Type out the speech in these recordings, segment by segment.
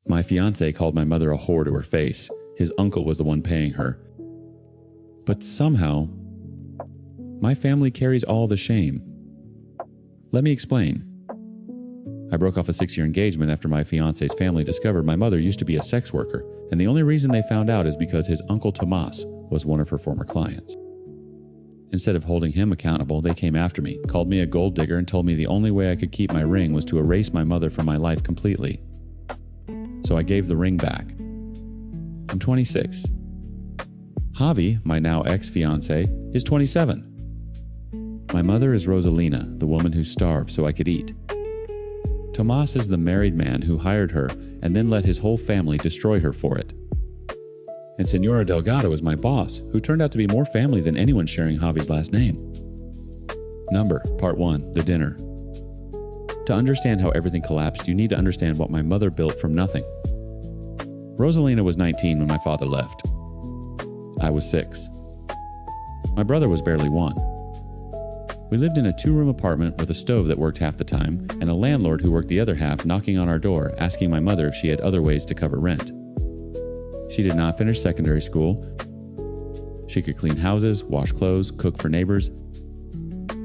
My fiancé called my mother a whore to her face. His uncle was the one paying her. But somehow, my family carries all the shame. Let me explain. I broke off a 6-year engagement after my fiancé's family discovered my mother used to be a sex worker, and the only reason they found out is because his uncle Tomas was one of her former clients. Instead of holding him accountable, they came after me, called me a gold digger, and told me the only way I could keep my ring was to erase my mother from my life completely. So I gave the ring back. I'm 26. Javi, my now ex-fiancé, is 27. My mother is Rosalina, the woman who starved so I could eat. Tomas is the married man who hired her and then let his whole family destroy her for it. And Senora Delgado is my boss, who turned out to be more family than anyone sharing Javi's last name. Part 1, the dinner. To understand how everything collapsed, you need to understand what my mother built from nothing. Rosalina was 19 when my father left. I was 6. My brother was barely 1. We lived in a 2-room apartment with a stove that worked half the time and a landlord who worked the other half, knocking on our door asking my mother if she had other ways to cover rent. She did not finish secondary school. She could clean houses, wash clothes, cook for neighbors.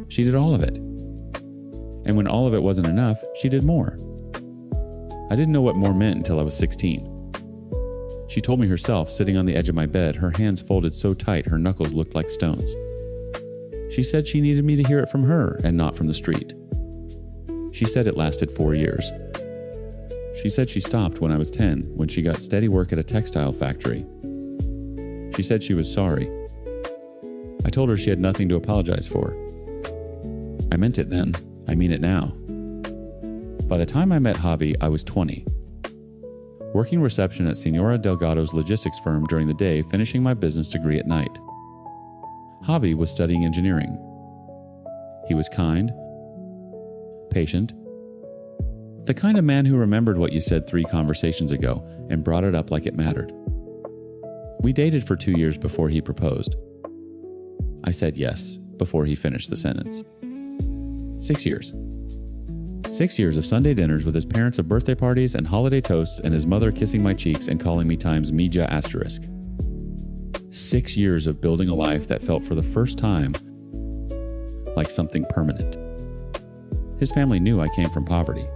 She did all of it. And when all of it wasn't enough, she did more. I didn't know what more meant until I was 16. She told me herself, sitting on the edge of my bed, her hands folded so tight her knuckles looked like stones. She said she needed me to hear it from her and not from the street. She said it lasted 4 years. She said she stopped when I was 10, when she got steady work at a textile factory. She said she was sorry. I told her she had nothing to apologize for. I meant it then. I mean it now. By the time I met Javi, I was 20. Working reception at Senora Delgado's logistics firm during the day, finishing my business degree at night. Javi was studying engineering. He was kind, patient, the kind of man who remembered what you said 3 conversations ago and brought it up like it mattered. We dated for 2 years before he proposed. I said yes before he finished the sentence. 6 years. 6 years of Sunday dinners with his parents at birthday parties and holiday toasts and his mother kissing my cheeks and calling me times Mija asterisk. 6 years of building a life that felt for the first time like something permanent. His family knew I came from poverty.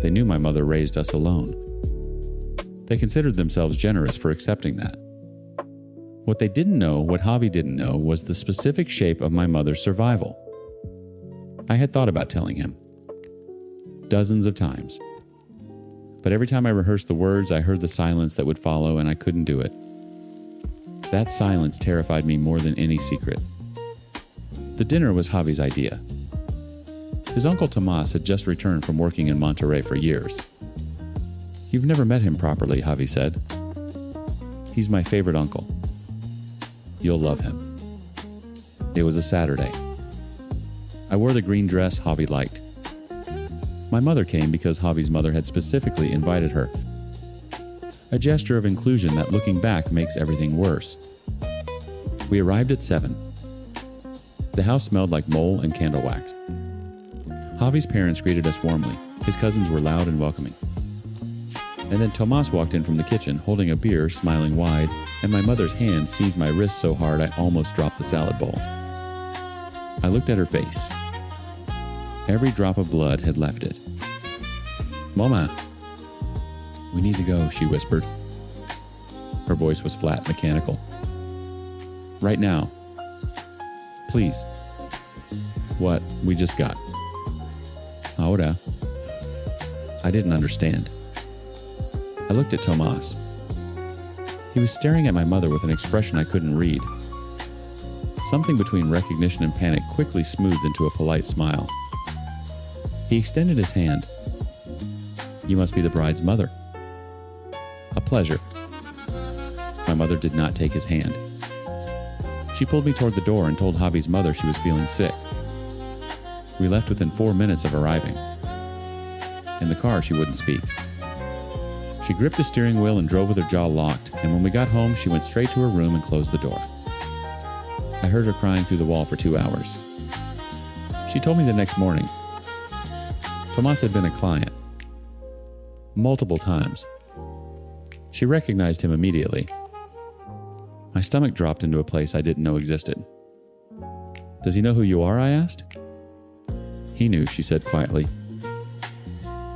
They knew my mother raised us alone. They considered themselves generous for accepting that. What they didn't know, what Javi didn't know, was the specific shape of my mother's survival. I had thought about telling him. Dozens of times. But every time I rehearsed the words, I heard the silence that would follow, and I couldn't do it. That silence terrified me more than any secret. The dinner was Javi's idea. His uncle Tomas had just returned from working in Monterrey for years. You've never met him properly, Javi said. He's my favorite uncle. You'll love him. It was a Saturday. I wore the green dress Javi liked. My mother came because Javi's mother had specifically invited her. A gesture of inclusion that, looking back, makes everything worse. We arrived at 7. The house smelled like mole and candle wax. Javi's parents greeted us warmly. His cousins were loud and welcoming. And then Tomas walked in from the kitchen, holding a beer, smiling wide, and my mother's hand seized my wrist so hard I almost dropped the salad bowl. I looked at her face. Every drop of blood had left it. Mama, we need to go, she whispered. Her voice was flat, mechanical. Right now. Please. What? We just got. Ahora. I didn't understand. I looked at Tomas. He was staring at my mother with an expression I couldn't read. Something between recognition and panic quickly smoothed into a polite smile. He extended his hand. You must be the bride's mother. A pleasure. My mother did not take his hand. She pulled me toward the door and told Javi's mother she was feeling sick. We left within 4 minutes of arriving. In the car, she wouldn't speak. She gripped the steering wheel and drove with her jaw locked, and when we got home, she went straight to her room and closed the door. I heard her crying through the wall for 2 hours. She told me the next morning. Tomas had been a client. multiple times. She recognized him immediately. My stomach dropped into a place I didn't know existed. "Does he know who you are?" I asked. "He knew," she said quietly.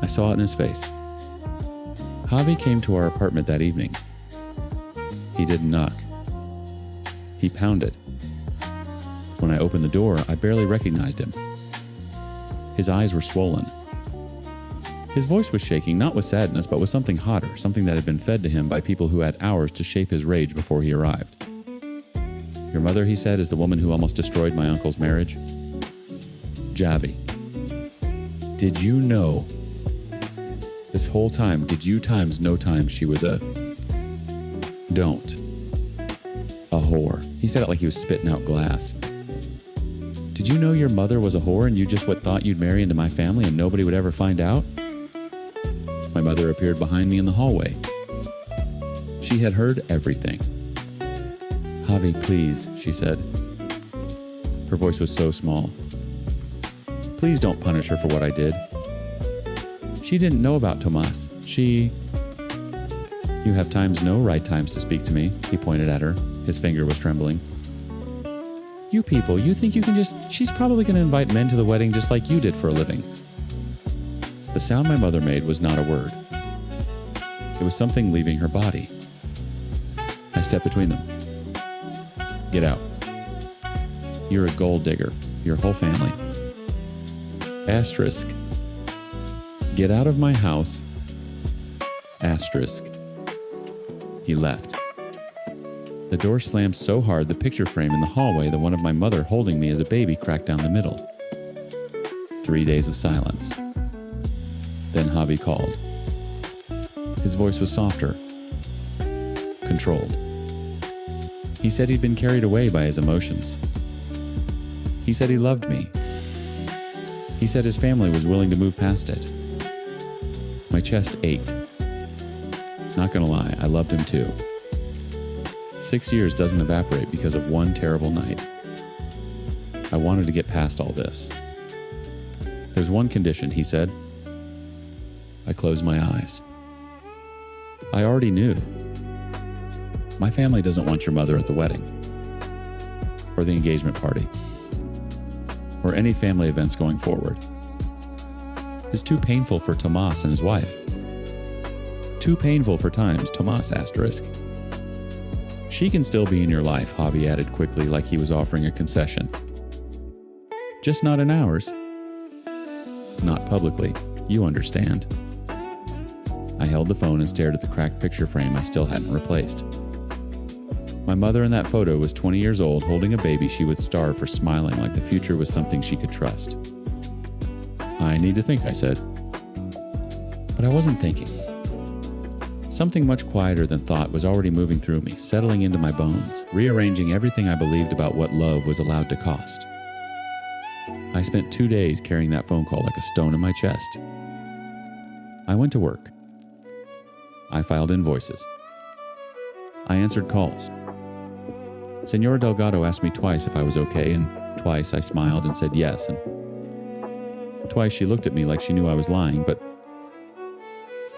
I saw it in his face. Javi came to our apartment that evening. He didn't knock. He pounded. When I opened the door, I barely recognized him. His eyes were swollen. His voice was shaking, not with sadness, but with something hotter, something that had been fed to him by people who had hours to shape his rage before he arrived. "Your mother," he said, "is the woman who almost destroyed my uncle's marriage." Javi. Did you know? This whole time, did you times no times she was a... Don't. A whore. He said it like he was spitting out glass. Did you know your mother was a whore and you just thought you'd marry into my family and nobody would ever find out? My mother appeared behind me in the hallway. She had heard everything. "Javi, please," she said. Her voice was so small. "Please don't punish her for what I did. She didn't know about Tomas. She..." "You have times no right times to speak to me," he pointed at her. His finger was trembling. "You people, you think you can just... She's probably going to invite men to the wedding just like you did for a living." The sound my mother made was not a word. It was something leaving her body. I stepped between them. "Get out. You're a gold digger. Your whole family. Asterisk. Get out of my house. Asterisk." He left. The door slammed so hard the picture frame in the hallway, the one of my mother holding me as a baby, cracked down the middle. 3 days of silence. Then Javi called. His voice was softer, controlled. He said he'd been carried away by his emotions. He said he loved me. He said his family was willing to move past it. My chest ached. Not gonna lie, I loved him too. 6 years doesn't evaporate because of one terrible night. I wanted to get past all this. "There's one condition," he said. I closed my eyes. I already knew. My family doesn't want your mother at the wedding, or the engagement party, or any family events going forward. It's too painful for Tomas and his wife. Too painful for times, Tomas asterisk. She can still be in your life, Javi added quickly, like he was offering a concession. Just not in ours. Not publicly, you understand. I held the phone and stared at the cracked picture frame I still hadn't replaced. My mother in that photo was 20 years old, holding a baby she would starve for, smiling like the future was something she could trust. I need to think, I said. But I wasn't thinking. Something much quieter than thought was already moving through me, settling into my bones, rearranging everything I believed about what love was allowed to cost. I spent 2 days carrying that phone call like a stone in my chest. I went to work. I filed invoices. I answered calls. Senora Delgado asked me twice if I was okay, and twice I smiled and said yes, and twice she looked at me like she knew I was lying, but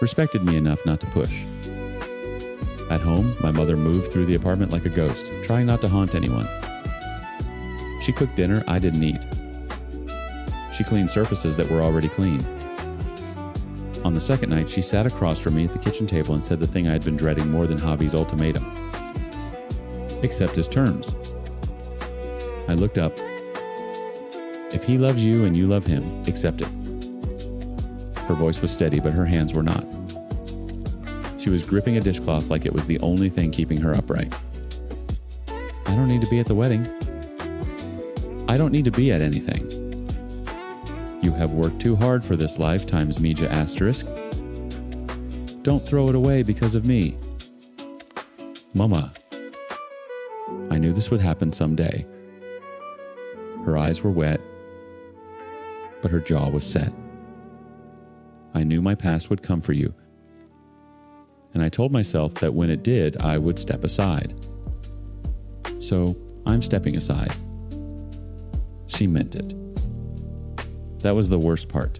respected me enough not to push. At home, my mother moved through the apartment like a ghost, trying not to haunt anyone. She cooked dinner I didn't eat. She cleaned surfaces that were already clean. On the second night, she sat across from me at the kitchen table and said the thing I had been dreading more than Javi's ultimatum. Accept his terms. I looked up. If he loves you and you love him, accept it. Her voice was steady, but her hands were not. She was gripping a dishcloth like it was the only thing keeping her upright. I don't need to be at the wedding. I don't need to be at anything. You have worked too hard for this life, times Mija asterisk. Don't throw it away because of me. Mama. I knew this would happen someday. Her eyes were wet, but her jaw was set. I knew my past would come for you, and I told myself that when it did, I would step aside. So I'm stepping aside. She meant it. That was the worst part.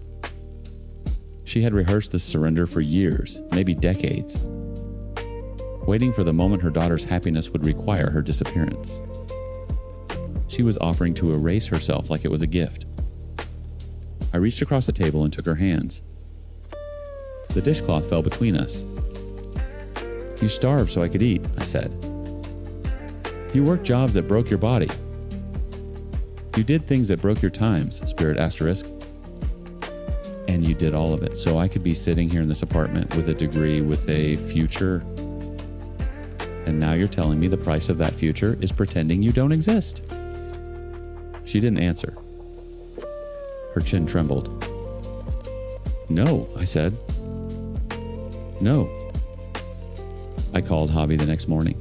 She had rehearsed this surrender for years, maybe decades, waiting for the moment her daughter's happiness would require her disappearance. She was offering to erase herself like it was a gift. I reached across the table and took her hands. The dishcloth fell between us. "You starved so I could eat," I said. "You worked jobs that broke your body. You did things that broke your times, Spirit Asterisk. And you did all of it so I could be sitting here in this apartment with a degree, with a future. And now you're telling me the price of that future is pretending you don't exist." She didn't answer. Her chin trembled. "No," I said. "No." I called Javi the next morning.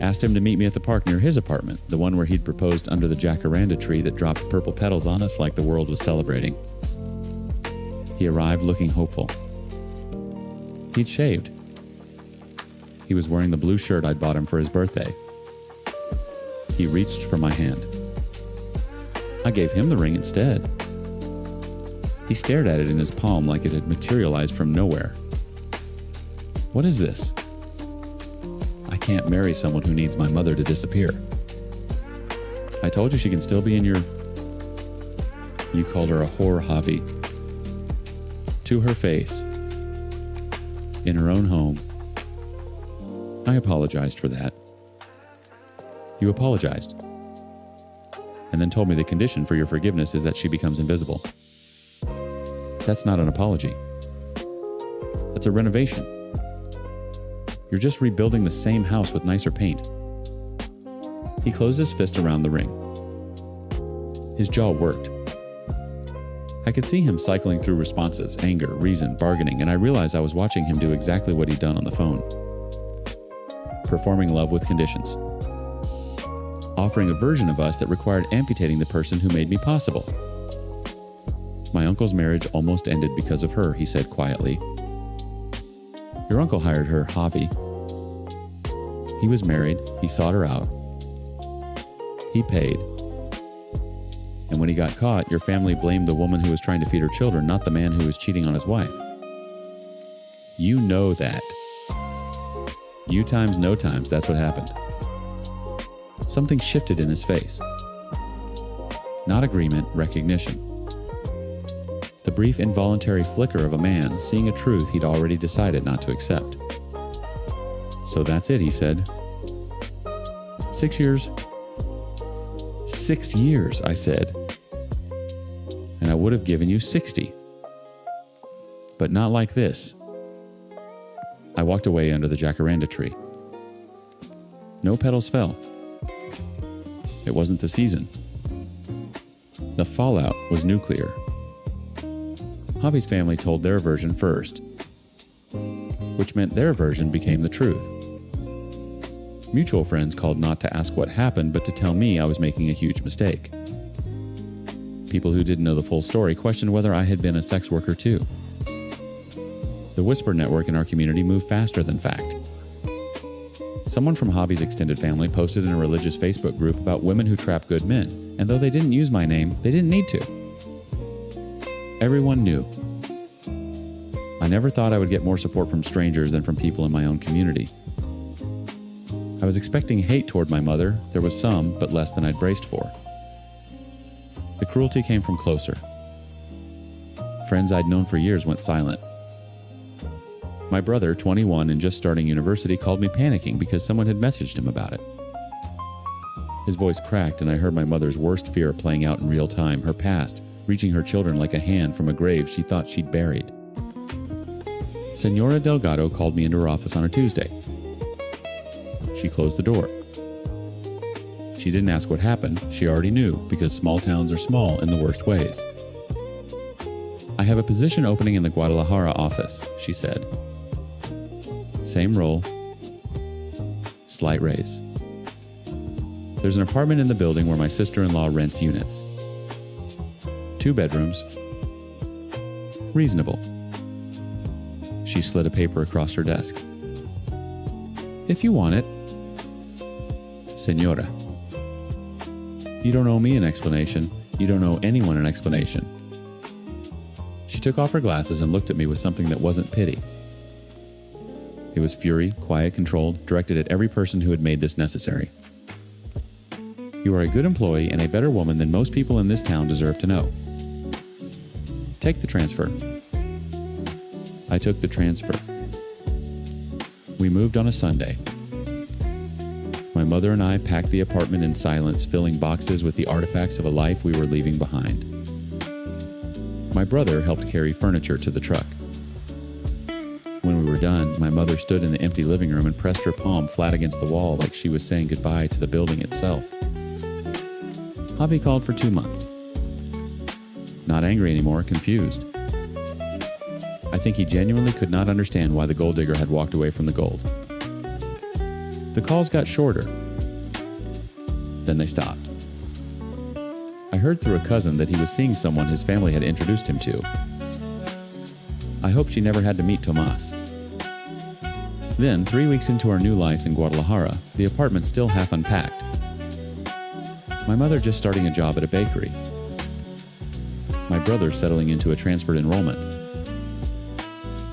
Asked him to meet me at the park near his apartment, the one where he'd proposed under the jacaranda tree that dropped purple petals on us like the world was celebrating. He arrived looking hopeful. He'd shaved. He was wearing the blue shirt I'd bought him for his birthday. He reached for my hand. I gave him the ring instead. He stared at it in his palm like it had materialized from nowhere. "What is this?" "I can't marry someone who needs my mother to disappear." "I told you she can still be in your..." "You called her a whore, Javi." To her face. In her own home. I apologized for that. You apologized. And then told me the condition for your forgiveness is that she becomes invisible. That's not an apology. That's a renovation. You're just rebuilding the same house with nicer paint. He closed his fist around the ring. His jaw worked. I could see him cycling through responses, anger, reason, bargaining, and I realized I was watching him do exactly what he'd done on the phone. Performing love with conditions. Offering a version of us that required amputating the person who made me possible. My uncle's marriage almost ended because of her, he said quietly. Your uncle hired her, Javi. He was married, he sought her out. He paid. And when he got caught, your family blamed the woman who was trying to feed her children, not the man who was cheating on his wife. You know that. You times no times, that's what happened. Something shifted in his face. Not agreement, recognition. The brief involuntary flicker of a man seeing a truth he'd already decided not to accept. So that's it, he said. 6 years. 6 years, I said. And I would have given you 60. But not like this. I walked away under the jacaranda tree. No petals fell. It wasn't the season. The fallout was nuclear. Javi's family told their version first, which meant their version became the truth. Mutual friends called not to ask what happened, but to tell me I was making a huge mistake. People who didn't know the full story questioned whether I had been a sex worker too. The whisper network in our community moved faster than fact. Someone from Javi's extended family posted in a religious Facebook group about women who trap good men, and though they didn't use my name, they didn't need to. Everyone knew. I never thought I would get more support from strangers than from people in my own community. I was expecting hate toward my mother. There was some, but less than I'd braced for. The cruelty came from closer. Friends I'd known for years went silent. My brother, 21 and just starting university, called me panicking because someone had messaged him about it. His voice cracked and I heard my mother's worst fear playing out in real time, her past, reaching her children like a hand from a grave she thought she'd buried. Senora Delgado called me into her office on a Tuesday. She closed the door. She didn't ask what happened. She already knew, because small towns are small in the worst ways. I have a position opening in the Guadalajara office, she said. Same role. Slight raise. There's an apartment in the building where my sister-in-law rents units. 2 bedrooms. Reasonable. She slid a paper across her desk. If you want it. Senora. You don't owe me an explanation. You don't owe anyone an explanation. She took off her glasses and looked at me with something that wasn't pity. It was fury, quiet, controlled, directed at every person who had made this necessary. You are a good employee and a better woman than most people in this town deserve to know. Take the transfer. I took the transfer. We moved on a Sunday. My mother and I packed the apartment in silence, filling boxes with the artifacts of a life we were leaving behind. My brother helped carry furniture to the truck. When we were done, my mother stood in the empty living room and pressed her palm flat against the wall like she was saying goodbye to the building itself. Hobby called for 2 months. Not angry anymore, confused. I think he genuinely could not understand why the gold digger had walked away from the gold. The calls got shorter. Then they stopped. I heard through a cousin that he was seeing someone his family had introduced him to. I hope she never had to meet Tomas. Then, 3 weeks into our new life in Guadalajara, the apartment still half unpacked. My mother just starting a job at a bakery. My brother settling into a transferred enrollment.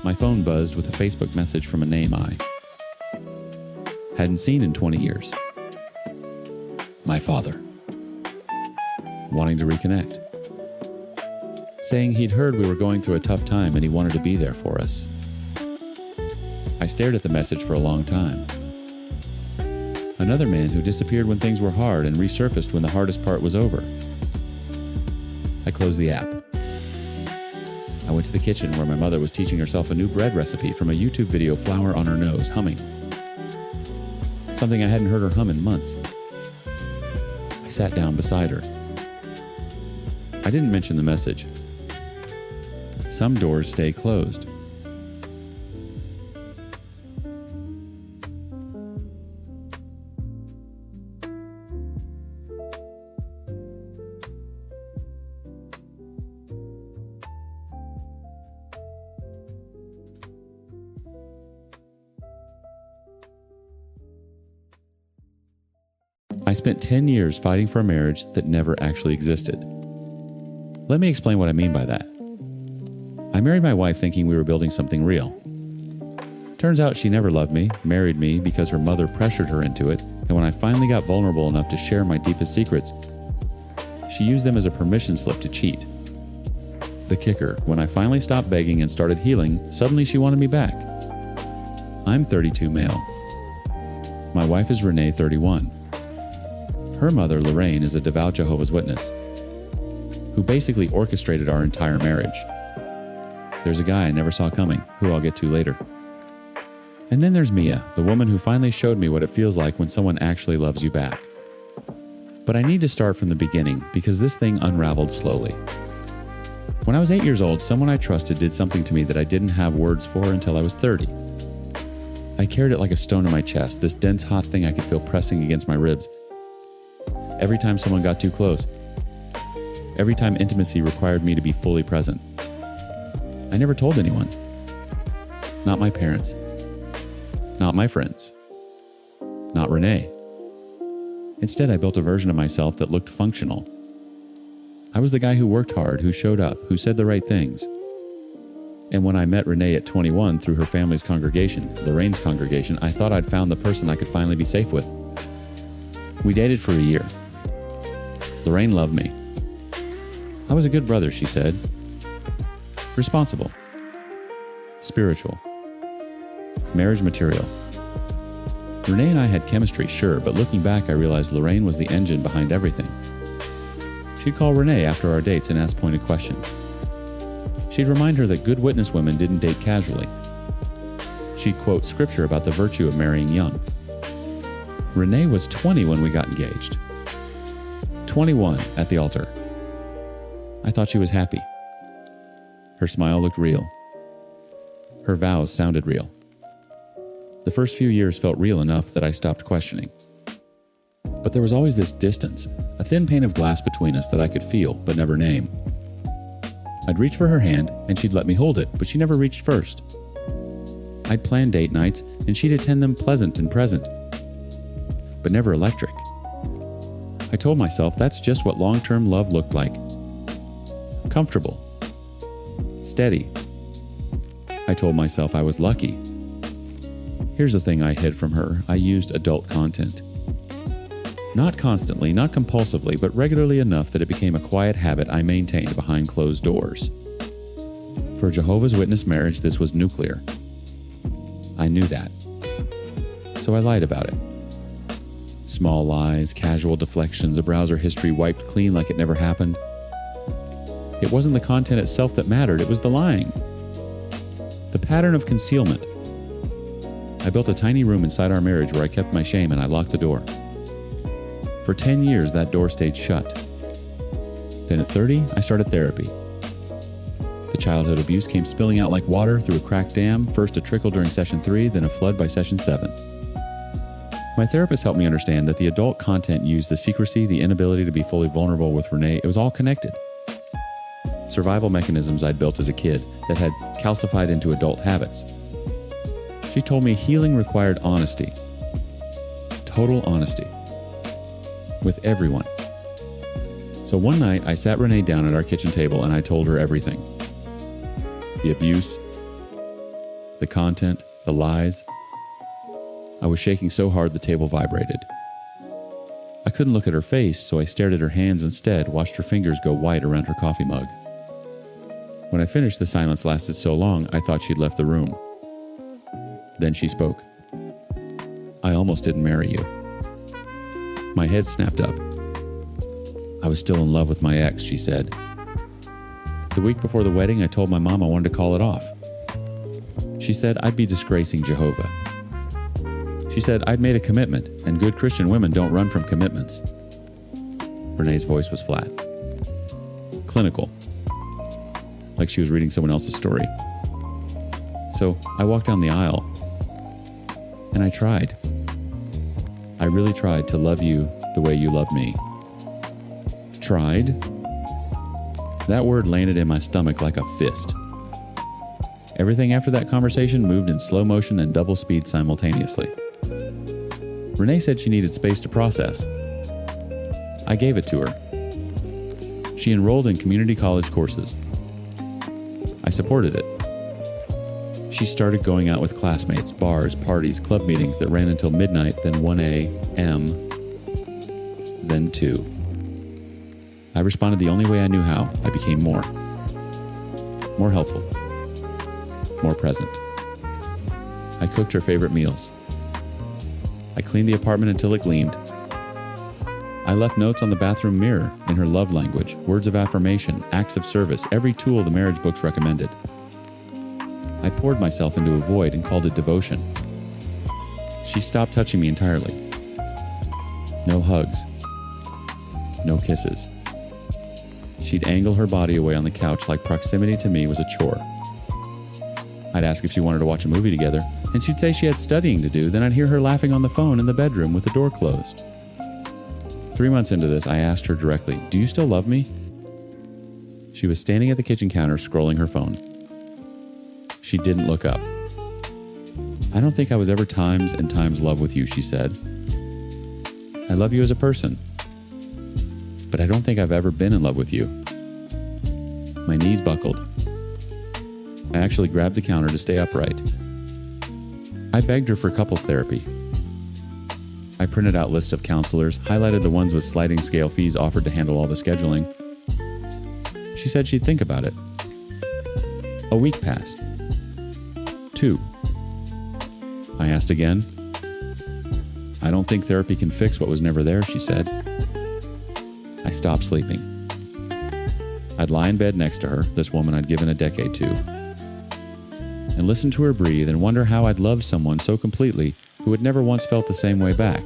My phone buzzed with a Facebook message from a name I hadn't seen in 20 years. My father. Wanting to reconnect. Saying he'd heard we were going through a tough time and he wanted to be there for us. I stared at the message for a long time. Another man who disappeared when things were hard and resurfaced when the hardest part was over. I closed the app. I went to the kitchen where my mother was teaching herself a new bread recipe from a YouTube video, flour on her nose, humming. Something I hadn't heard her hum in months. I sat down beside her. I didn't mention the message. Some doors stay closed. I spent 10 years fighting for a marriage that never actually existed. Let me explain what I mean by that. I married my wife thinking we were building something real. Turns out she never loved me, married me because her mother pressured her into it, and when I finally got vulnerable enough to share my deepest secrets, she used them as a permission slip to cheat. The kicker, when I finally stopped begging and started healing, suddenly she wanted me back. I'm 32 male. My wife is Renee, 31. Her mother, Lorraine, is a devout Jehovah's Witness, who basically orchestrated our entire marriage. There's a guy I never saw coming, who I'll get to later. And then there's Mia, the woman who finally showed me what it feels like when someone actually loves you back. But I need to start from the beginning, because this thing unraveled slowly. When I was 8 years old, someone I trusted did something to me that I didn't have words for until I was 30. I carried it like a stone in my chest, this dense hot thing I could feel pressing against my ribs. Every time someone got too close. Every time intimacy required me to be fully present. I never told anyone. Not my parents. Not my friends. Not Renee. Instead, I built a version of myself that looked functional. I was the guy who worked hard, who showed up, who said the right things. And when I met Renee at 21 through her family's congregation, Lorraine's congregation, I thought I'd found the person I could finally be safe with. We dated for a year. Lorraine loved me. I was a good brother, she said. Responsible. Spiritual. Marriage material. Renee and I had chemistry, sure, but looking back I realized Lorraine was the engine behind everything. She'd call Renee after our dates and ask pointed questions. She'd remind her that good witness women didn't date casually. She'd quote scripture about the virtue of marrying young. Renee was 20 when we got engaged. 21 at the altar. I thought she was happy. Her smile looked real. Her vows sounded real. The first few years felt real enough that I stopped questioning. But there was always this distance, a thin pane of glass between us that I could feel but never name. I'd reach for her hand and she'd let me hold it, but she never reached first. I'd plan date nights and she'd attend them pleasant and present, but never electric. I told myself that's just what long-term love looked like. Comfortable. steady. I told myself I was lucky. Here's the thing I hid from her. I used adult content. Not constantly, not compulsively, but regularly enough that it became a quiet habit I maintained behind closed doors. For a Jehovah's Witness marriage, this was nuclear. I knew that. So I lied about it. Small lies, casual deflections, a browser history wiped clean like it never happened. It wasn't the content itself that mattered, it was the lying. The pattern of concealment. I built a tiny room inside our marriage where I kept my shame and I locked the door. For 10 years, that door stayed shut. Then at 30, I started therapy. The childhood abuse came spilling out like water through a cracked dam, first a trickle during session 3, then a flood by session 7. My therapist helped me understand that the adult content used, the secrecy, the inability to be fully vulnerable with Renee, it was all connected. Survival mechanisms I'd built as a kid that had calcified into adult habits. She told me healing required honesty. Total honesty. With everyone. So one night, I sat Renee down at our kitchen table and I told her everything. The abuse, the content, the lies. I was shaking so hard the table vibrated. I couldn't look at her face, so I stared at her hands instead, watched her fingers go white around her coffee mug. When I finished, the silence lasted so long, I thought she'd left the room. Then she spoke. I almost didn't marry you. My head snapped up. I was still in love with my ex, she said. The week before the wedding, I told my mom I wanted to call it off. She said I'd be disgracing Jehovah. She said I'd made a commitment, and good Christian women don't run from commitments. Renee's voice was flat. Clinical. Like she was reading someone else's story. So I walked down the aisle, and I tried. I really tried to love you the way you love me. Tried? That word landed in my stomach like a fist. Everything after that conversation moved in slow motion and double speed simultaneously. Renee said she needed space to process. I gave it to her. She enrolled in community college courses. I supported it. She started going out with classmates, bars, parties, club meetings that ran until midnight, then 1 a.m., then 2. I responded the only way I knew how. I became more helpful, more present. I cooked her favorite meals. I cleaned the apartment until it gleamed. I left notes on the bathroom mirror in her love language, words of affirmation, acts of service, every tool the marriage books recommended. I poured myself into a void and called it devotion. She stopped touching me entirely. No hugs. No kisses. She'd angle her body away on the couch like proximity to me was a chore. I'd ask if she wanted to watch a movie together, and she'd say she had studying to do, then I'd hear her laughing on the phone in the bedroom with the door closed. 3 months into this, I asked her directly, "Do you still love me?" She was standing at the kitchen counter scrolling her phone. She didn't look up. "I don't think I was ever times and times love with you," she said. "I love you as a person, but I don't think I've ever been in love with you." My knees buckled. I actually grabbed the counter to stay upright. I begged her for couples therapy. I printed out lists of counselors, highlighted the ones with sliding scale fees offered to handle all the scheduling. She said she'd think about it. A week passed. 2. I asked again. "I don't think therapy can fix what was never there," she said. I stopped sleeping. I'd lie in bed next to her, this woman I'd given a decade to, and listen to her breathe and wonder how I'd loved someone so completely who had never once felt the same way back.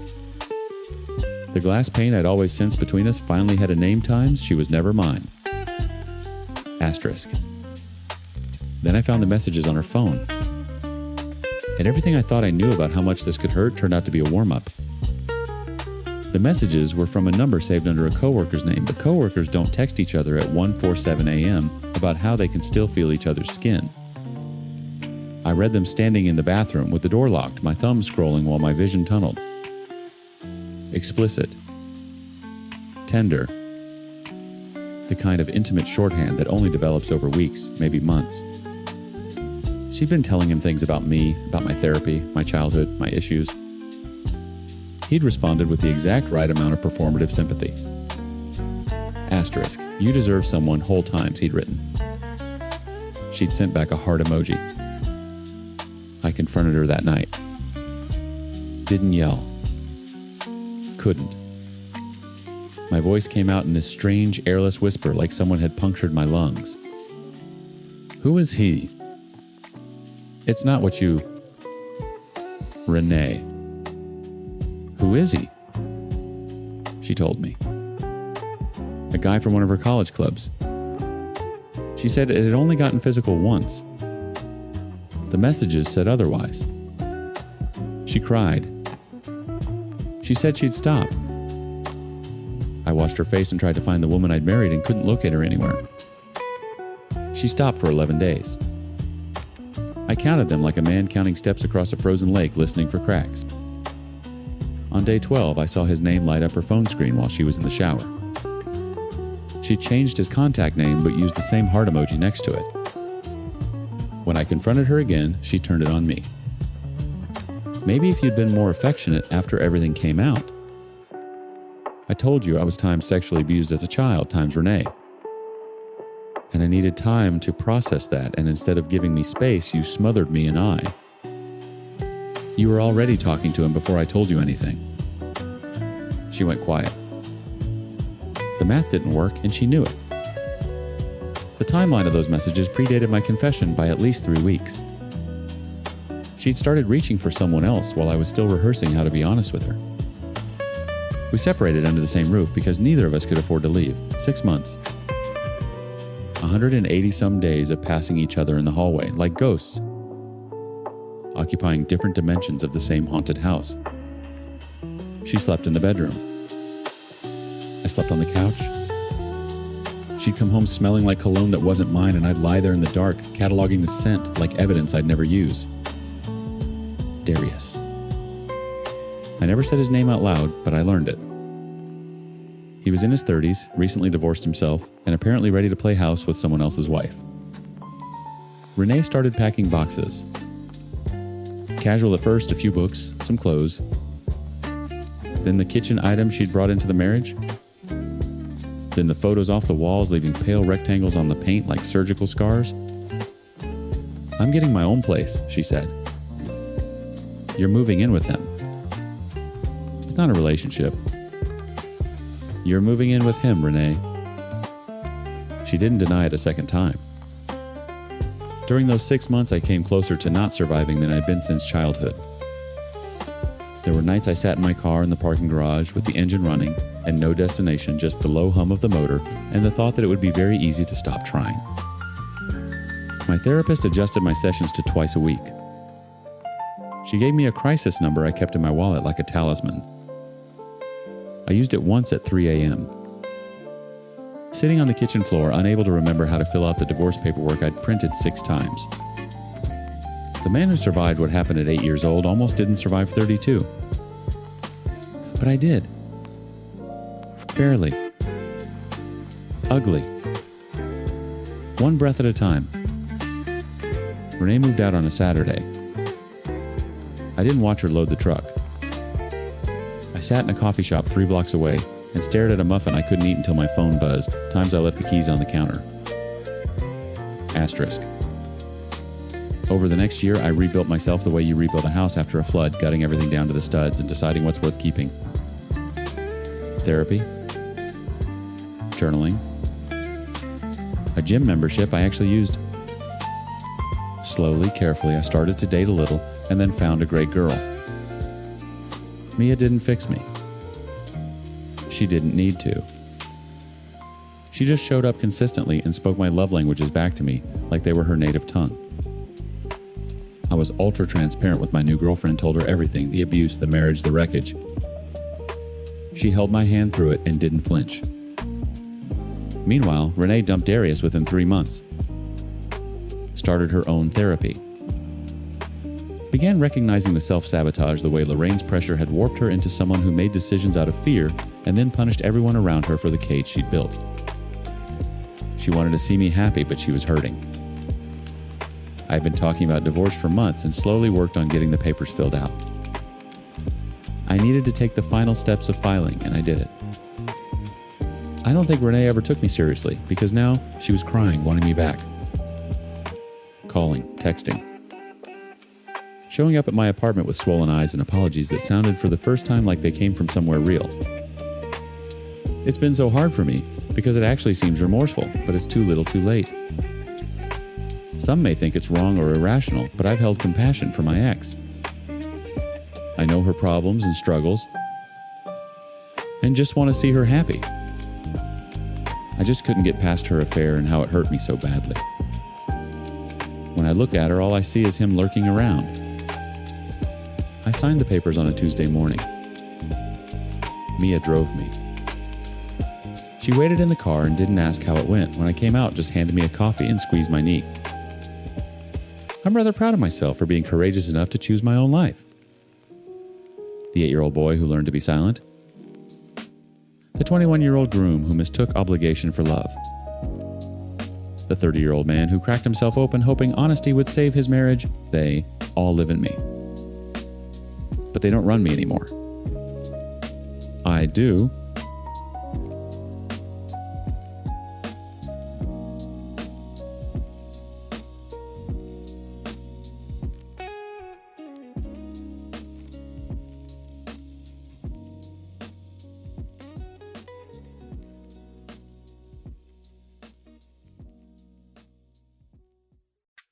The glass pane I'd always sensed between us finally had a name times she was never mine. Asterisk. Then I found the messages on her phone. And everything I thought I knew about how much this could hurt turned out to be a warm-up. The messages were from a number saved under a coworker's name, but coworkers don't text each other at 1:47 a.m. about how they can still feel each other's skin. I read them standing in the bathroom with the door locked, my thumb scrolling while my vision tunneled. Explicit. Tender. the kind of intimate shorthand that only develops over weeks, maybe months. She'd been telling him things about me, about my therapy, my childhood, my issues. He'd responded with the exact right amount of performative sympathy. Asterisk, you deserve someone whole times, he'd written. She'd sent back a heart emoji. I confronted her that night. Didn't yell. Couldn't. My voice came out in this strange, airless whisper like someone had punctured my lungs. Who is he? It's not what you... Renee. Who is he? She told me. A guy from one of her college clubs. She said it had only gotten physical once. The messages said otherwise. She cried. She said she'd stop. I washed her face and tried to find the woman I'd married and couldn't locate her anywhere. She stopped for 11 days. I counted them like a man counting steps across a frozen lake listening for cracks. On day 12, I saw his name light up her phone screen while she was in the shower. She changed his contact name but used the same heart emoji next to it. When I confronted her again, she turned it on me. Maybe if you'd been more affectionate after everything came out. I told you I was times sexually abused as a child, times Renee. And I needed time to process that, and instead of giving me space, you smothered me and I. You were already talking to him before I told you anything. She went quiet. The math didn't work, and she knew it. The timeline of those messages predated my confession by at least 3 weeks. She'd started reaching for someone else while I was still rehearsing how to be honest with her. We separated under the same roof because neither of us could afford to leave. 6 months. 180-some days of passing each other in the hallway, like ghosts, occupying different dimensions of the same haunted house. She slept in the bedroom. I slept on the couch. She'd come home smelling like cologne that wasn't mine, and I'd lie there in the dark, cataloging the scent like evidence I'd never use. Darius. I never said his name out loud, but I learned it. He was in his 30s, recently divorced himself, and apparently ready to play house with someone else's wife. Renee started packing boxes. Casual at first, a few books, some clothes. Then the kitchen items she'd brought into the marriage. Then the photos off the walls, leaving pale rectangles on the paint like surgical scars. I'm getting my own place, she said. You're moving in with him. It's not a relationship. You're moving in with him, Renee. She didn't deny it a second time. During those 6 months, I came closer to not surviving than I'd been since childhood. There were nights I sat in my car in the parking garage with the engine running and no destination, just the low hum of the motor and the thought that it would be very easy to stop trying. My therapist adjusted my sessions to twice a week. She gave me a crisis number I kept in my wallet like a talisman. I used it once at 3 a.m. Sitting on the kitchen floor, unable to remember how to fill out the divorce paperwork I'd printed 6 times. The man who survived what happened at 8 years old almost didn't survive 32. But I did. Barely. Ugly. One breath at a time. Renee moved out on a Saturday. I didn't watch her load the truck. I sat in a coffee shop 3 blocks away and stared at a muffin I couldn't eat until my phone buzzed, times I left the keys on the counter. Asterisk. Over the next year, I rebuilt myself the way you rebuild a house after a flood, gutting everything down to the studs and deciding what's worth keeping. Therapy. Journaling. A gym membership I actually used. Slowly, carefully, I started to date a little and then found a great girl. Mia didn't fix me. She didn't need to. She just showed up consistently and spoke my love languages back to me like they were her native tongue. I was ultra transparent with my new girlfriend, told her everything, the abuse, the marriage, the wreckage. She held my hand through it and didn't flinch. Meanwhile, Renee dumped Darius within 3 months. Started her own therapy. Began recognizing the self-sabotage the way Lorraine's pressure had warped her into someone who made decisions out of fear and then punished everyone around her for the cage she'd built. She wanted to see me happy, but she was hurting. I had been talking about divorce for months and slowly worked on getting the papers filled out. I needed to take the final steps of filing, and I did it. I don't think Renee ever took me seriously, because now she was crying, wanting me back. Calling, texting. Showing up at my apartment with swollen eyes and apologies that sounded for the first time like they came from somewhere real. It's been so hard for me, because it actually seems remorseful, but it's too little too late. Some may think it's wrong or irrational, but I've held compassion for my ex. I know her problems and struggles, and just want to see her happy. I just couldn't get past her affair and how it hurt me so badly. When I look at her, all I see is him lurking around. I signed the papers on a Tuesday morning. Mia drove me. She waited in the car and didn't ask how it went. When I came out, just handed me a coffee and squeezed my knee. I'm rather proud of myself for being courageous enough to choose my own life. The 8-year-old boy who learned to be silent. The 21-year-old groom who mistook obligation for love. The 30-year-old man who cracked himself open hoping honesty would save his marriage. They all live in me. But they don't run me anymore. I do.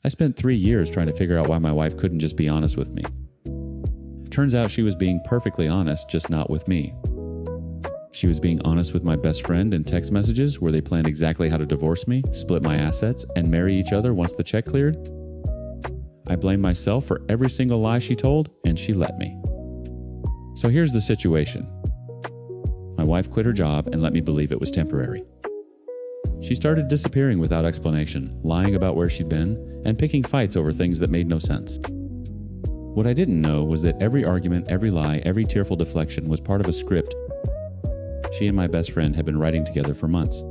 I spent 3 years trying to figure out why my wife couldn't just be honest with me. Turns out she was being perfectly honest, just not with me. She was being honest with my best friend in text messages where they planned exactly how to divorce me, split my assets, and marry each other once the check cleared. I blamed myself for every single lie she told, and she let me. So here's the situation. My wife quit her job and let me believe it was temporary. She started disappearing without explanation, lying about where she'd been, and picking fights over things that made no sense. What I didn't know was that every argument, every lie, every tearful deflection was part of a script she and my best friend had been writing together for months.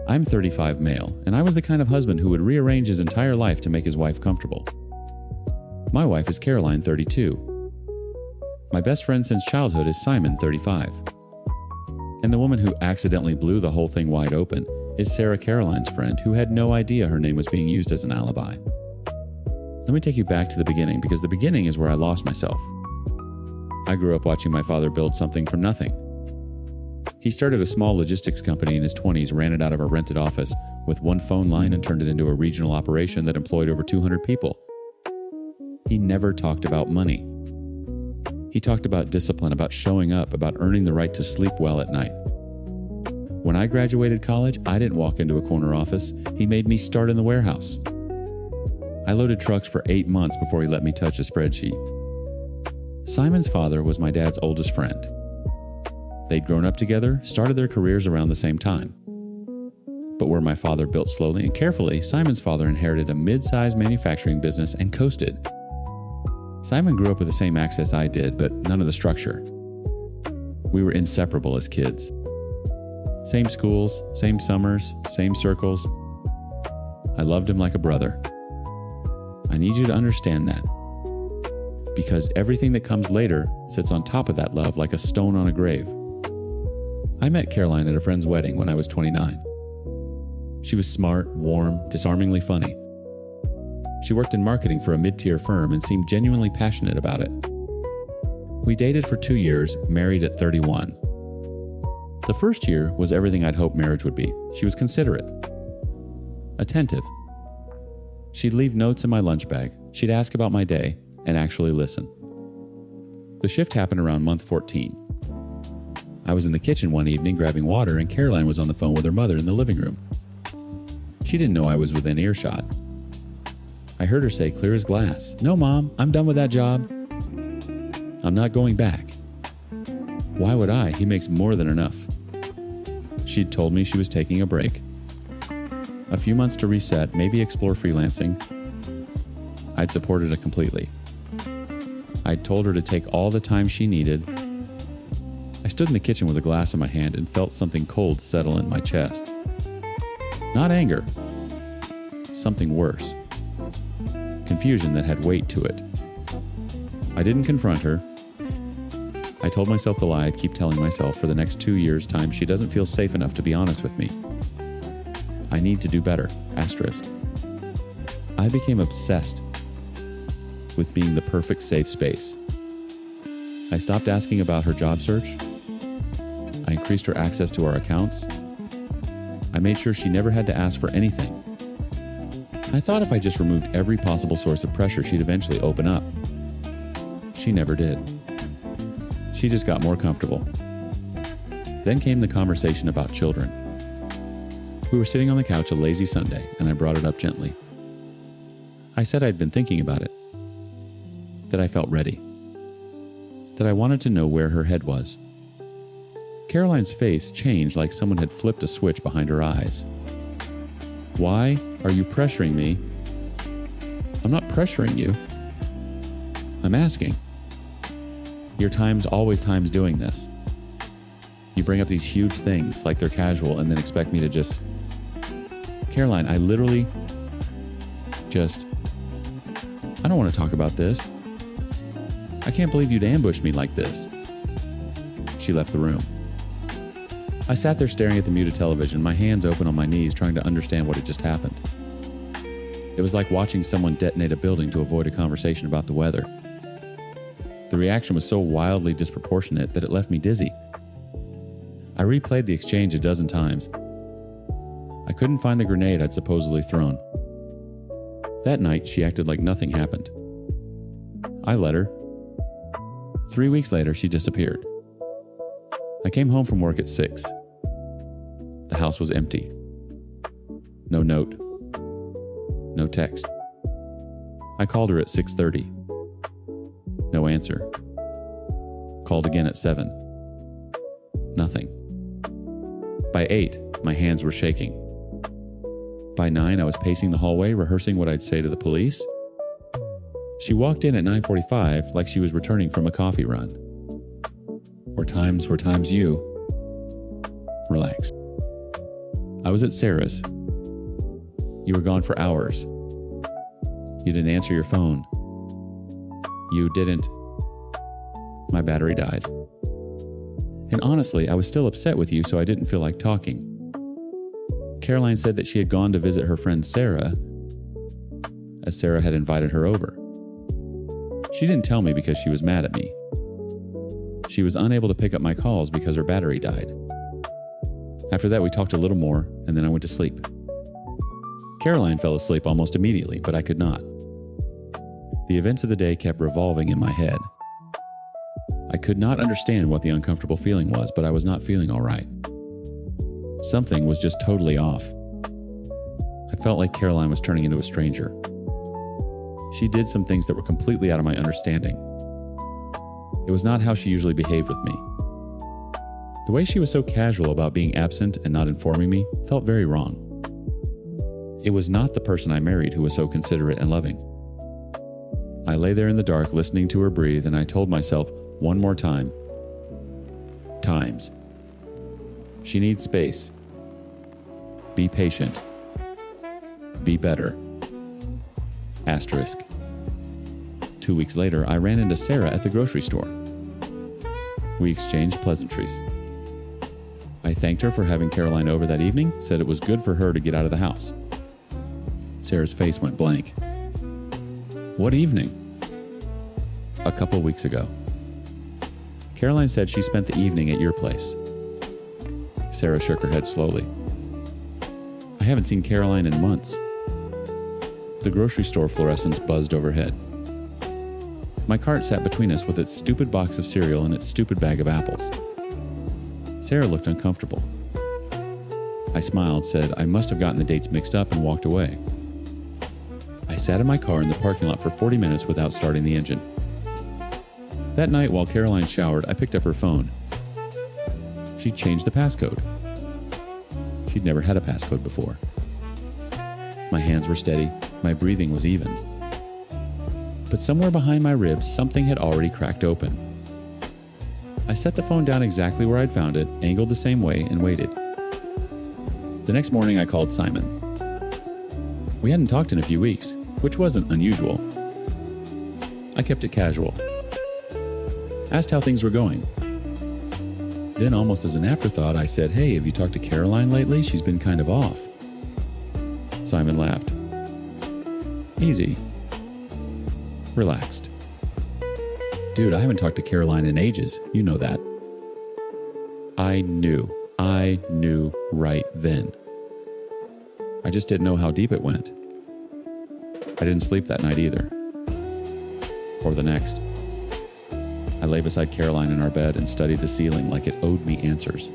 I'm 35 male, and I was the kind of husband who would rearrange his entire life to make his wife comfortable. My wife is Caroline, 32. My best friend since childhood is Simon, 35. And the woman who accidentally blew the whole thing wide open is Sarah, Caroline's friend, who had no idea her name was being used as an alibi. Let me take you back to the beginning, because the beginning is where I lost myself. I grew up watching my father build something from nothing. He started a small logistics company in his 20s, ran it out of a rented office with one phone line, and turned it into a regional operation that employed over 200 people. He never talked about money. He talked about discipline, about showing up, about earning the right to sleep well at night. When I graduated college, I didn't walk into a corner office. He made me start in the warehouse. I loaded trucks for 8 months before he let me touch a spreadsheet. Simon's father was my dad's oldest friend. They'd grown up together, started their careers around the same time. But where my father built slowly and carefully, Simon's father inherited a mid-sized manufacturing business and coasted. Simon grew up with the same access I did, but none of the structure. We were inseparable as kids. Same schools, same summers, same circles. I loved him like a brother. I need you to understand that. Because everything that comes later sits on top of that love like a stone on a grave. I met Caroline at a friend's wedding when I was 29. She was smart, warm, disarmingly funny. She worked in marketing for a mid-tier firm and seemed genuinely passionate about it. We dated for 2 years, married at 31. The first year was everything I'd hoped marriage would be. She was considerate, attentive. She'd leave notes in my lunch bag, she'd ask about my day, and actually listen. The shift happened around month 14. I was in the kitchen one evening grabbing water, and Caroline was on the phone with her mother in the living room. She didn't know I was within earshot. I heard her say clear as glass, "No, Mom, I'm done with that job. I'm not going back." Why would I? He makes more than enough. She'd told me she was taking a break. A few months to reset, maybe explore freelancing. I'd supported her completely. I'd told her to take all the time she needed. I stood in the kitchen with a glass in my hand and felt something cold settle in my chest. Not anger. Something worse. Confusion that had weight to it. I didn't confront her. I told myself the lie I'd keep telling myself for the next 2 years' time. She doesn't feel safe enough to be honest with me. I need to do better. Asterisk. I became obsessed with being the perfect safe space. I stopped asking about her job search. I increased her access to our accounts. I made sure she never had to ask for anything. I thought if I just removed every possible source of pressure, she'd eventually open up. She never did. She just got more comfortable. Then came the conversation about children. We were sitting on the couch a lazy Sunday, and I brought it up gently. I said I'd been thinking about it, that I felt ready, that I wanted to know where her head was. Caroline's face changed like someone had flipped a switch behind her eyes. Why are you pressuring me? I'm not pressuring you. I'm asking. Your time's always times doing this. You bring up these huge things like they're casual and then expect me to just... Caroline, I literally just... I don't want to talk about this. I can't believe you'd ambush me like this. She left the room. I sat there staring at the muted television, my hands open on my knees, trying to understand what had just happened. It was like watching someone detonate a building to avoid a conversation about the weather. The reaction was so wildly disproportionate that it left me dizzy. I replayed the exchange a dozen times. I couldn't find the grenade I'd supposedly thrown. That night, she acted like nothing happened. I let her. 3 weeks later, she disappeared. I came home from work at 6. The house was empty. No note. No text. I called her at 6:30. No answer. Called again at 7. Nothing. By 8, my hands were shaking. By 9, I was pacing the hallway, rehearsing what I'd say to the police. She walked in at 9:45 like she was returning from a coffee run. Were times you. Relax. I was at Sarah's. You were gone for hours. You didn't answer your phone. You didn't. My battery died. And honestly, I was still upset with you, so I didn't feel like talking. Caroline said that she had gone to visit her friend Sarah, as Sarah had invited her over. She didn't tell me because she was mad at me. She was unable to pick up my calls because her battery died. After that, we talked a little more, and then I went to sleep. Caroline fell asleep almost immediately, but I could not. The events of the day kept revolving in my head. I could not understand what the uncomfortable feeling was, but I was not feeling all right. Something was just totally off. I felt like Caroline was turning into a stranger. She did some things that were completely out of my understanding. It was not how she usually behaved with me. The way she was so casual about being absent and not informing me felt very wrong. It was not the person I married who was so considerate and loving. I lay there in the dark listening to her breathe, and I told myself one more time. Times. She needs space. Be patient. Be better. Asterisk. 2 weeks later, I ran into Sarah at the grocery store. We exchanged pleasantries. I thanked her for having Caroline over that evening, said it was good for her to get out of the house. Sarah's face went blank. What evening? A couple weeks ago. Caroline said she spent the evening at your place. Sarah shook her head slowly. I haven't seen Caroline in months. The grocery store fluorescence buzzed overhead. My cart sat between us with its stupid box of cereal and its stupid bag of apples. Sarah looked uncomfortable. I smiled, said I must have gotten the dates mixed up, and walked away. I sat in my car in the parking lot for 40 minutes without starting the engine. That night, while Caroline showered, I picked up her phone. She'd changed the passcode. She'd never had a passcode before. My hands were steady, my breathing was even. But somewhere behind my ribs, something had already cracked open. I set the phone down exactly where I'd found it, angled the same way, and waited. The next morning, I called Simon. We hadn't talked in a few weeks, which wasn't unusual. I kept it casual. Asked how things were going. Then, almost as an afterthought, I said, "Hey, have you talked to Caroline lately? She's been kind of off." Simon laughed. Easy. Relaxed. Dude, I haven't talked to Caroline in ages. You know that. I knew right then. I just didn't know how deep it went. I didn't sleep that night either. Or the next. I lay beside Caroline in our bed and studied the ceiling like it owed me answers.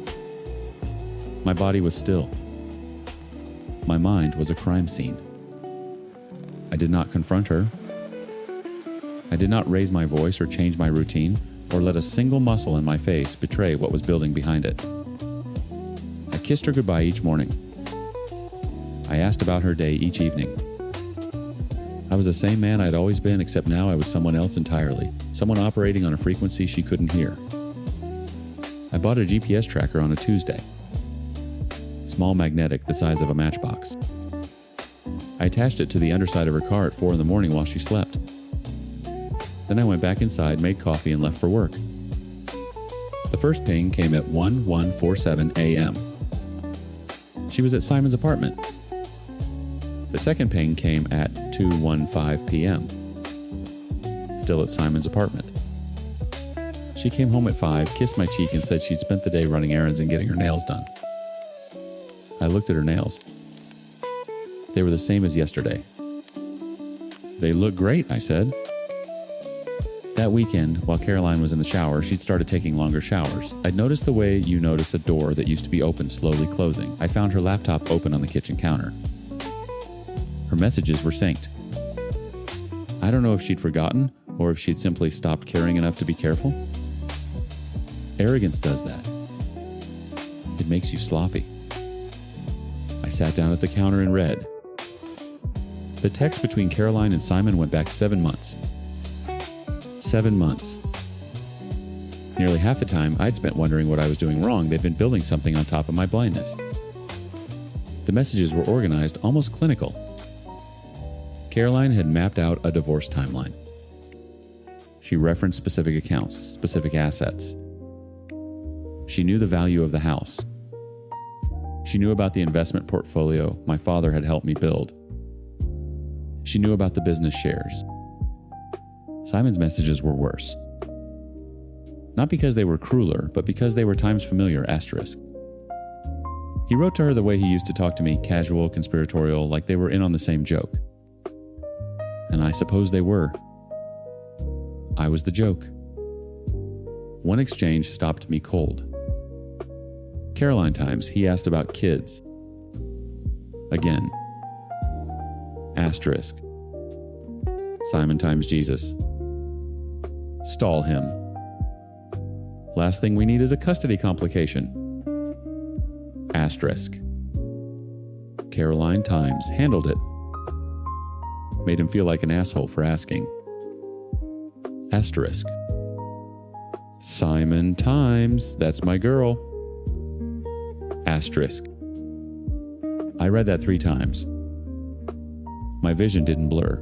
My body was still. My mind was a crime scene. I did not confront her. I did not raise my voice or change my routine or let a single muscle in my face betray what was building behind it. I kissed her goodbye each morning. I asked about her day each evening. I was the same man I'd always been, except now I was someone else entirely, someone operating on a frequency she couldn't hear. I bought a GPS tracker on a Tuesday. Small magnetic, the size of a matchbox. I attached it to the underside of her car at 4 a.m. while she slept. Then I went back inside, made coffee, and left for work. The first ping came at 1:47 a.m. She was at Simon's apartment. The second ping came at 2:15 p.m. Still at Simon's apartment. She came home at 5, kissed my cheek, and said she'd spent the day running errands and getting her nails done. I looked at her nails. They were the same as yesterday. They look great, I said. That weekend, while Caroline was in the shower, she'd started taking longer showers. I'd noticed the way you notice a door that used to be open slowly closing. I found her laptop open on the kitchen counter. Her messages were synced. I don't know if she'd forgotten or if she'd simply stopped caring enough to be careful. Arrogance does that. It makes you sloppy. I sat down at the counter and read. The text between Caroline and Simon went back 7 months. 7 months. Nearly half the time, I'd spent wondering what I was doing wrong. They'd been building something on top of my blindness. The messages were organized, almost clinical. Caroline had mapped out a divorce timeline. She referenced specific accounts, specific assets. She knew the value of the house. She knew about the investment portfolio my father had helped me build. She knew about the business shares. Simon's messages were worse. Not because they were crueler, but because they were times familiar, asterisk. He wrote to her the way he used to talk to me, casual, conspiratorial, like they were in on the same joke. And I suppose they were. I was the joke. One exchange stopped me cold. Caroline times, he asked about kids. Again. Asterisk. Simon times Jesus. Stall him. Last thing we need is a custody complication. Asterisk. Caroline times handled it. Made him feel like an asshole for asking. Asterisk. Simon times, that's my girl. Asterisk. I read that 3 times. My vision didn't blur.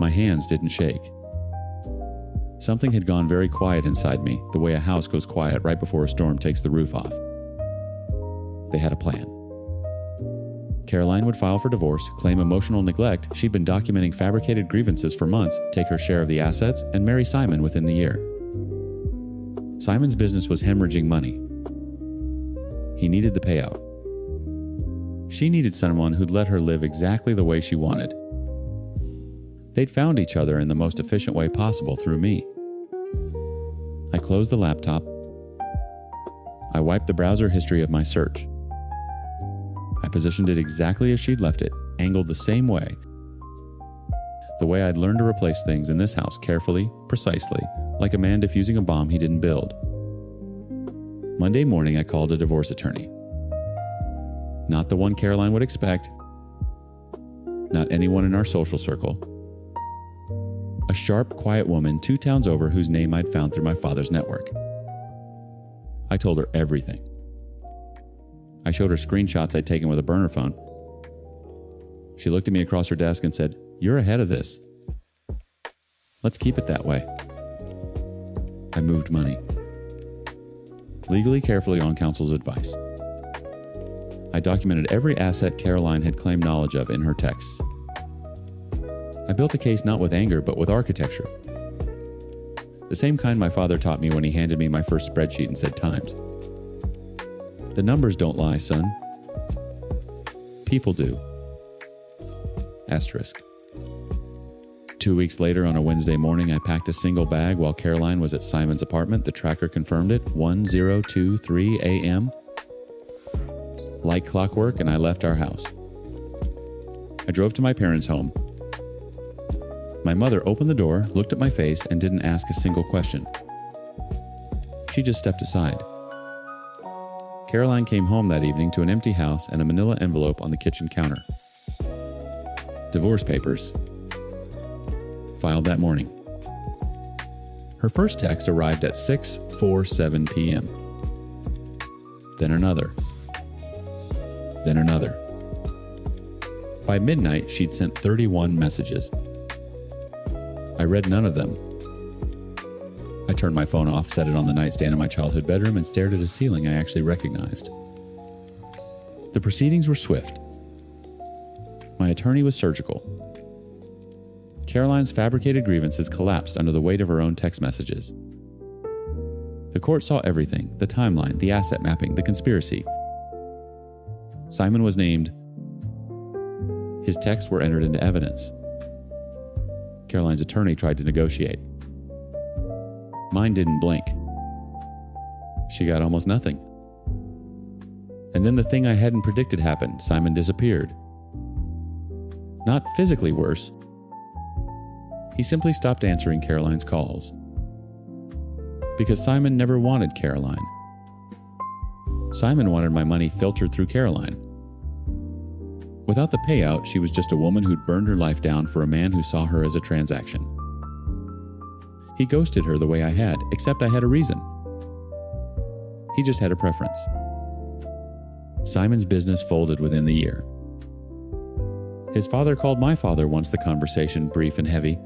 My hands didn't shake. Something had gone very quiet inside me, the way a house goes quiet right before a storm takes the roof off. They had a plan. Caroline would file for divorce, claim emotional neglect, she'd been documenting fabricated grievances for months, take her share of the assets, and marry Simon within the year. Simon's business was hemorrhaging money. He needed the payout. She needed someone who'd let her live exactly the way she wanted. They'd found each other in the most efficient way possible through me. I closed the laptop. I wiped the browser history of my search. I positioned it exactly as she'd left it, angled the same way. The way I'd learned to replace things in this house carefully, precisely, like a man defusing a bomb he didn't build. Monday morning, I called a divorce attorney. Not the one Caroline would expect. Not anyone in our social circle. A sharp, quiet woman 2 towns over whose name I'd found through my father's network. I told her everything. I showed her screenshots I'd taken with a burner phone. She looked at me across her desk and said, "You're ahead of this. Let's keep it that way." I moved money. Legally carefully on counsel's advice. I documented every asset Caroline had claimed knowledge of in her texts. I built a case not with anger, but with architecture. The same kind my father taught me when he handed me my first spreadsheet and said times. The numbers don't lie, son. People do. Asterisk. 2 weeks later, on a Wednesday morning, I packed a single bag while Caroline was at Simon's apartment. The tracker confirmed it, 10:23 a.m. Like clockwork, and I left our house. I drove to my parents' home. My mother opened the door, looked at my face, and didn't ask a single question. She just stepped aside. Caroline came home that evening to an empty house and a manila envelope on the kitchen counter. Divorce papers. Filed that morning. Her first text arrived at 6:47 p.m. Then another. Then another. By midnight, she'd sent 31 messages. I read none of them. I turned my phone off, set it on the nightstand in my childhood bedroom, and stared at a ceiling I actually recognized. The proceedings were swift. My attorney was surgical. Caroline's fabricated grievances collapsed under the weight of her own text messages. The court saw everything: the timeline, the asset mapping, the conspiracy. Simon was named. His texts were entered into evidence. Caroline's attorney tried to negotiate. Mine didn't blink. She got almost nothing. And then the thing I hadn't predicted happened. Simon disappeared. Not physically worse. He simply stopped answering Caroline's calls. Because Simon never wanted Caroline. Simon wanted my money filtered through Caroline. Without the payout, she was just a woman who'd burned her life down for a man who saw her as a transaction. He ghosted her the way I had, except I had a reason. He just had a preference. Simon's business folded within the year. His father called my father once, the conversation brief and heavy.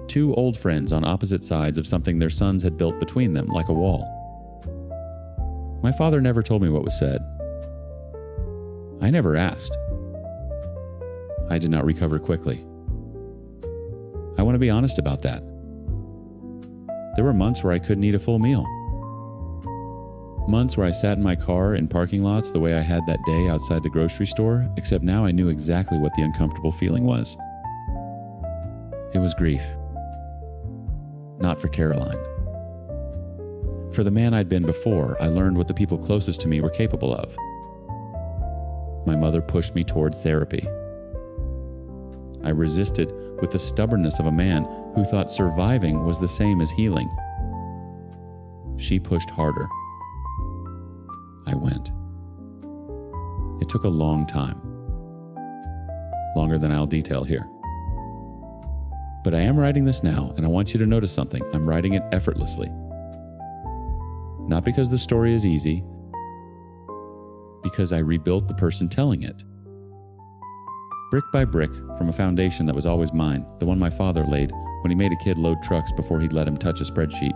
Two old friends on opposite sides of something their sons had built between them, like a wall. My father never told me what was said. I never asked. I did not recover quickly. I want to be honest about that. There were months where I couldn't eat a full meal. Months where I sat in my car in parking lots the way I had that day outside the grocery store, except now I knew exactly what the uncomfortable feeling was. It was grief. Not for Caroline. For the man I'd been before, I learned what the people closest to me were capable of. My mother pushed me toward therapy. I resisted with the stubbornness of a man who thought surviving was the same as healing. She pushed harder. I went. It took a long time. Longer than I'll detail here. But I am writing this now, and I want you to notice something. I'm writing it effortlessly. Not because the story is easy, because I rebuilt the person telling it. Brick by brick, from a foundation that was always mine, the one my father laid when he made a kid load trucks before he'd let him touch a spreadsheet.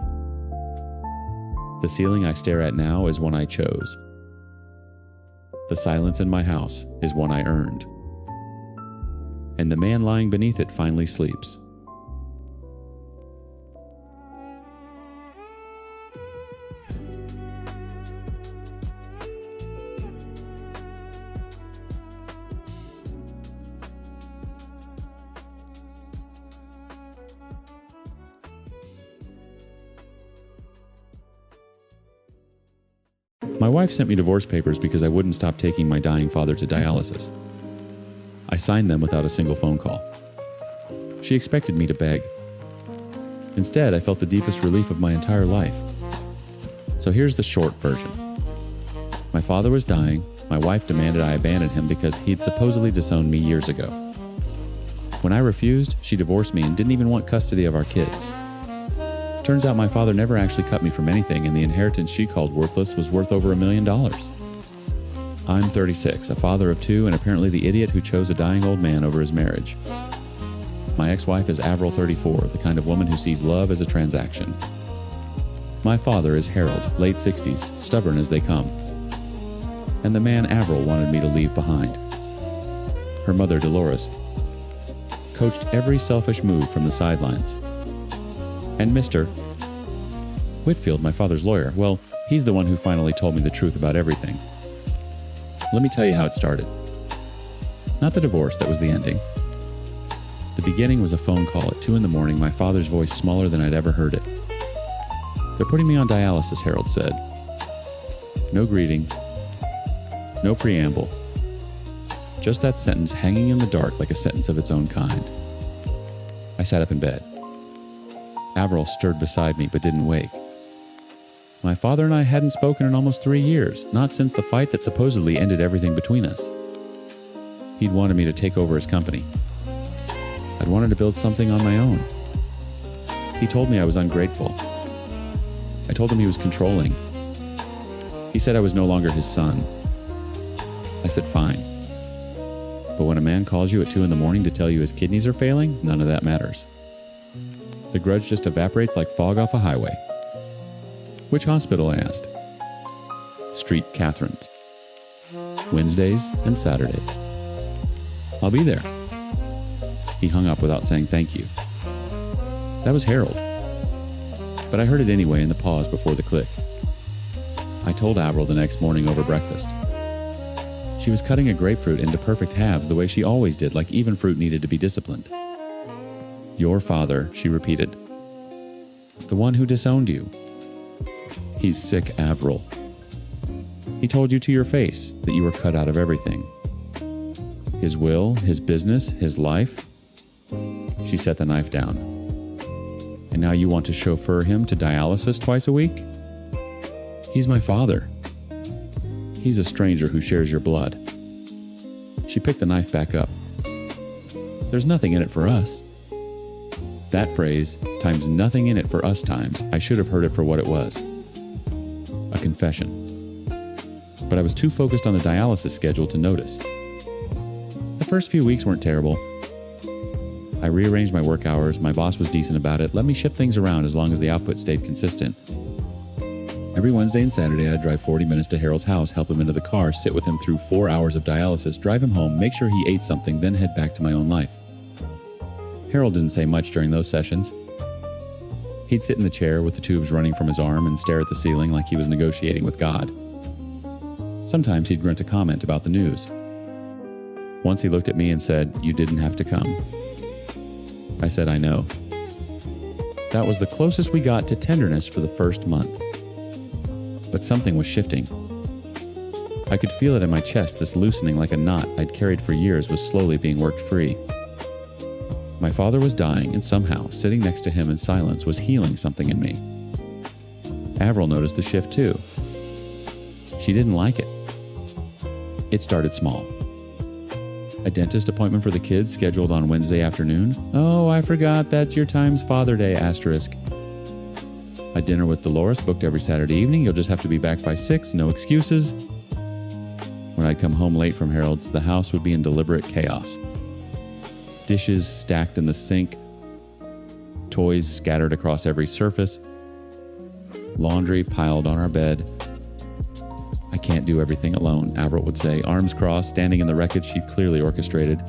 The ceiling I stare at now is one I chose. The silence in my house is one I earned. And the man lying beneath it finally sleeps. My wife sent me divorce papers because I wouldn't stop taking my dying father to dialysis. I signed them without a single phone call. She expected me to beg. Instead, I felt the deepest relief of my entire life. So here's the short version. My father was dying. My wife demanded I abandon him because he'd supposedly disowned me years ago. When I refused, she divorced me and didn't even want custody of our kids. Turns out my father never actually cut me from anything, and the inheritance she called worthless was worth over $1 million. I'm 36, a father of 2, and apparently the idiot who chose a dying old man over his marriage. My ex-wife is Avril, 34, the kind of woman who sees love as a transaction. My father is Harold, late 60s, stubborn as they come. And the man Avril wanted me to leave behind. Her mother, Dolores, coached every selfish move from the sidelines. And Mr. Whitfield, my father's lawyer, well, he's the one who finally told me the truth about everything. Let me tell you how it started. Not the divorce, that was the ending. The beginning was a phone call at 2 a.m, my father's voice smaller than I'd ever heard it. They're putting me on dialysis, Harold said. No greeting, no preamble. Just that sentence hanging in the dark like a sentence of its own kind. I sat up in bed. Avril stirred beside me but didn't wake. My father and I hadn't spoken in almost 3 years, not since the fight that supposedly ended everything between us. He'd wanted me to take over his company. I'd wanted to build something on my own. He told me I was ungrateful. I told him he was controlling. He said I was no longer his son. I said fine. But when a man calls you at 2 a.m. to tell you his kidneys are failing, none of that matters. The grudge just evaporates like fog off a highway. Which hospital, I asked. Street Catherine's. Wednesdays and Saturdays. I'll be there. He hung up without saying thank you. That was Harold. But I heard it anyway in the pause before the click. I told Avril the next morning over breakfast. She was cutting a grapefruit into perfect halves the way she always did, like even fruit needed to be disciplined. Your father, she repeated. The one who disowned you. He's sick, Avril. He told you to your face that you were cut out of everything. His will, his business, his life. She set the knife down. And now you want to chauffeur him to dialysis twice a week? He's my father. He's a stranger who shares your blood. She picked the knife back up. There's nothing in it for us. That phrase, times nothing in it for us times, I should have heard it for what it was. A confession. But I was too focused on the dialysis schedule to notice. The first few weeks weren't terrible. I rearranged my work hours, my boss was decent about it, let me shift things around as long as the output stayed consistent. Every Wednesday and Saturday I'd drive 40 minutes to Harold's house, help him into the car, sit with him through 4 hours of dialysis, drive him home, make sure he ate something, then head back to my own life. Harold didn't say much during those sessions. He'd sit in the chair with the tubes running from his arm and stare at the ceiling like he was negotiating with God. Sometimes he'd grunt a comment about the news. Once he looked at me and said, "You didn't have to come." I said, "I know." That was the closest we got to tenderness for the first month. But something was shifting. I could feel it in my chest, this loosening like a knot I'd carried for years was slowly being worked free. My father was dying, and somehow, sitting next to him in silence was healing something in me. Avril noticed the shift too. She didn't like it. It started small. A dentist appointment for the kids scheduled on Wednesday afternoon. Oh, I forgot, that's your time's Father Day, asterisk. A dinner with Dolores booked every Saturday evening. You'll just have to be back by 6, no excuses. When I'd come home late from Harold's, the house would be in deliberate chaos. Dishes stacked in the sink, toys scattered across every surface, laundry piled on our bed. "I can't do everything alone," Avril would say, arms crossed, standing in the wreckage she'd clearly orchestrated.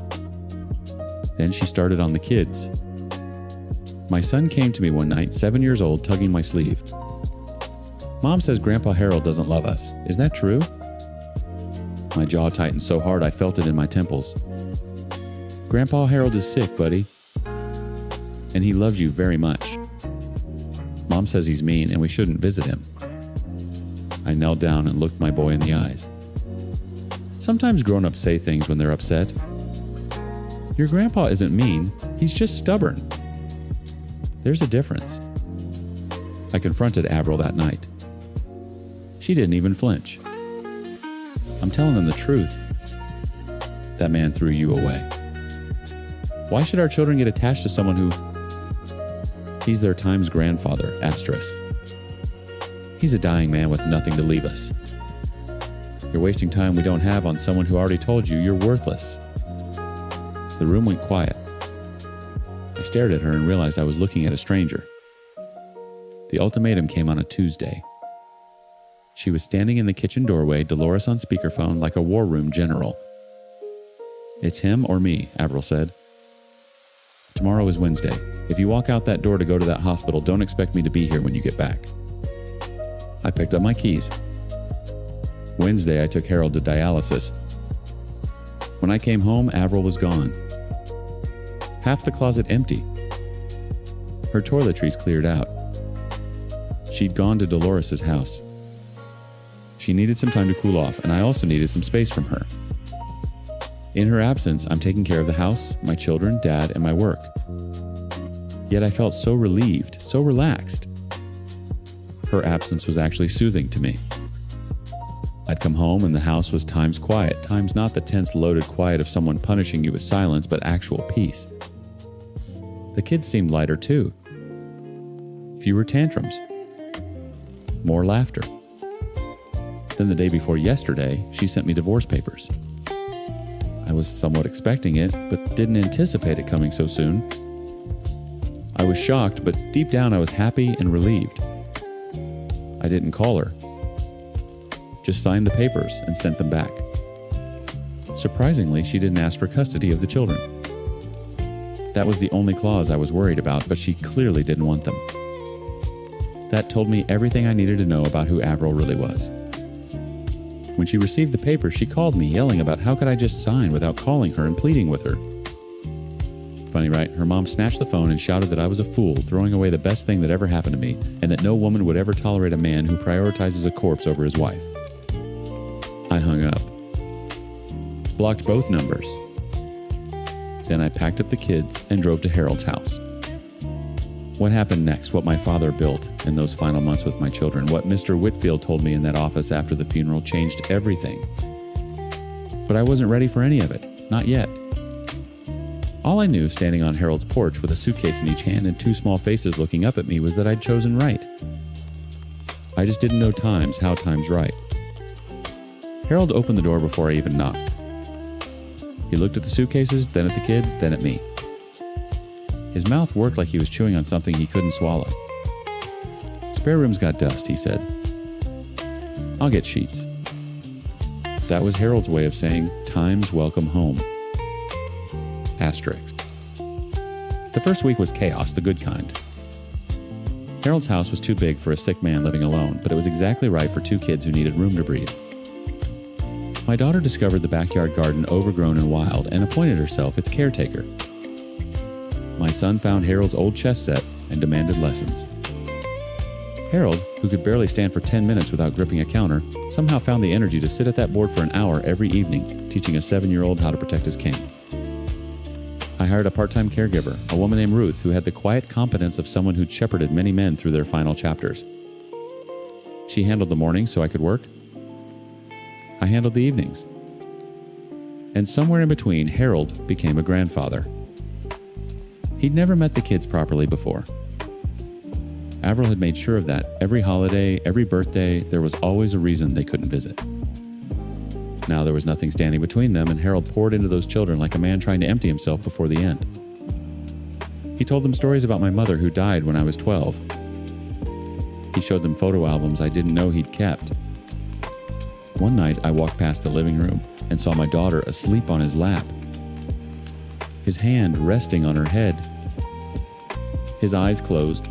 Then she started on the kids. My son came to me one night, 7 years old, tugging my sleeve. "Mom says Grandpa Harold doesn't love us. Is that true?" My jaw tightened so hard I felt it in my temples. "Grandpa Harold is sick, buddy. And he loves you very much. Mom says he's mean and we shouldn't visit him." I knelt down and looked my boy in the eyes. Sometimes grown-ups say things when they're upset. Your grandpa isn't mean, he's just stubborn. There's a difference. I confronted Avril that night. She didn't even flinch. I'm telling them the truth. That man threw you away. Why should our children get attached to someone who... He's their time's grandfather, asterisk. He's a dying man with nothing to leave us. You're wasting time we don't have on someone who already told you you're worthless. The room went quiet. I stared at her and realized I was looking at a stranger. The ultimatum came on a Tuesday. She was standing in the kitchen doorway, Dolores on speakerphone like a war room general. It's him or me, Avril said. Tomorrow is Wednesday. If you walk out that door to go to that hospital, don't expect me to be here when you get back. I picked up my keys. Wednesday, I took Harold to dialysis. When I came home, Avril was gone. Half the closet empty. Her toiletries cleared out. She'd gone to Dolores' house. She needed some time to cool off, and I also needed some space from her. In her absence, I'm taking care of the house, my children, Dad, and my work. Yet I felt so relieved, so relaxed. Her absence was actually soothing to me. I'd come home and the house was times quiet, times not the tense, loaded quiet of someone punishing you with silence, but actual peace. The kids seemed lighter too. Fewer tantrums. More laughter. Then the day before yesterday, she sent me divorce papers. I was somewhat expecting it, but didn't anticipate it coming so soon. I was shocked, but deep down I was happy and relieved. I didn't call her. Just signed the papers and sent them back. Surprisingly, she didn't ask for custody of the children. That was the only clause I was worried about, but she clearly didn't want them. That told me everything I needed to know about who Avril really was. When she received the papers, she called me, yelling about how could I just sign without calling her and pleading with her. Funny, right? Her mom snatched the phone and shouted that I was a fool, throwing away the best thing that ever happened to me, and that no woman would ever tolerate a man who prioritizes a corpse over his wife. I hung up. Blocked both numbers. Then I packed up the kids and drove to Harold's house. What happened next, what my father built in those final months with my children, what Mr. Whitfield told me in that office after the funeral changed everything. But I wasn't ready for any of it, not yet. All I knew, standing on Harold's porch with a suitcase in each hand and two small faces looking up at me, was that I'd chosen right. I just didn't know how time's right. Harold opened the door before I even knocked. He looked at the suitcases, then at the kids, then at me. His mouth worked like he was chewing on something he couldn't swallow. Spare room's got dust, he said. I'll get sheets. That was Harold's way of saying, time's welcome home. Asterisk. The first week was chaos, the good kind. Harold's house was too big for a sick man living alone, but it was exactly right for two kids who needed room to breathe. My daughter discovered the backyard garden overgrown and wild and appointed herself its caretaker. My son found Harold's old chess set and demanded lessons. Harold, who could barely stand for 10 minutes without gripping a counter, somehow found the energy to sit at that board for an hour every evening, teaching a 7-year-old how to protect his king. I hired a part-time caregiver, a woman named Ruth, who had the quiet competence of someone who'd shepherded many men through their final chapters. She handled the mornings so I could work. I handled the evenings. And somewhere in between, Harold became a grandfather. He'd never met the kids properly before. Avril had made sure of that. Every holiday, every birthday, there was always a reason they couldn't visit. Now there was nothing standing between them, and Harold poured into those children like a man trying to empty himself before the end. He told them stories about my mother who died when I was 12. He showed them photo albums I didn't know he'd kept. One night I walked past the living room and saw my daughter asleep on his lap. His hand resting on her head. His eyes closed,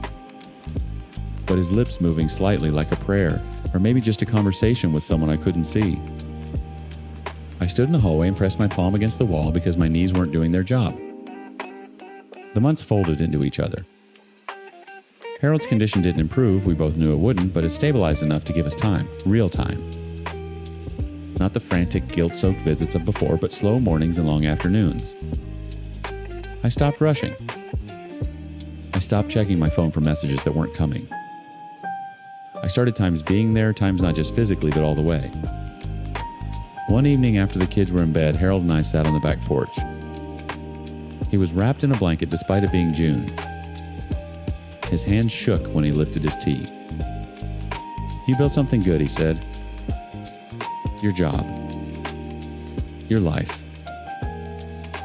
but his lips moving slightly like a prayer, or maybe just a conversation with someone I couldn't see. I stood in the hallway and pressed my palm against the wall because my knees weren't doing their job. The months folded into each other. Harold's condition didn't improve, we both knew it wouldn't, but it stabilized enough to give us time, real time. Not the frantic, guilt-soaked visits of before, but slow mornings and long afternoons. I stopped rushing. I stopped checking my phone for messages that weren't coming. I started times being there, times not just physically, but all the way. One evening after the kids were in bed, Harold and I sat on the back porch. He was wrapped in a blanket despite it being June. His hand shook when he lifted his tea. "You built something good," he said. your job, your life.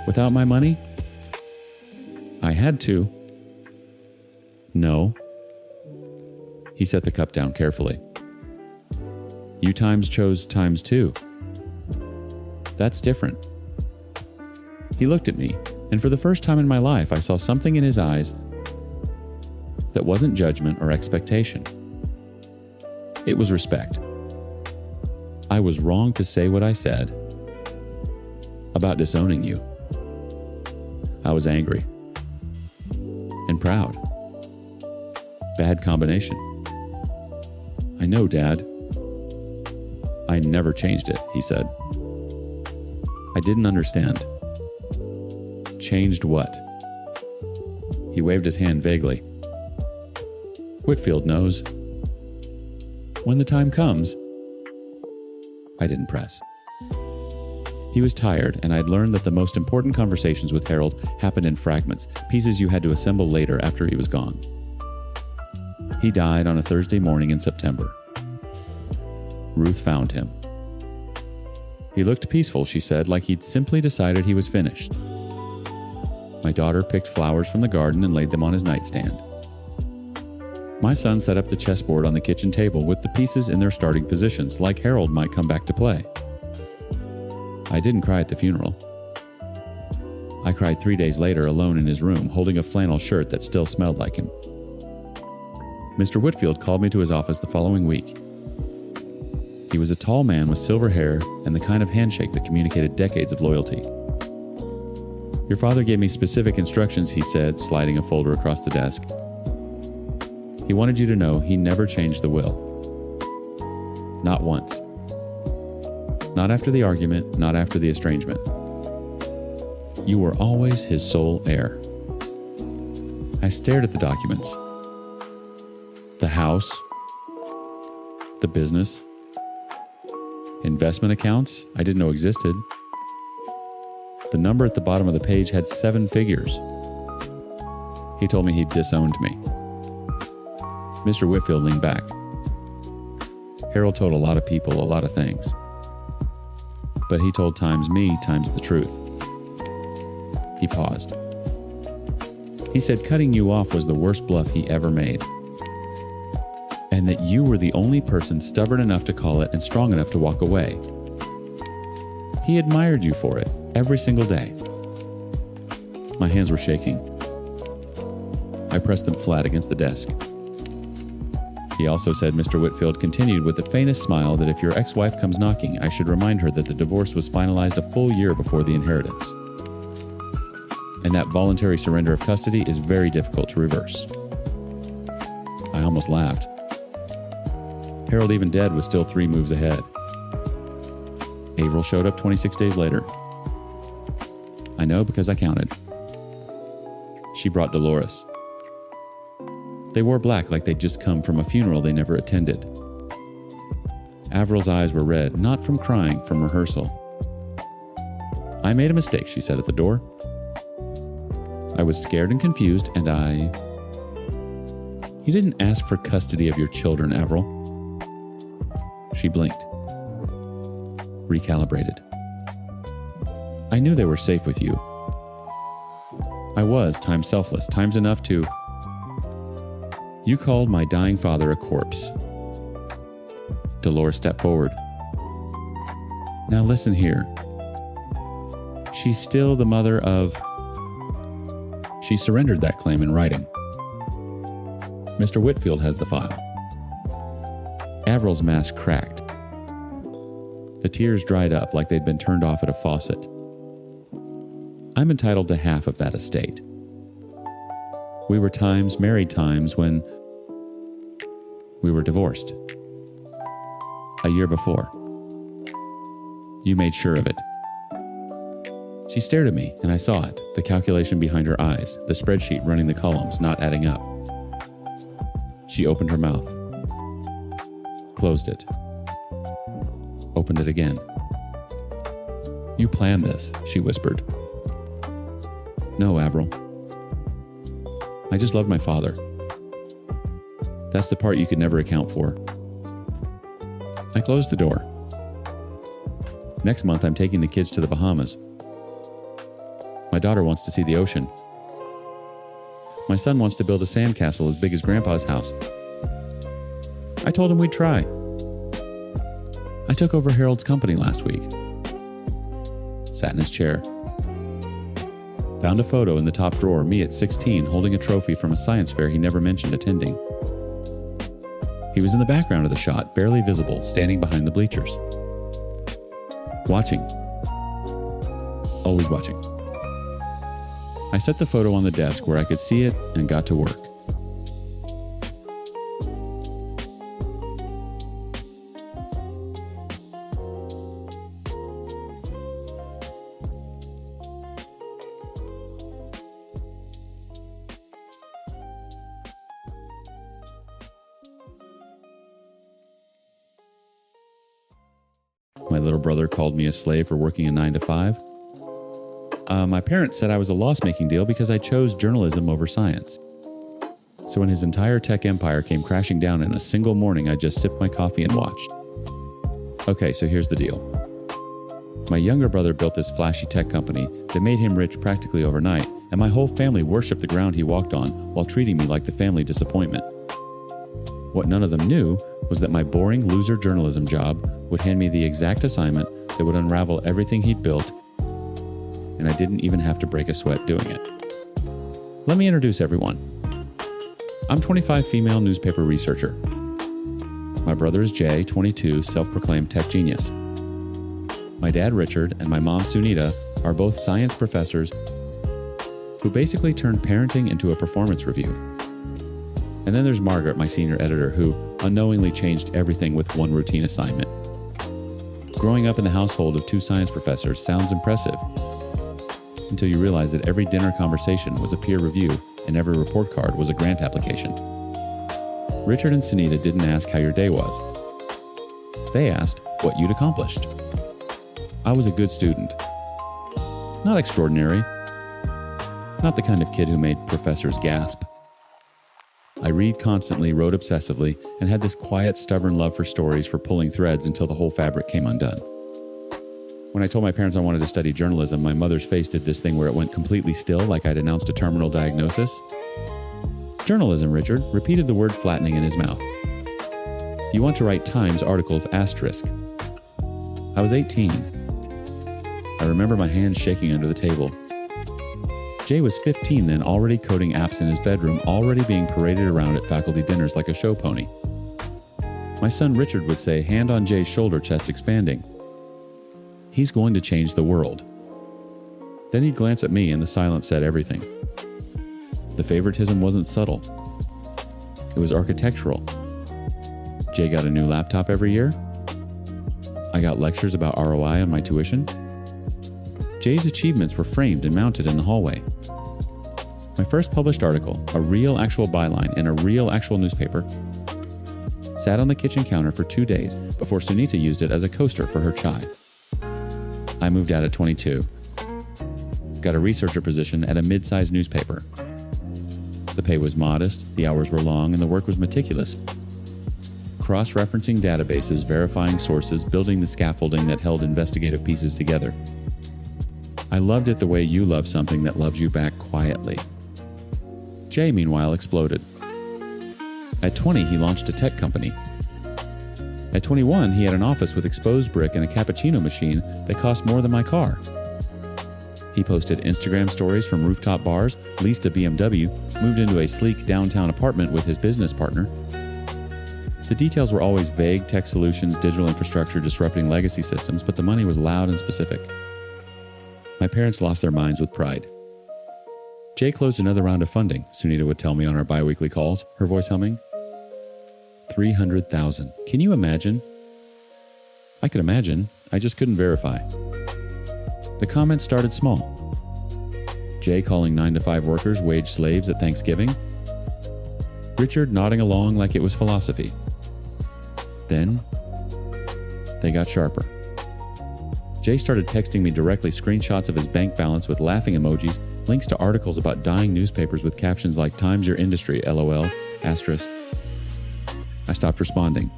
Without my money? I had to. No. He set the cup down carefully. You times chose times 2. That's different. He looked at me, and for the first time in my life, I saw something in his eyes that wasn't judgment or expectation. It was respect. I was wrong to say what I said about disowning you. I was angry and proud. Bad combination. I know, Dad. I never changed it, he said. I didn't understand. Changed what? He waved his hand vaguely. Whitfield knows. When the time comes. I didn't press. He was tired, and I'd learned that the most important conversations with Harold happened in fragments, pieces you had to assemble later after he was gone. He died on a Thursday morning in September. Ruth found him. He looked peaceful, she said, like he'd simply decided he was finished. My daughter picked flowers from the garden and laid them on his nightstand. My son set up the chessboard on the kitchen table with the pieces in their starting positions, like Harold might come back to play. I didn't cry at the funeral. I cried 3 days later alone in his room, holding a flannel shirt that still smelled like him. Mr. Whitfield called me to his office the following week. He was a tall man with silver hair and the kind of handshake that communicated decades of loyalty. Your father gave me specific instructions, he said, sliding a folder across the desk. He wanted you to know he never changed the will. Not once. Not after the argument, not after the estrangement. You were always his sole heir. I stared at the documents. The house, the business, investment accounts I didn't know existed. The number at the bottom of the page had 7 figures. He told me he'd disowned me. Mr. Whitfield leaned back. Harold told a lot of people a lot of things. But he told times me times the truth. He paused. He said cutting you off was the worst bluff he ever made. And that you were the only person stubborn enough to call it and strong enough to walk away. He admired you for it every single day. My hands were shaking. I pressed them flat against the desk. He also said Mr. Whitfield continued with the faintest smile that if your ex-wife comes knocking, I should remind her that the divorce was finalized a full year before the inheritance. And that voluntary surrender of custody is very difficult to reverse. I almost laughed. Harold, even dead, was still 3 moves ahead. Averill showed up 26 days later. I know because I counted. She brought Dolores. They wore black like they'd just come from a funeral they never attended. Averill's eyes were red, not from crying, from rehearsal. I made a mistake, she said at the door. I was scared and confused, and You didn't ask for custody of your children, Averill. She blinked. Recalibrated. I knew they were safe with you. I was, times selfless, times enough to... You called my dying father a corpse. Dolores stepped forward. Now listen here. She's still the mother of... She surrendered that claim in writing. Mr. Whitfield has the file. Averill's mask cracked. The tears dried up like they'd been turned off at a faucet. I'm entitled to half of that estate. We were married times when we were divorced. A year before. You made sure of it. She stared at me, and I saw it, the calculation behind her eyes, the spreadsheet running the columns, not adding up. She opened her mouth. Closed it. Opened it again. You planned this, she whispered. No, Averill. I just loved my father. That's the part you could never account for. I closed the door. Next month, I'm taking the kids to the Bahamas. My daughter wants to see the ocean. My son wants to build a sandcastle as big as Grandpa's house. I told him we'd try. I took over Harold's company last week. Sat in his chair. Found a photo in the top drawer, me at 16 holding a trophy from a science fair he never mentioned attending. He was in the background of the shot, barely visible, standing behind the bleachers. Watching. Always watching. I set the photo on the desk where I could see it and got to work. My little brother called me a slave for working a 9-to-5. My parents said I was a loss-making deal because I chose journalism over science. So when his entire tech empire came crashing down in a single morning, I just sipped my coffee and watched. Okay, so here's the deal. My younger brother built this flashy tech company that made him rich practically overnight, and my whole family worshipped the ground he walked on while treating me like the family disappointment. What none of them knew was that my boring loser journalism job would hand me the exact assignment that would unravel everything he'd built, and I didn't even have to break a sweat doing it. Let me introduce everyone. I'm 25 female newspaper researcher. My brother is Jay, 22, self-proclaimed tech genius. My dad, Richard, and my mom, Sunita, are both science professors who basically turned parenting into a performance review. And then there's Margaret, my senior editor, who unknowingly changed everything with one routine assignment. Growing up in the household of two science professors sounds impressive, until you realize that every dinner conversation was a peer review and every report card was a grant application. Richard and Sunita didn't ask how your day was. They asked what you'd accomplished. I was a good student. Not extraordinary. Not the kind of kid who made professors gasp. I read constantly, wrote obsessively, and had this quiet, stubborn love for stories for pulling threads until the whole fabric came undone. When I told my parents I wanted to study journalism, my mother's face did this thing where it went completely still, like I'd announced a terminal diagnosis. Journalism, Richard, repeated the word flattening in his mouth. You want to write Times articles, asterisk. I was 18. I remember my hands shaking under the table. Jay was 15 then, already coding apps in his bedroom, already being paraded around at faculty dinners like a show pony. My son Richard would say, hand on Jay's shoulder, chest expanding. He's going to change the world. Then he'd glance at me and the silence said everything. The favoritism wasn't subtle. It was architectural. Jay got a new laptop every year. I got lectures about ROI on my tuition. Jay's achievements were framed and mounted in the hallway. My first published article, a real actual byline in a real actual newspaper, sat on the kitchen counter for 2 days before Sunita used it as a coaster for her chai. I moved out at 22. Got a researcher position at a mid-sized newspaper. The pay was modest, the hours were long, and the work was meticulous. Cross-referencing databases, verifying sources, building the scaffolding that held investigative pieces together. I loved it the way you love something that loves you back quietly. Jay, meanwhile, exploded. At 20, he launched a tech company. At 21, he had an office with exposed brick and a cappuccino machine that cost more than my car. He posted Instagram stories from rooftop bars, leased a BMW, moved into a sleek downtown apartment with his business partner. The details were always vague: tech solutions, digital infrastructure, disrupting legacy systems, but the money was loud and specific. My parents lost their minds with pride. Jay closed another round of funding, Sunita would tell me on our bi-weekly calls, her voice humming. 300,000. Can you imagine? I could imagine. I just couldn't verify. The comments started small. Jay calling 9-to-5 workers wage slaves at Thanksgiving. Richard nodding along like it was philosophy. Then, they got sharper. Jay started texting me directly screenshots of his bank balance with laughing emojis, links to articles about dying newspapers with captions like "Times your industry, LOL, asterisk." I stopped responding.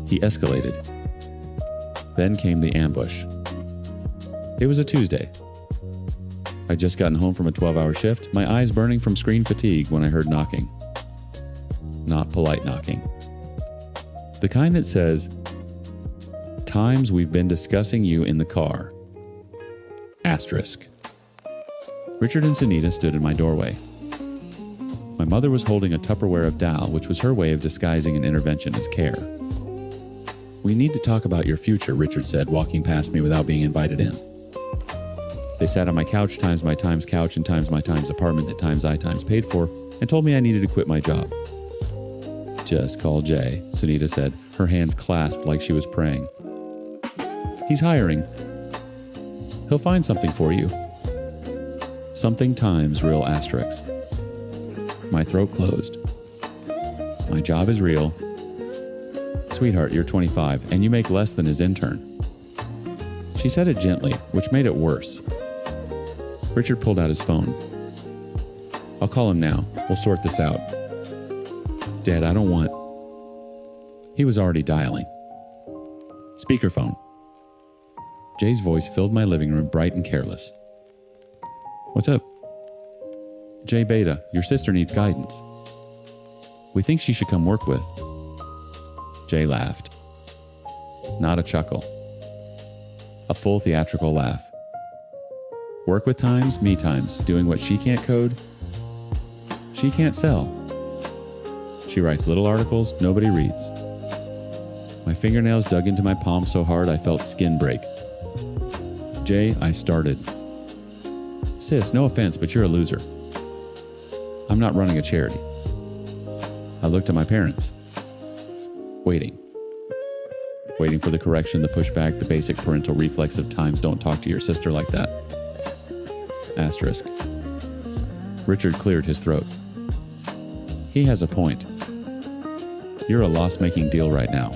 He escalated. Then came the ambush. It was a Tuesday. I'd just gotten home from a 12-hour shift, my eyes burning from screen fatigue when I heard knocking. Not polite knocking. The kind that says, "Times we've been discussing you in the car." Asterisk. Richard and Sunita stood in my doorway. My mother was holding a Tupperware of Dal, which was her way of disguising an intervention as care. "We need to talk about your future," Richard said, walking past me without being invited in. They sat on my couch times my times couch and times my times apartment that times I times paid for, and told me I needed to quit my job. "Just call Jay," Sunita said, her hands clasped like she was praying. "He's hiring. He'll find something for you." Something times real asterisks. My throat closed. "My job is real." "Sweetheart, you're 25, and you make less than his intern." She said it gently, which made it worse. Richard pulled out his phone. "I'll call him now. We'll sort this out." "Dad, I don't want..." He was already dialing. Speakerphone. Jay's voice filled my living room, bright and careless. "What's up?" "Jay Beta, your sister needs guidance. We think she should come work with..." Jay laughed. Not a chuckle. A full theatrical laugh. "Work with times, me times, doing what she can't code. She can't sell. She writes little articles nobody reads." My fingernails dug into my palm so hard I felt skin break. "Jay," I started. "Sis, no offense, but you're a loser. I'm not running a charity." I looked at my parents. Waiting. Waiting for the correction, the pushback, the basic parental reflex of times don't talk to your sister like that. Asterisk. Richard cleared his throat. "He has a point. You're a loss-making deal right now.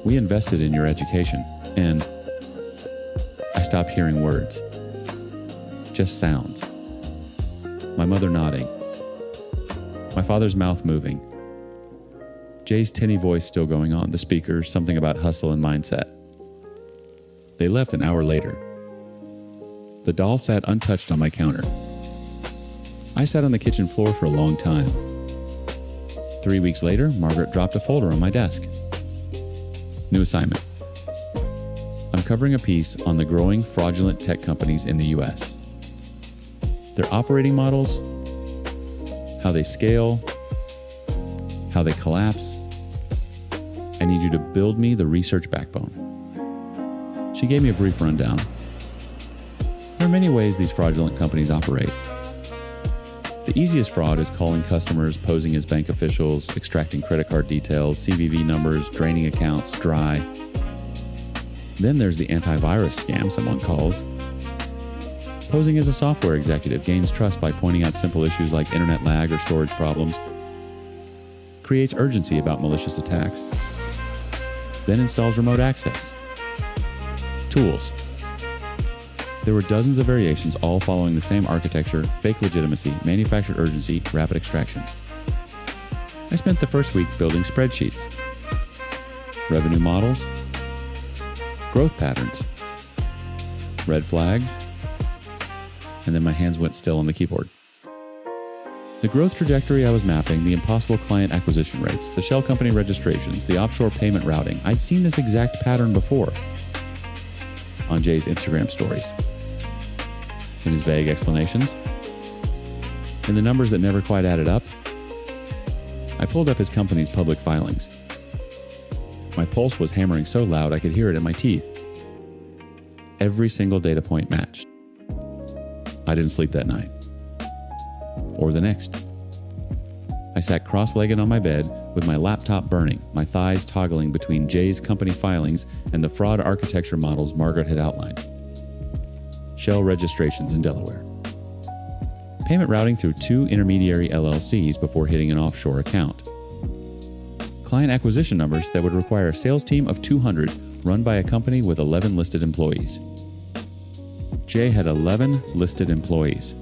We invested in your education, and..." I stopped hearing words. Just sounds. My mother nodding. My father's mouth moving. Jay's tinny voice still going on, the speakers, something about hustle and mindset. They left an hour later. The doll sat untouched on my counter. I sat on the kitchen floor for a long time. 3 weeks later, Margaret dropped a folder on my desk. New assignment. I'm covering a piece on the growing fraudulent tech companies in the US. Their operating models, how they scale, how they collapse. I need you to build me the research backbone. She gave me a brief rundown. There are many ways these fraudulent companies operate. The easiest fraud is calling customers, posing as bank officials, extracting credit card details, CVV numbers, draining accounts dry. Then there's the antivirus scam someone calls. Posing as a software executive gains trust by pointing out simple issues like internet lag or storage problems. Creates urgency about malicious attacks. Then installs remote access. Tools. There were dozens of variations, all following the same architecture: fake legitimacy, manufactured urgency, rapid extraction. I spent the first week building spreadsheets. Revenue models. Growth patterns. Red flags. And then my hands went still on the keyboard. The growth trajectory I was mapping, the impossible client acquisition rates, the shell company registrations, the offshore payment routing. I'd seen this exact pattern before on Jay's Instagram stories. In his vague explanations, in the numbers that never quite added up. I pulled up his company's public filings. My pulse was hammering so loud I could hear it in my teeth. Every single data point matched. I didn't sleep that night. Or the next. I sat cross-legged on my bed with my laptop burning, my thighs toggling between Jay's company filings and the fraud architecture models Margaret had outlined. Shell registrations in Delaware. Payment routing through 2 intermediary LLCs before hitting an offshore account. Client acquisition numbers that would require a sales team of 200 run by a company with 11 listed employees. Jay had 11 listed employees.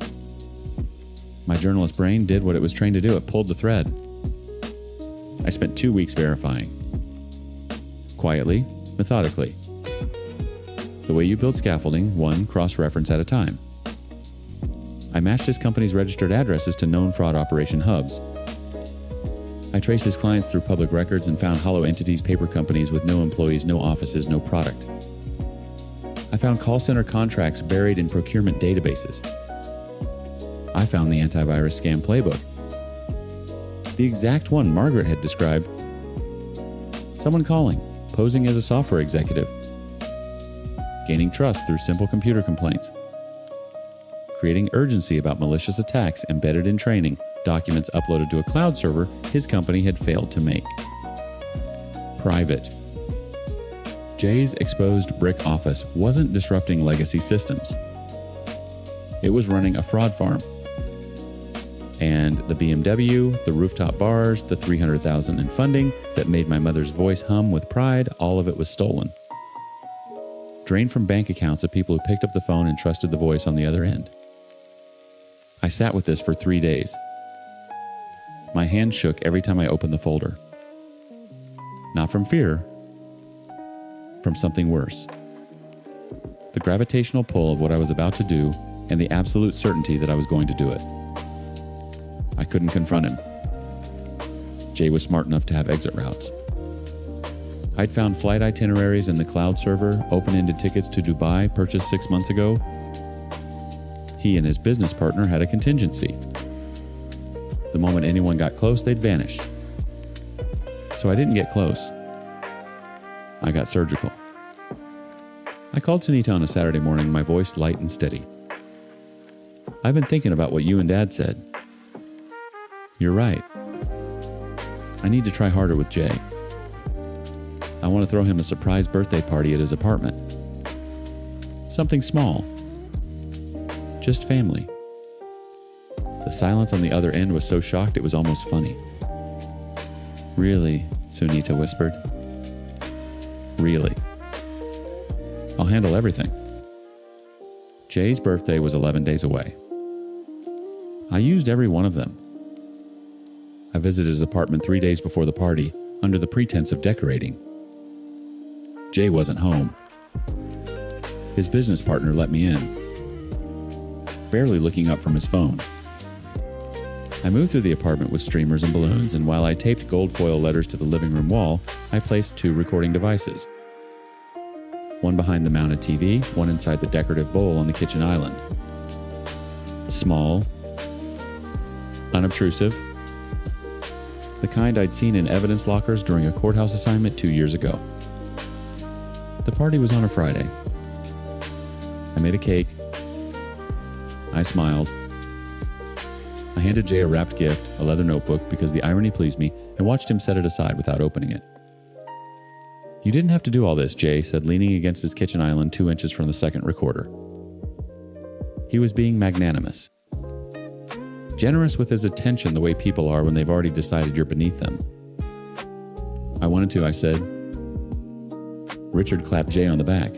My journalist brain did what it was trained to do. It pulled the thread. I spent 2 weeks verifying. Quietly, methodically. The way you build scaffolding, one cross-reference at a time. I matched his company's registered addresses to known fraud operation hubs. I traced his clients through public records and found hollow entities, paper companies with no employees, no offices, no product. I found call center contracts buried in procurement databases. I found the antivirus scam playbook. The exact one Margaret had described. Someone calling, posing as a software executive. Gaining trust through simple computer complaints. Creating urgency about malicious attacks embedded in training, documents uploaded to a cloud server his company had failed to make. Private. Jay's exposed brick office wasn't disrupting legacy systems. It was running a fraud farm. And the BMW, the rooftop bars, the $300,000 in funding that made my mother's voice hum with pride, all of it was stolen. Drained from bank accounts of people who picked up the phone and trusted the voice on the other end. I sat with this for 3 days. My hand shook every time I opened the folder. Not from fear, from something worse. The gravitational pull of what I was about to do and the absolute certainty that I was going to do it. I couldn't confront him. Jay was smart enough to have exit routes. I'd found flight itineraries in the cloud server, open-ended tickets to Dubai purchased 6 months ago. He and his business partner had a contingency. The moment anyone got close, they'd vanish. So I didn't get close. I got surgical. I called Sunita on a Saturday morning, my voice light and steady. I've been thinking about what you and Dad said. You're right. I need to try harder with Jay. I want to throw him a surprise birthday party at his apartment. Something small. Just family. The silence on the other end was so shocked it was almost funny. Really, Sunita whispered. Really. I'll handle everything. Jay's birthday was 11 days away. I used every one of them. I visited his apartment 3 days before the party, under the pretense of decorating. Jay wasn't home. His business partner let me in, barely looking up from his phone. I moved through the apartment with streamers and balloons, and while I taped gold foil letters to the living room wall, I placed 2 recording devices. One behind the mounted TV, one inside the decorative bowl on the kitchen island. Small, unobtrusive, the kind I'd seen in evidence lockers during a courthouse assignment 2 years ago. The party was on a Friday. I made a cake. I smiled. I handed Jay a wrapped gift, a leather notebook, because the irony pleased me, and watched him set it aside without opening it. You didn't have to do all this, Jay said, leaning against his kitchen island 2 inches from the second recorder. He was being magnanimous. Generous with his attention the way people are when they've already decided you're beneath them. I wanted to, I said. Richard clapped Jay on the back.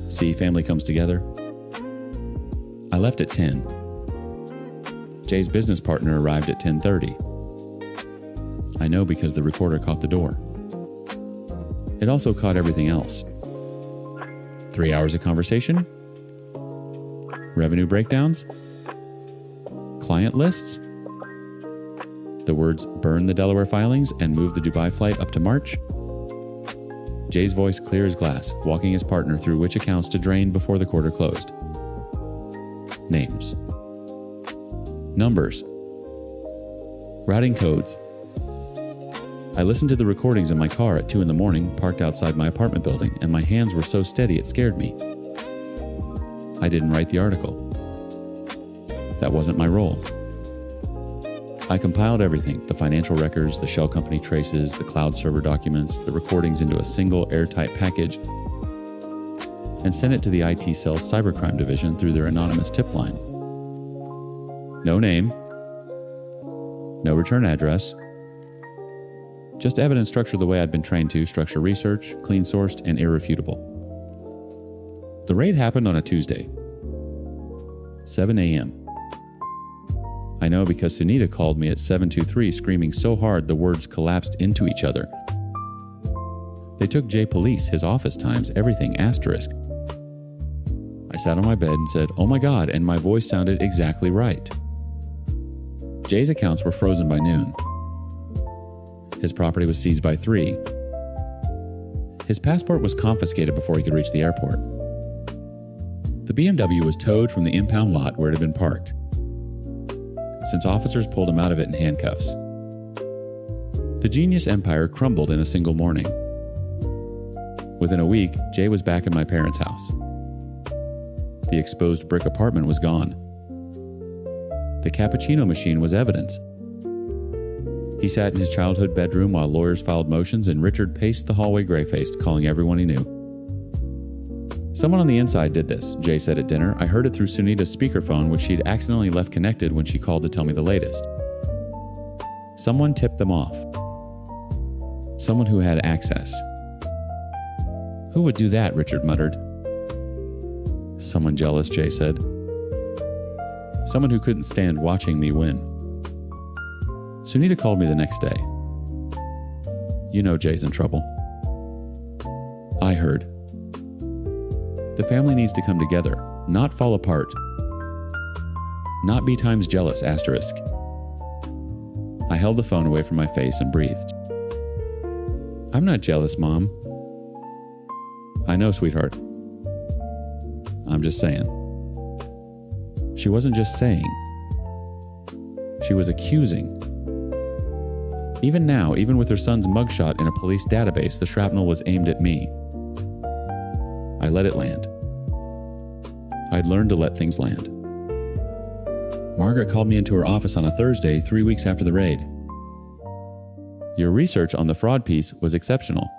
See, family comes together. I left at 10. Jay's business partner arrived at 10:30. I know because the recorder caught the door. It also caught everything else. 3 hours of conversation? Revenue breakdowns? Client lists? The words burn the Delaware filings and move the Dubai flight up to March? Jay's voice clear as glass, walking his partner through which accounts to drain before the quarter closed. Names. Numbers. Routing codes. I listened to the recordings in my car at 2 a.m, parked outside my apartment building, and my hands were so steady it scared me. I didn't write the article. That wasn't my role. I compiled everything, the financial records, the shell company traces, the cloud server documents, the recordings into a single airtight package, and sent it to the IT cell's cybercrime division through their anonymous tip line. No name, no return address, just evidence structured the way I'd been trained to structure research, clean sourced, and irrefutable. The raid happened on a Tuesday, 7 a.m. I know because Sunita called me at 7:23 screaming so hard the words collapsed into each other. They took Jay police, his office times, everything, asterisk. I sat on my bed and said, "Oh my God," and my voice sounded exactly right. Jay's accounts were frozen by noon. His property was seized by 3. His passport was confiscated before he could reach the airport. The BMW was towed from the impound lot where it had been parked, since officers pulled him out of it in handcuffs. The genius empire crumbled in a single morning. Within a week, Jay was back in my parents' house. The exposed brick apartment was gone. The cappuccino machine was evidence. He sat in his childhood bedroom while lawyers filed motions, and Richard paced the hallway gray-faced, calling everyone he knew. "Someone on the inside did this," Jay said at dinner. "I heard it through Sunita's speakerphone, which she'd accidentally left connected when she called to tell me the latest. Someone tipped them off. Someone who had access." "Who would do that?" Richard muttered. "Someone jealous," Jay said. "Someone who couldn't stand watching me win." Sunita called me the next day. "You know Jay's in trouble." I heard. The family needs to come together, not fall apart. Not be times jealous, asterisk. I held the phone away from my face and breathed. "I'm not jealous, Mom." "I know, sweetheart. I'm just saying." She wasn't just saying. She was accusing. Even now, even with her son's mugshot in a police database, the shrapnel was aimed at me. I let it land. I'd learned to let things land. Margaret called me into her office on a Thursday, 3 weeks after the raid. "Your research on the fraud piece was exceptional.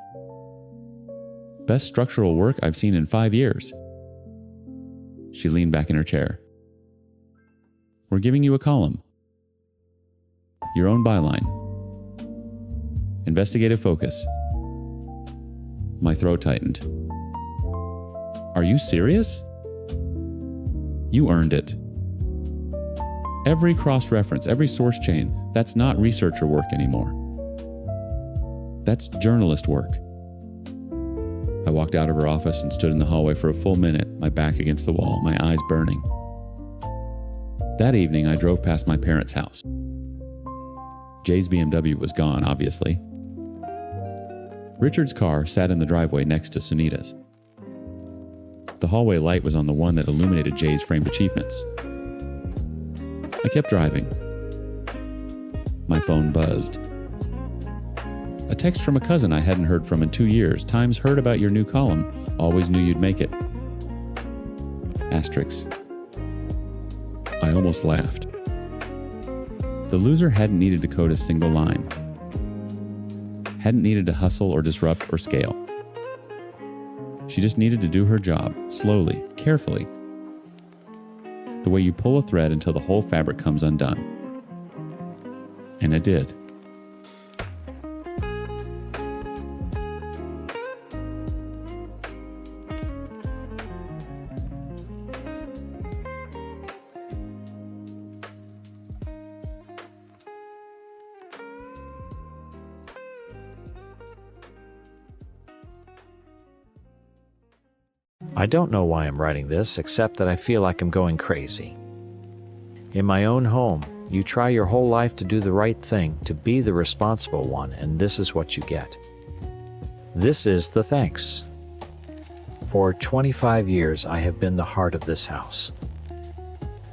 Best structural work I've seen in 5 years." She leaned back in her chair. "We're giving you a column. Your own byline. Investigative focus." My throat tightened. "Are you serious?" "You earned it. Every cross-reference, every source chain, that's not researcher work anymore. That's journalist work." I walked out of her office and stood in the hallway for a full minute, my back against the wall, my eyes burning. That evening, I drove past my parents' house. Jay's BMW was gone, obviously. Richard's car sat in the driveway next to Sunita's. The hallway light was on the one that illuminated Jay's framed achievements. I kept driving. My phone buzzed. A text from a cousin I hadn't heard from in 2 years. "Times heard about your new column. Always knew you'd make it." Asterisk. I almost laughed. The loser hadn't needed to code a single line. Hadn't needed to hustle or disrupt or scale. She just needed to do her job, slowly, carefully. The way you pull a thread until the whole fabric comes undone. And it did. I don't know why I'm writing this, except that I feel like I'm going crazy. In my own home, you try your whole life to do the right thing, to be the responsible one, and this is what you get. This is the thanks. For 25 years, I have been the heart of this house.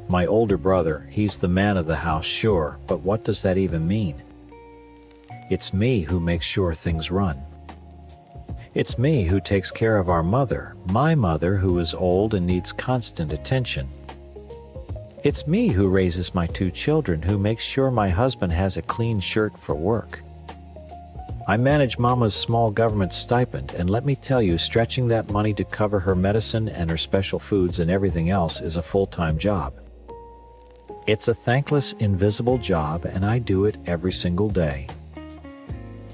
My older brother, he's the man of the house, sure, but what does that even mean? It's me who makes sure things run. It's me who takes care of our mother, my mother who is old and needs constant attention. It's me who raises my 2 children, who makes sure my husband has a clean shirt for work. I manage Mama's small government stipend, and let me tell you, stretching that money to cover her medicine and her special foods and everything else is a full-time job. It's a thankless, invisible job, and I do it every single day.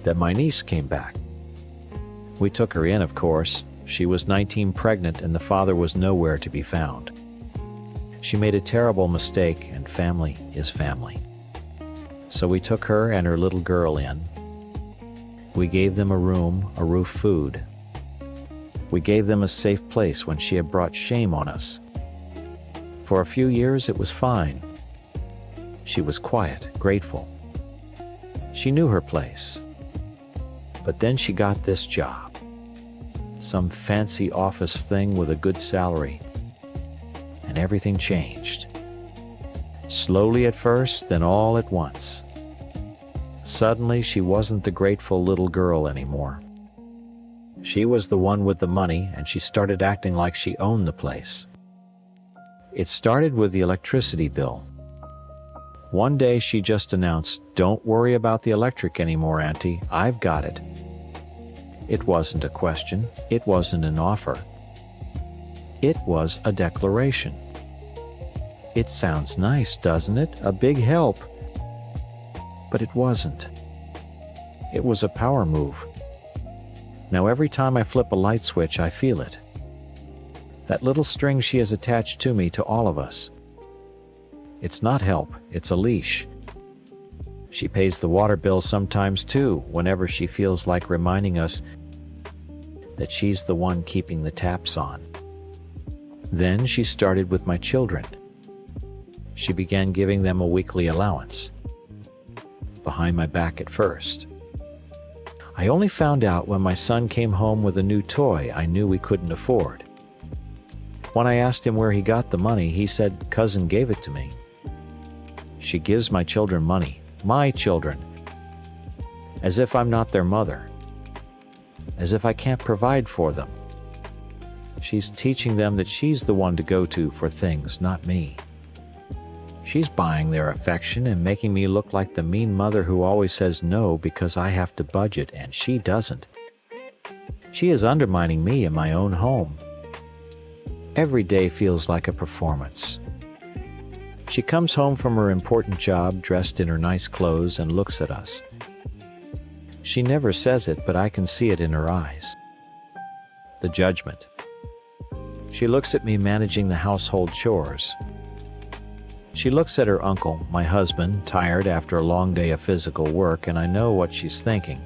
Then my niece came back. We took her in, of course. She was 19 pregnant, and the father was nowhere to be found. She made a terrible mistake, and family is family. So we took her and her little girl in. We gave them a room, a roof, food. We gave them a safe place when she had brought shame on us. For a few years it was fine. She was quiet, grateful. She knew her place. But then she got this job. Some fancy office thing with a good salary. And everything changed. Slowly at first, then all at once. Suddenly she wasn't the grateful little girl anymore. She was the one with the money, and she started acting like she owned the place. It started with the electricity bill. One day she just announced, "Don't worry about the electric anymore, Auntie, I've got it." It wasn't a question, it wasn't an offer. It was a declaration. It sounds nice, doesn't it? A big help. But it wasn't. It was a power move. Now every time I flip a light switch, I feel it. That little string she has attached to me, to all of us. It's not help, it's a leash. She pays the water bill sometimes too, whenever she feels like reminding us that she's the one keeping the taps on. Then she started with my children. She began giving them a weekly allowance. Behind my back at first. I only found out when my son came home with a new toy I knew we couldn't afford. When I asked him where he got the money, he said, "Cousin gave it to me." She gives my children money, my children, as if I'm not their mother, as if I can't provide for them. She's teaching them that she's the one to go to for things, not me. She's buying their affection and making me look like the mean mother who always says no because I have to budget and she doesn't. She is undermining me in my own home. Every day feels like a performance. She comes home from her important job dressed in her nice clothes and looks at us. She never says it, but I can see it in her eyes. The judgment. She looks at me managing the household chores. She looks at her uncle, my husband, tired after a long day of physical work, and I know what she's thinking.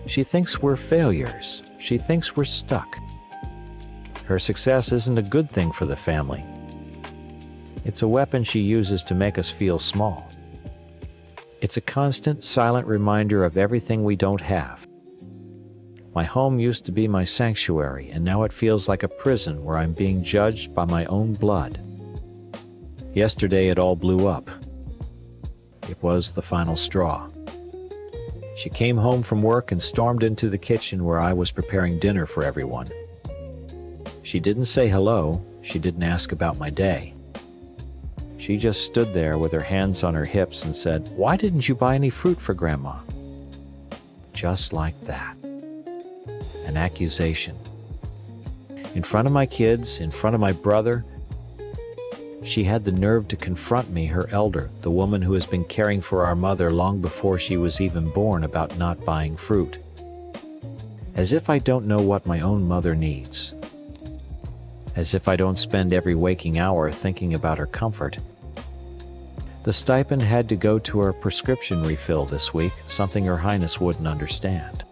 She thinks we're failures. She thinks we're stuck. Her success isn't a good thing for the family. It's a weapon she uses to make us feel small. It's a constant, silent reminder of everything we don't have. My home used to be my sanctuary, and now it feels like a prison where I'm being judged by my own blood. Yesterday it all blew up. It was the final straw. She came home from work and stormed into the kitchen where I was preparing dinner for everyone. She didn't say hello. She didn't ask about my day. She just stood there with her hands on her hips and said, "Why didn't you buy any fruit for Grandma?" Just like that. An accusation. In front of my kids, in front of my brother, she had the nerve to confront me, her elder, the woman who has been caring for our mother long before she was even born, about not buying fruit. As if I don't know what my own mother needs. As if I don't spend every waking hour thinking about her comfort. The stipend had to go to her prescription refill this week, something Her Highness wouldn't understand.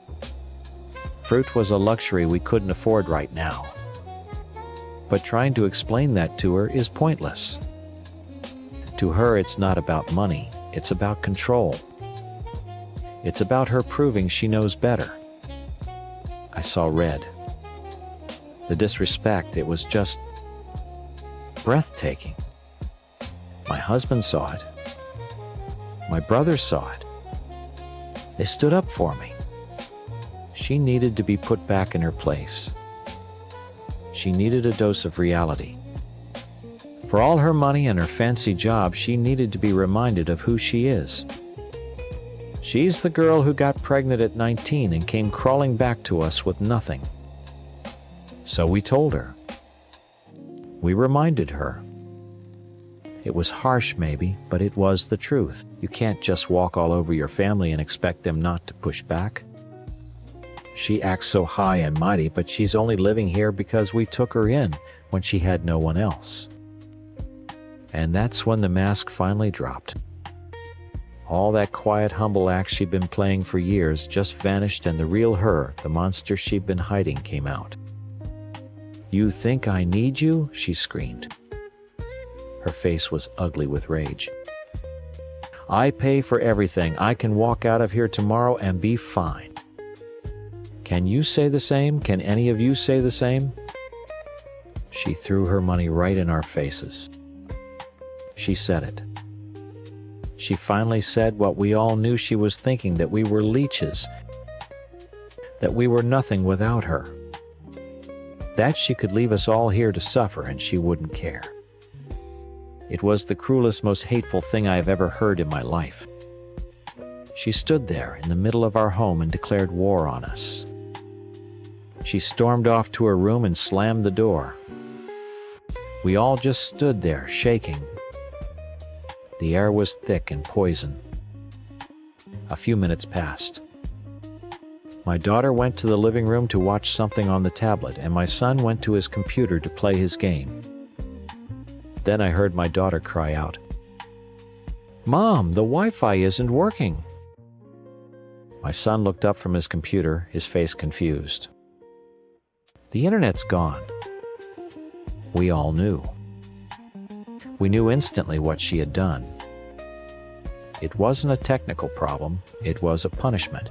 Fruit was a luxury we couldn't afford right now. But trying to explain that to her is pointless. To her, it's not about money, it's about control. It's about her proving she knows better. I saw red. The disrespect, it was just breathtaking. My husband saw it. My brother saw it. They stood up for me. She needed to be put back in her place. She needed a dose of reality. For all her money and her fancy job, she needed to be reminded of who she is. She's the girl who got pregnant at 19 and came crawling back to us with nothing. So we told her. We reminded her. It was harsh maybe, but it was the truth. You can't just walk all over your family and expect them not to push back. She acts so high and mighty, but she's only living here because we took her in when she had no one else. And that's when the mask finally dropped. All that quiet, humble act she'd been playing for years just vanished, and the real her, the monster she'd been hiding, came out. "You think I need you?" she screamed. Her face was ugly with rage. "I pay for everything. I can walk out of here tomorrow and be fine. Can you say the same? Can any of you say the same?" She threw her money right in our faces. She said it. She finally said what we all knew she was thinking, that we were leeches, that we were nothing without her, that she could leave us all here to suffer and she wouldn't care. It was the cruelest, most hateful thing I have ever heard in my life. She stood there in the middle of our home and declared war on us. She stormed off to her room and slammed the door. We all just stood there, shaking. The air was thick and poison. A few minutes passed. My daughter went to the living room to watch something on the tablet, and my son went to his computer to play his game. Then I heard my daughter cry out, "Mom, the Wi-Fi isn't working." My son looked up from his computer, his face confused. "The internet's gone." We all knew. We knew instantly what she had done. It wasn't a technical problem, it was a punishment.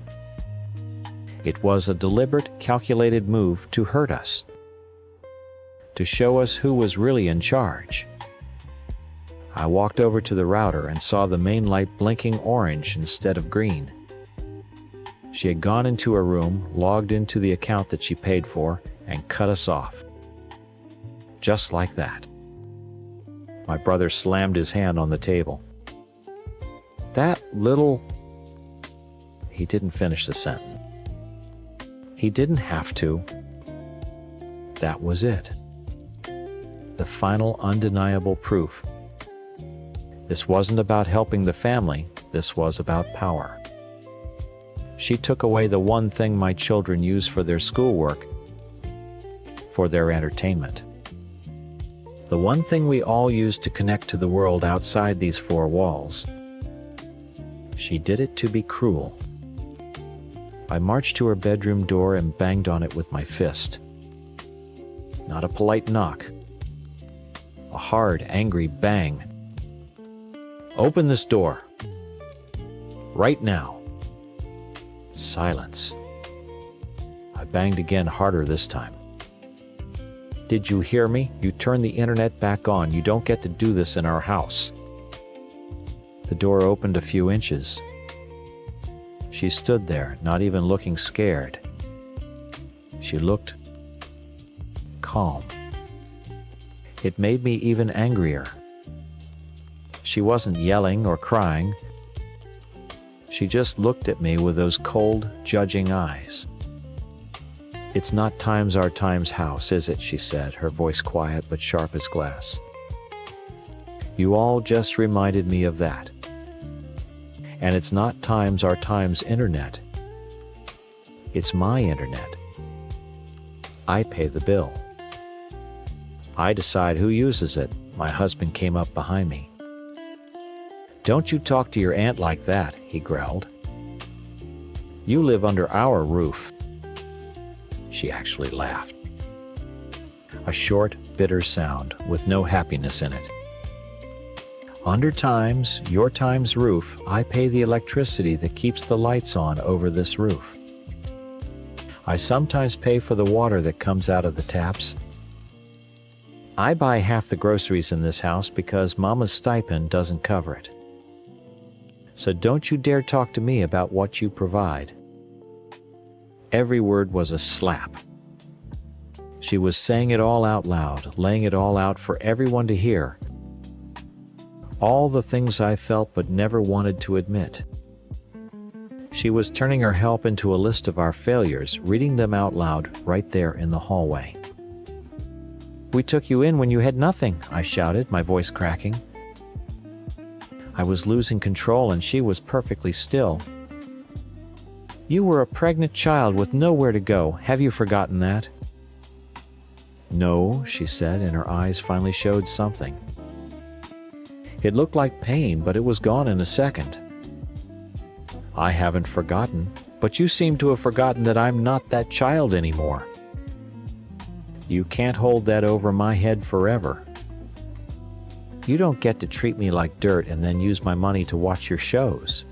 It was a deliberate, calculated move to hurt us, to show us who was really in charge. I walked over to the router and saw the main light blinking orange instead of green. She had gone into her room, logged into the account that she paid for, and cut us off. Just like that. My brother slammed his hand on the table. "That little..." He didn't finish the sentence. He didn't have to. That was it. The final undeniable proof. This wasn't about helping the family, this was about power. She took away the one thing my children use for their schoolwork, for their entertainment. The one thing we all use to connect to the world outside these four walls. She did it to be cruel. I marched to her bedroom door and banged on it with my fist. Not a polite knock. A hard, angry bang. "Open this door. Right now." Silence. I banged again, harder this time. "Did you hear me? You turn the internet back on. You don't get to do this in our house." The door opened a few inches. She stood there, not even looking scared. She looked calm. It made me even angrier. She wasn't yelling or crying. She just looked at me with those cold, judging eyes. "It's not times our times house, is it?" she said, her voice quiet but sharp as glass. "You all just reminded me of that. And it's not times our times internet. It's my internet. I pay the bill. I decide who uses it." My husband came up behind me. "Don't you talk to your aunt like that," he growled. "You live under our roof." She actually laughed. A short, bitter sound with no happiness in it. "Under times, your time's roof, I pay the electricity that keeps the lights on over this roof. I sometimes pay for the water that comes out of the taps. I buy half the groceries in this house because Mama's stipend doesn't cover it. So don't you dare talk to me about what you provide." Every word was a slap. She was saying it all out loud, laying it all out for everyone to hear. All the things I felt but never wanted to admit. She was turning her help into a list of our failures, reading them out loud right there in the hallway. "We took you in when you had nothing," I shouted, my voice cracking. I was losing control and she was perfectly still. "You were a pregnant child with nowhere to go. Have you forgotten that?" "No," she said, and her eyes finally showed something. It looked like pain, but it was gone in a second. I haven't forgotten, but you seem to have forgotten that I'm not that child anymore. You can't hold that over my head forever. You don't get to treat me like dirt and then use my money to watch your shows."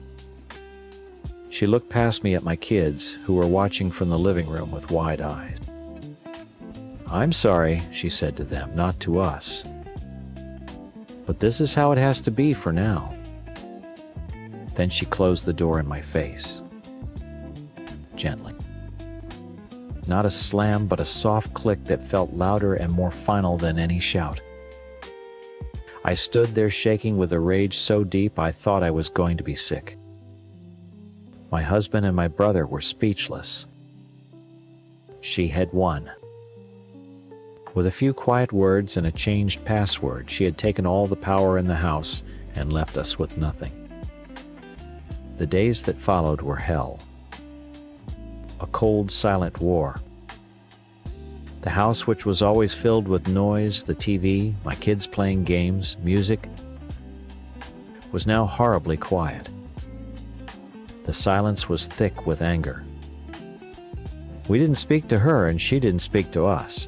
She looked past me at my kids, who were watching from the living room with wide eyes. "I'm sorry," she said to them, "not to us. But this is how it has to be for now." Then she closed the door in my face. Gently. Not a slam, but a soft click that felt louder and more final than any shout. I stood there shaking with a rage so deep I thought I was going to be sick. My husband and my brother were speechless. She had won. With a few quiet words and a changed password, she had taken all the power in the house and left us with nothing. The days that followed were hell. A cold, silent war. The house, which was always filled with noise, the TV, my kids playing games, music, was now horribly quiet. The silence was thick with anger. We didn't speak to her, and she didn't speak to us.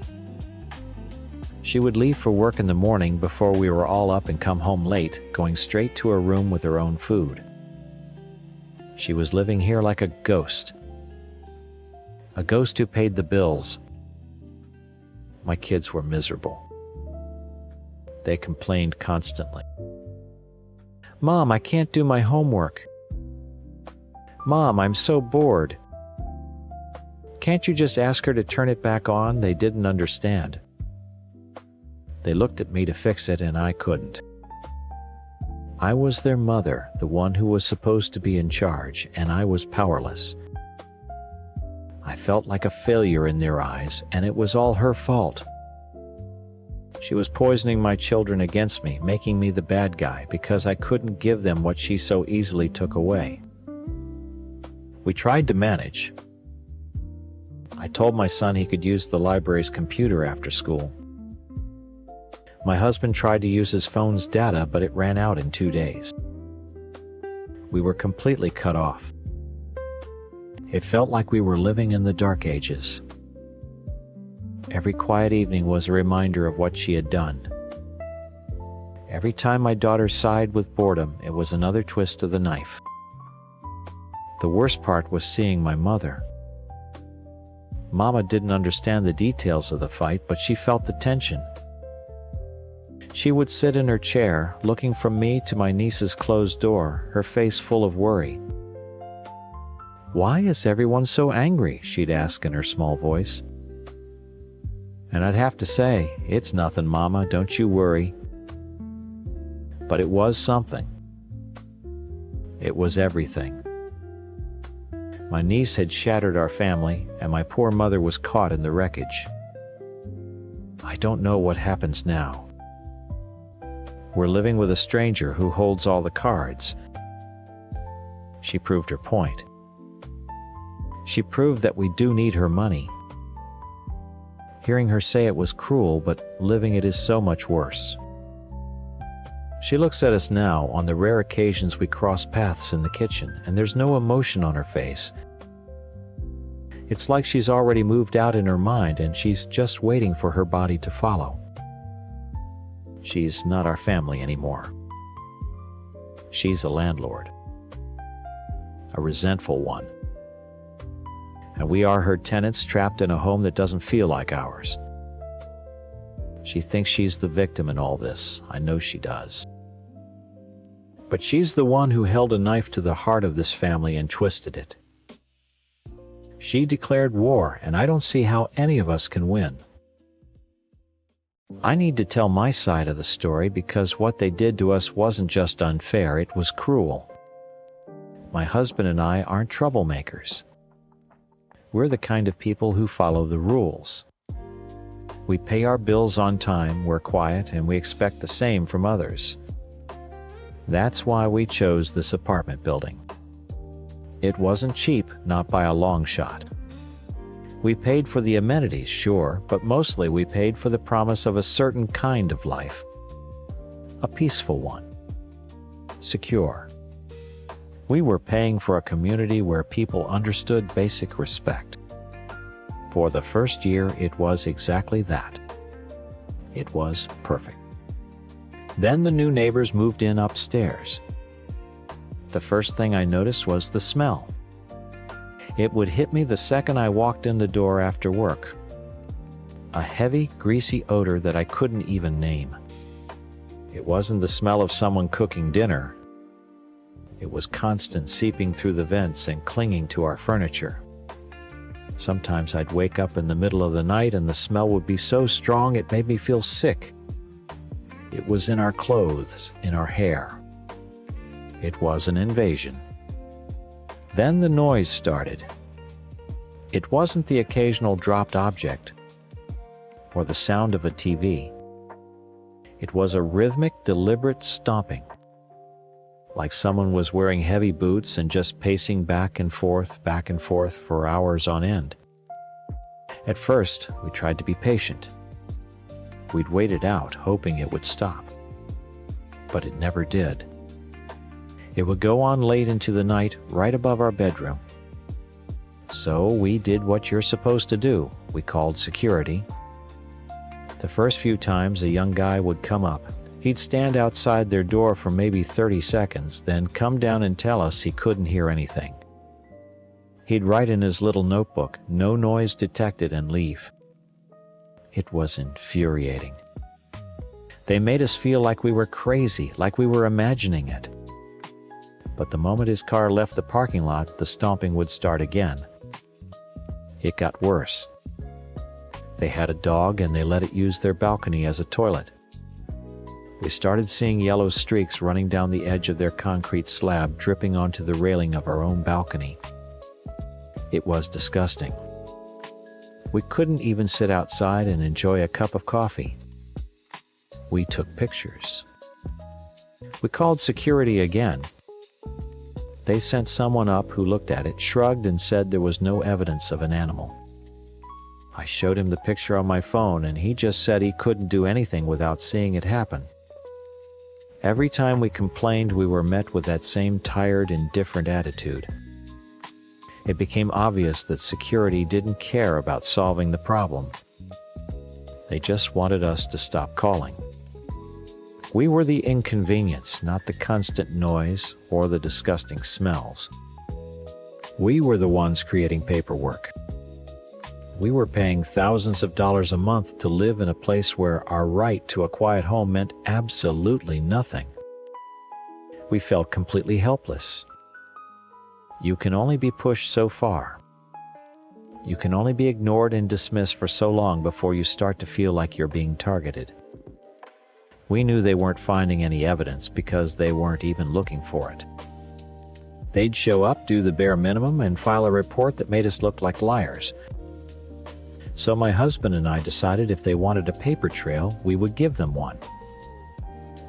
She would leave for work in the morning before we were all up and come home late, going straight to her room with her own food. She was living here like a ghost. A ghost who paid the bills. My kids were miserable. They complained constantly. "Mom, I can't do my homework. Mom, I'm so bored. Can't you just ask her to turn it back on?" They didn't understand. They looked at me to fix it, and I couldn't. I was their mother, the one who was supposed to be in charge, and I was powerless. I felt like a failure in their eyes, and it was all her fault. She was poisoning my children against me, making me the bad guy, because I couldn't give them what she so easily took away. We tried to manage. I told my son he could use the library's computer after school. My husband tried to use his phone's data, but it ran out in 2 days. We were completely cut off. It felt like we were living in the dark ages. Every quiet evening was a reminder of what she had done. Every time my daughter sighed with boredom, it was another twist of the knife. The worst part was seeing my mother. Mama didn't understand the details of the fight, but she felt the tension. She would sit in her chair, looking from me to my niece's closed door, her face full of worry. "Why is everyone so angry?" she'd ask in her small voice. And I'd have to say, "It's nothing, Mama, don't you worry." But it was something. It was everything. My niece had shattered our family, and my poor mother was caught in the wreckage. I don't know what happens now. We're living with a stranger who holds all the cards. She proved her point. She proved that we do need her money. Hearing her say it was cruel, but living it is so much worse. She looks at us now on the rare occasions we cross paths in the kitchen, and there's no emotion on her face. It's like she's already moved out in her mind, and she's just waiting for her body to follow. She's not our family anymore. She's a landlord. A resentful one. And we are her tenants trapped in a home that doesn't feel like ours. She thinks she's the victim in all this. I know she does. But she's the one who held a knife to the heart of this family and twisted it. She declared war, and I don't see how any of us can win. I need to tell my side of the story because what they did to us wasn't just unfair, it was cruel. My husband and I aren't troublemakers. We're the kind of people who follow the rules. We pay our bills on time, we're quiet, and we expect the same from others. That's why we chose this apartment building. It wasn't cheap, not by a long shot. We paid for the amenities, sure, but mostly we paid for the promise of a certain kind of life. A peaceful one. Secure. We were paying for a community where people understood basic respect. For the first year, it was exactly that. It was perfect. Then the new neighbors moved in upstairs. The first thing I noticed was the smell. It would hit me the second I walked in the door after work. A heavy, greasy odor that I couldn't even name. It wasn't the smell of someone cooking dinner. It was constant, seeping through the vents and clinging to our furniture. Sometimes I'd wake up in the middle of the night and the smell would be so strong it made me feel sick. It was in our clothes, in our hair. It was an invasion. Then the noise started. It wasn't the occasional dropped object or the sound of a TV. It was a rhythmic, deliberate stomping, like someone was wearing heavy boots and just pacing back and forth for hours on end. At first, we tried to be patient. We'd wait it out, hoping it would stop. But it never did. It would go on late into the night, right above our bedroom. So we did what you're supposed to do. We called security. The first few times a young guy would come up, he'd stand outside their door for maybe 30 seconds, then come down and tell us he couldn't hear anything. He'd write in his little notebook, "No noise detected," and leave. It was infuriating. They made us feel like we were crazy, like we were imagining it. But the moment his car left the parking lot, the stomping would start again. It got worse. They had a dog and they let it use their balcony as a toilet. We started seeing yellow streaks running down the edge of their concrete slab, dripping onto the railing of our own balcony. It was disgusting. We couldn't even sit outside and enjoy a cup of coffee. We took pictures. We called security again. They sent someone up who looked at it, shrugged, and said there was no evidence of an animal. I showed him the picture on my phone, and he just said he couldn't do anything without seeing it happen. Every time we complained, we were met with that same tired, indifferent attitude. It became obvious that security didn't care about solving the problem. They just wanted us to stop calling. We were the inconvenience, not the constant noise or the disgusting smells. We were the ones creating paperwork. We were paying thousands of dollars a month to live in a place where our right to a quiet home meant absolutely nothing. We felt completely helpless. You can only be pushed so far. You can only be ignored and dismissed for so long before you start to feel like you're being targeted. We knew they weren't finding any evidence because they weren't even looking for it. They'd show up, do the bare minimum, and file a report that made us look like liars. So my husband and I decided if they wanted a paper trail, we would give them one.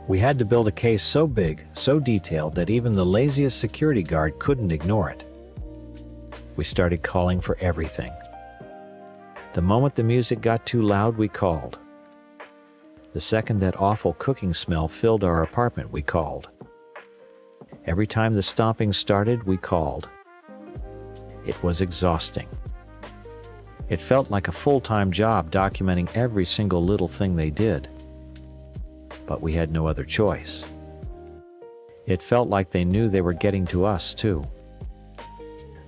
We had to build a case so big, so detailed, that even the laziest security guard couldn't ignore it. We started calling for everything. The moment the music got too loud, we called. The second that awful cooking smell filled our apartment, we called. Every time the stomping started, we called. It was exhausting. It felt like a full-time job documenting every single little thing they did. But we had no other choice. It felt like they knew they were getting to us, too.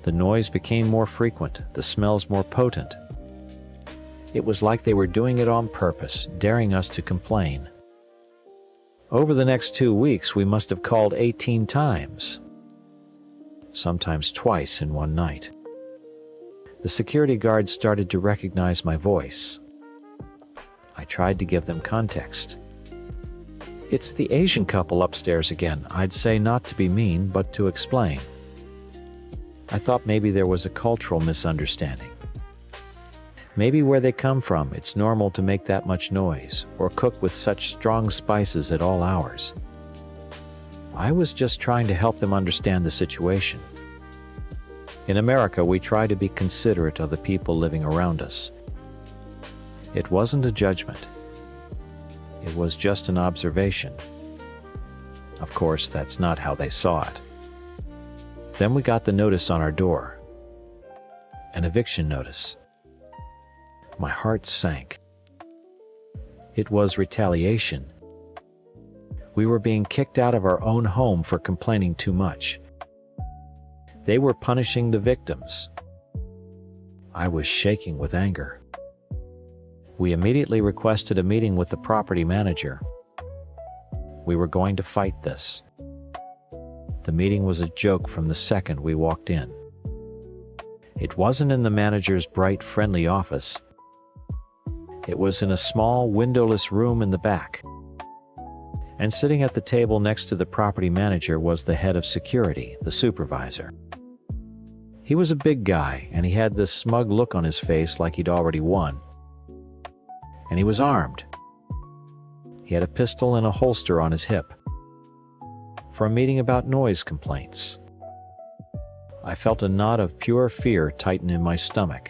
The noise became more frequent, the smells more potent. It was like they were doing it on purpose, daring us to complain. Over the next 2 weeks, we must have called 18 times. Sometimes twice in one night. The security guards started to recognize my voice. I tried to give them context. "It's the Asian couple upstairs again," I'd say, not to be mean, but to explain. I thought maybe there was a cultural misunderstanding. Maybe where they come from, it's normal to make that much noise, or cook with such strong spices at all hours. I was just trying to help them understand the situation. In America, we try to be considerate of the people living around us. It wasn't a judgment. It was just an observation. Of course, that's not how they saw it. Then we got the notice on our door. An eviction notice. My heart sank. It was retaliation. We were being kicked out of our own home for complaining too much. They were punishing the victims. I was shaking with anger. We immediately requested a meeting with the property manager. We were going to fight this. The meeting was a joke from the second we walked in. It wasn't in the manager's bright, friendly office. It was in a small, windowless room in the back. And sitting at the table next to the property manager was the head of security, the supervisor. He was a big guy, and he had this smug look on his face like he'd already won. And he was armed. He had a pistol and a holster on his hip. For a meeting about noise complaints. I felt a knot of pure fear tighten in my stomach.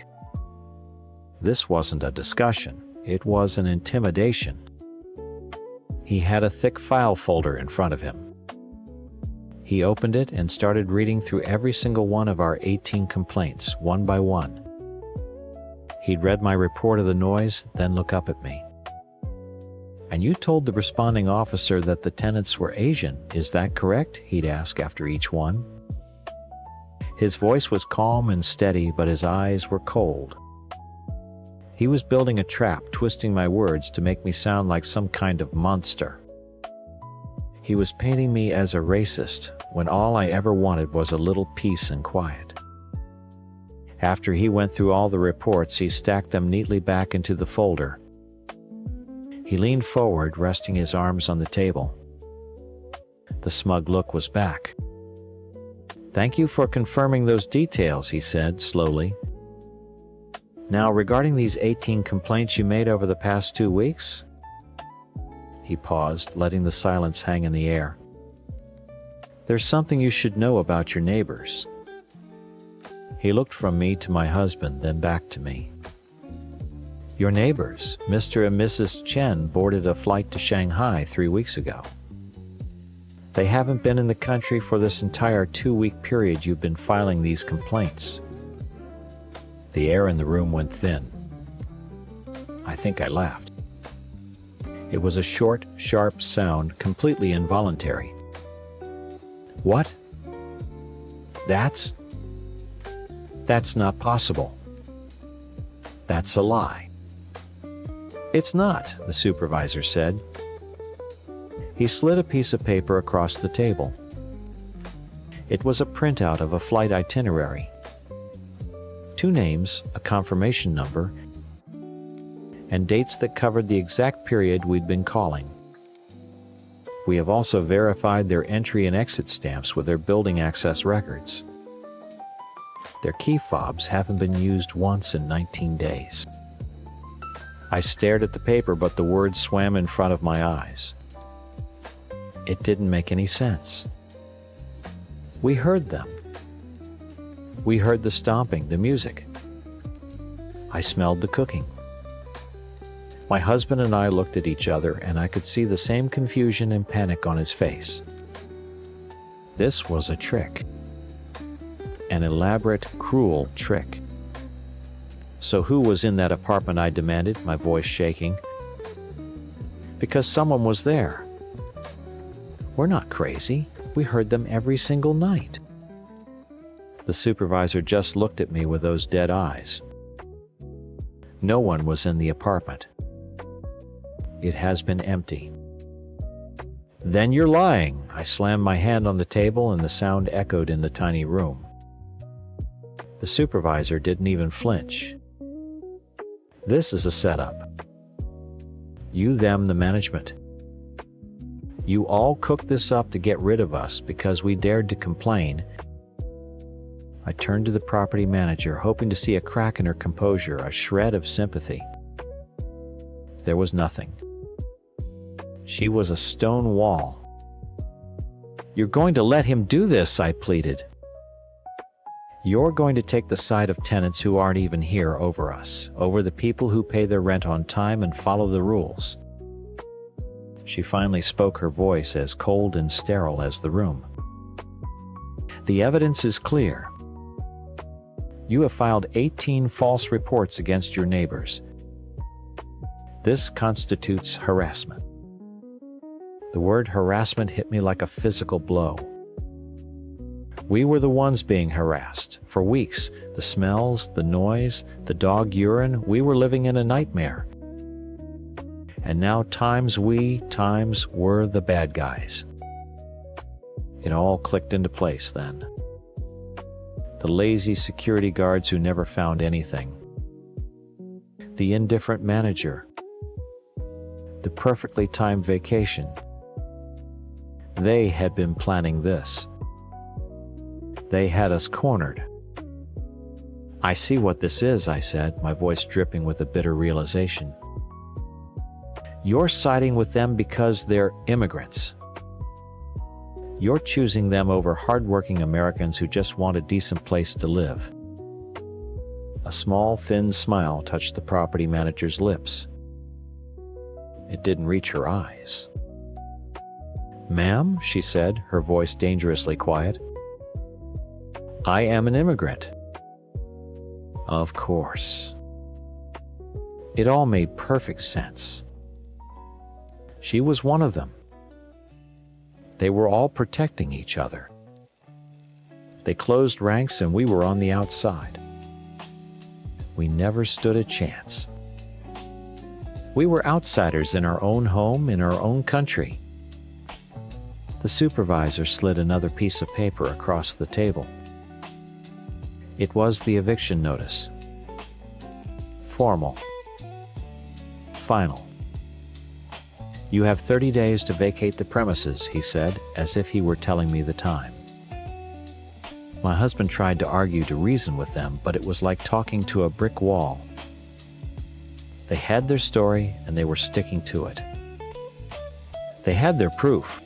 This wasn't a discussion, it was an intimidation. He had a thick file folder in front of him. He opened it and started reading through every single one of our 18 complaints, one by one. He'd read my report of the noise, then look up at me. "And you told the responding officer that the tenants were Asian, is that correct?" he'd ask after each one. His voice was calm and steady, but his eyes were cold. He was building a trap, twisting my words to make me sound like some kind of monster. He was painting me as a racist, when all I ever wanted was a little peace and quiet. After he went through all the reports, he stacked them neatly back into the folder. He leaned forward, resting his arms on the table. The smug look was back. "Thank you for confirming those details," he said, slowly. "Now, regarding these 18 complaints you made over the past 2 weeks?" He paused, letting the silence hang in the air. "There's something you should know about your neighbors." He looked from me to my husband, then back to me. "Your neighbors, Mr. and Mrs. Chen, boarded a flight to Shanghai 3 weeks ago. They haven't been in the country for this entire 2-week period you've been filing these complaints." The air in the room went thin. I think I laughed. It was a short, sharp sound, completely involuntary. "What? That's not possible. That's a lie." "It's not," the supervisor said. He slid a piece of paper across the table. It was a printout of a flight itinerary. 2 names, a confirmation number, and dates that covered the exact period we'd been calling. We have also verified their entry and exit stamps with their building access records. Their key fobs haven't been used once in 19 days. I stared at the paper, but the words swam in front of my eyes. It didn't make any sense. We heard them. We heard the stomping, the music. I smelled the cooking. My husband and I looked at each other, and I could see the same confusion and panic on his face. This was a trick. An elaborate, cruel trick. "So who was in that apartment?" I demanded, my voice shaking. "Because someone was there." "We're not crazy. We heard them every single night." The supervisor just looked at me with those dead eyes. No one was in the apartment. It has been empty. "Then you're lying." I slammed my hand on the table, and the sound echoed in the tiny room. The supervisor didn't even flinch. "This is a setup. You, them, the management. You all cooked this up to get rid of us because we dared to complain." I turned to the property manager, hoping to see a crack in her composure, a shred of sympathy. There was nothing. She was a stone wall. "You're going to let him do this," I pleaded. "You're going to take the side of tenants who aren't even here over us, over the people who pay their rent on time and follow the rules." She finally spoke, her voice as cold and sterile as the room. The evidence is clear. You have filed 18 false reports against your neighbors. This constitutes harassment. The word harassment hit me like a physical blow. We were the ones being harassed. For weeks, the smells, the noise, the dog urine, we were living in a nightmare. And now times were the bad guys. It all clicked into place then. The lazy security guards who never found anything. The indifferent manager. The perfectly timed vacation. They had been planning this. They had us cornered. I see what this is, I said, my voice dripping with a bitter realization. You're siding with them because they're immigrants. You're choosing them over hardworking Americans who just want a decent place to live. A small, thin smile touched the property manager's lips. It didn't reach her eyes. "Ma'am," she said, her voice dangerously quiet, "I am an immigrant." Of course. It all made perfect sense. She was one of them. They were all protecting each other. They closed ranks and we were on the outside. We never stood a chance. We were outsiders in our own home, in our own country. The supervisor slid another piece of paper across the table. It was the eviction notice. Formal. Final. You have 30 days to vacate the premises, he said, as if he were telling me the time. My husband tried to argue, to reason with them, but it was like talking to a brick wall. They had their story, and they were sticking to it. They had their proof.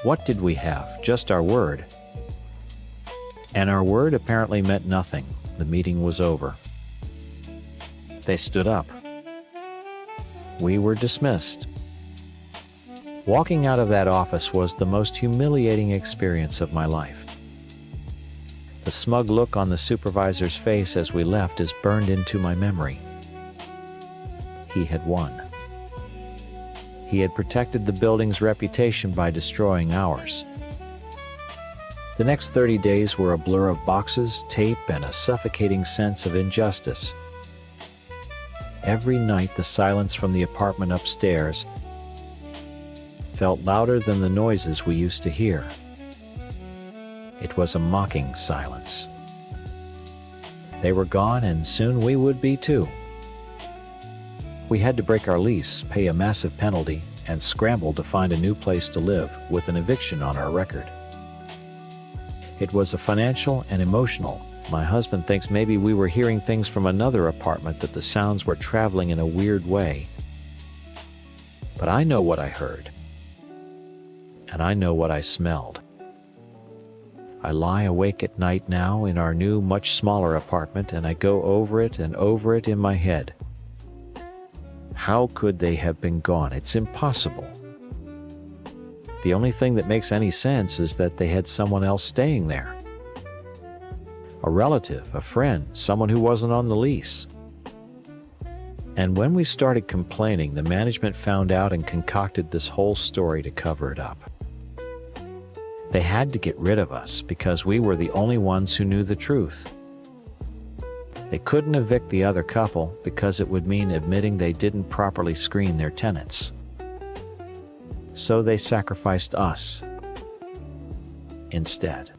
What did we have? Just our word. And our word apparently meant nothing. The meeting was over. They stood up. We were dismissed. Walking out of that office was the most humiliating experience of my life. The smug look on the supervisor's face as we left is burned into my memory. He had won. He had protected the building's reputation by destroying ours. The next 30 days were a blur of boxes, tape, and a suffocating sense of injustice. Every night the silence from the apartment upstairs felt louder than the noises we used to hear. It was a mocking silence. They were gone, and soon we would be too. We had to break our lease, pay a massive penalty, and scramble to find a new place to live with an eviction on our record. It was a financial and emotional. My husband thinks maybe we were hearing things from another apartment, that the sounds were traveling in a weird way. But I know what I heard. And I know what I smelled. I lie awake at night now in our new, much smaller apartment, and I go over it and over it in my head. How could they have been gone? It's impossible. The only thing that makes any sense is that they had someone else staying there. A relative, a friend, someone who wasn't on the lease. And when we started complaining, the management found out and concocted this whole story to cover it up. They had to get rid of us because we were the only ones who knew the truth. They couldn't evict the other couple because it would mean admitting they didn't properly screen their tenants. So they sacrificed us instead.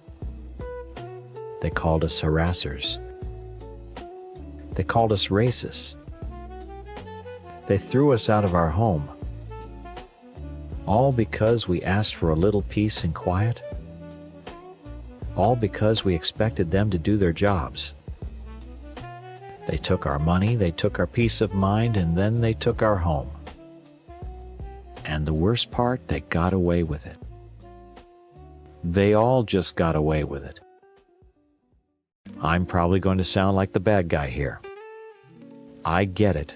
They called us harassers. They called us racists. They threw us out of our home. All because we asked for a little peace and quiet. All because we expected them to do their jobs. They took our money, they took our peace of mind, and then they took our home. And the worst part, they got away with it. They all just got away with it. I'm probably going to sound like the bad guy here. I get it.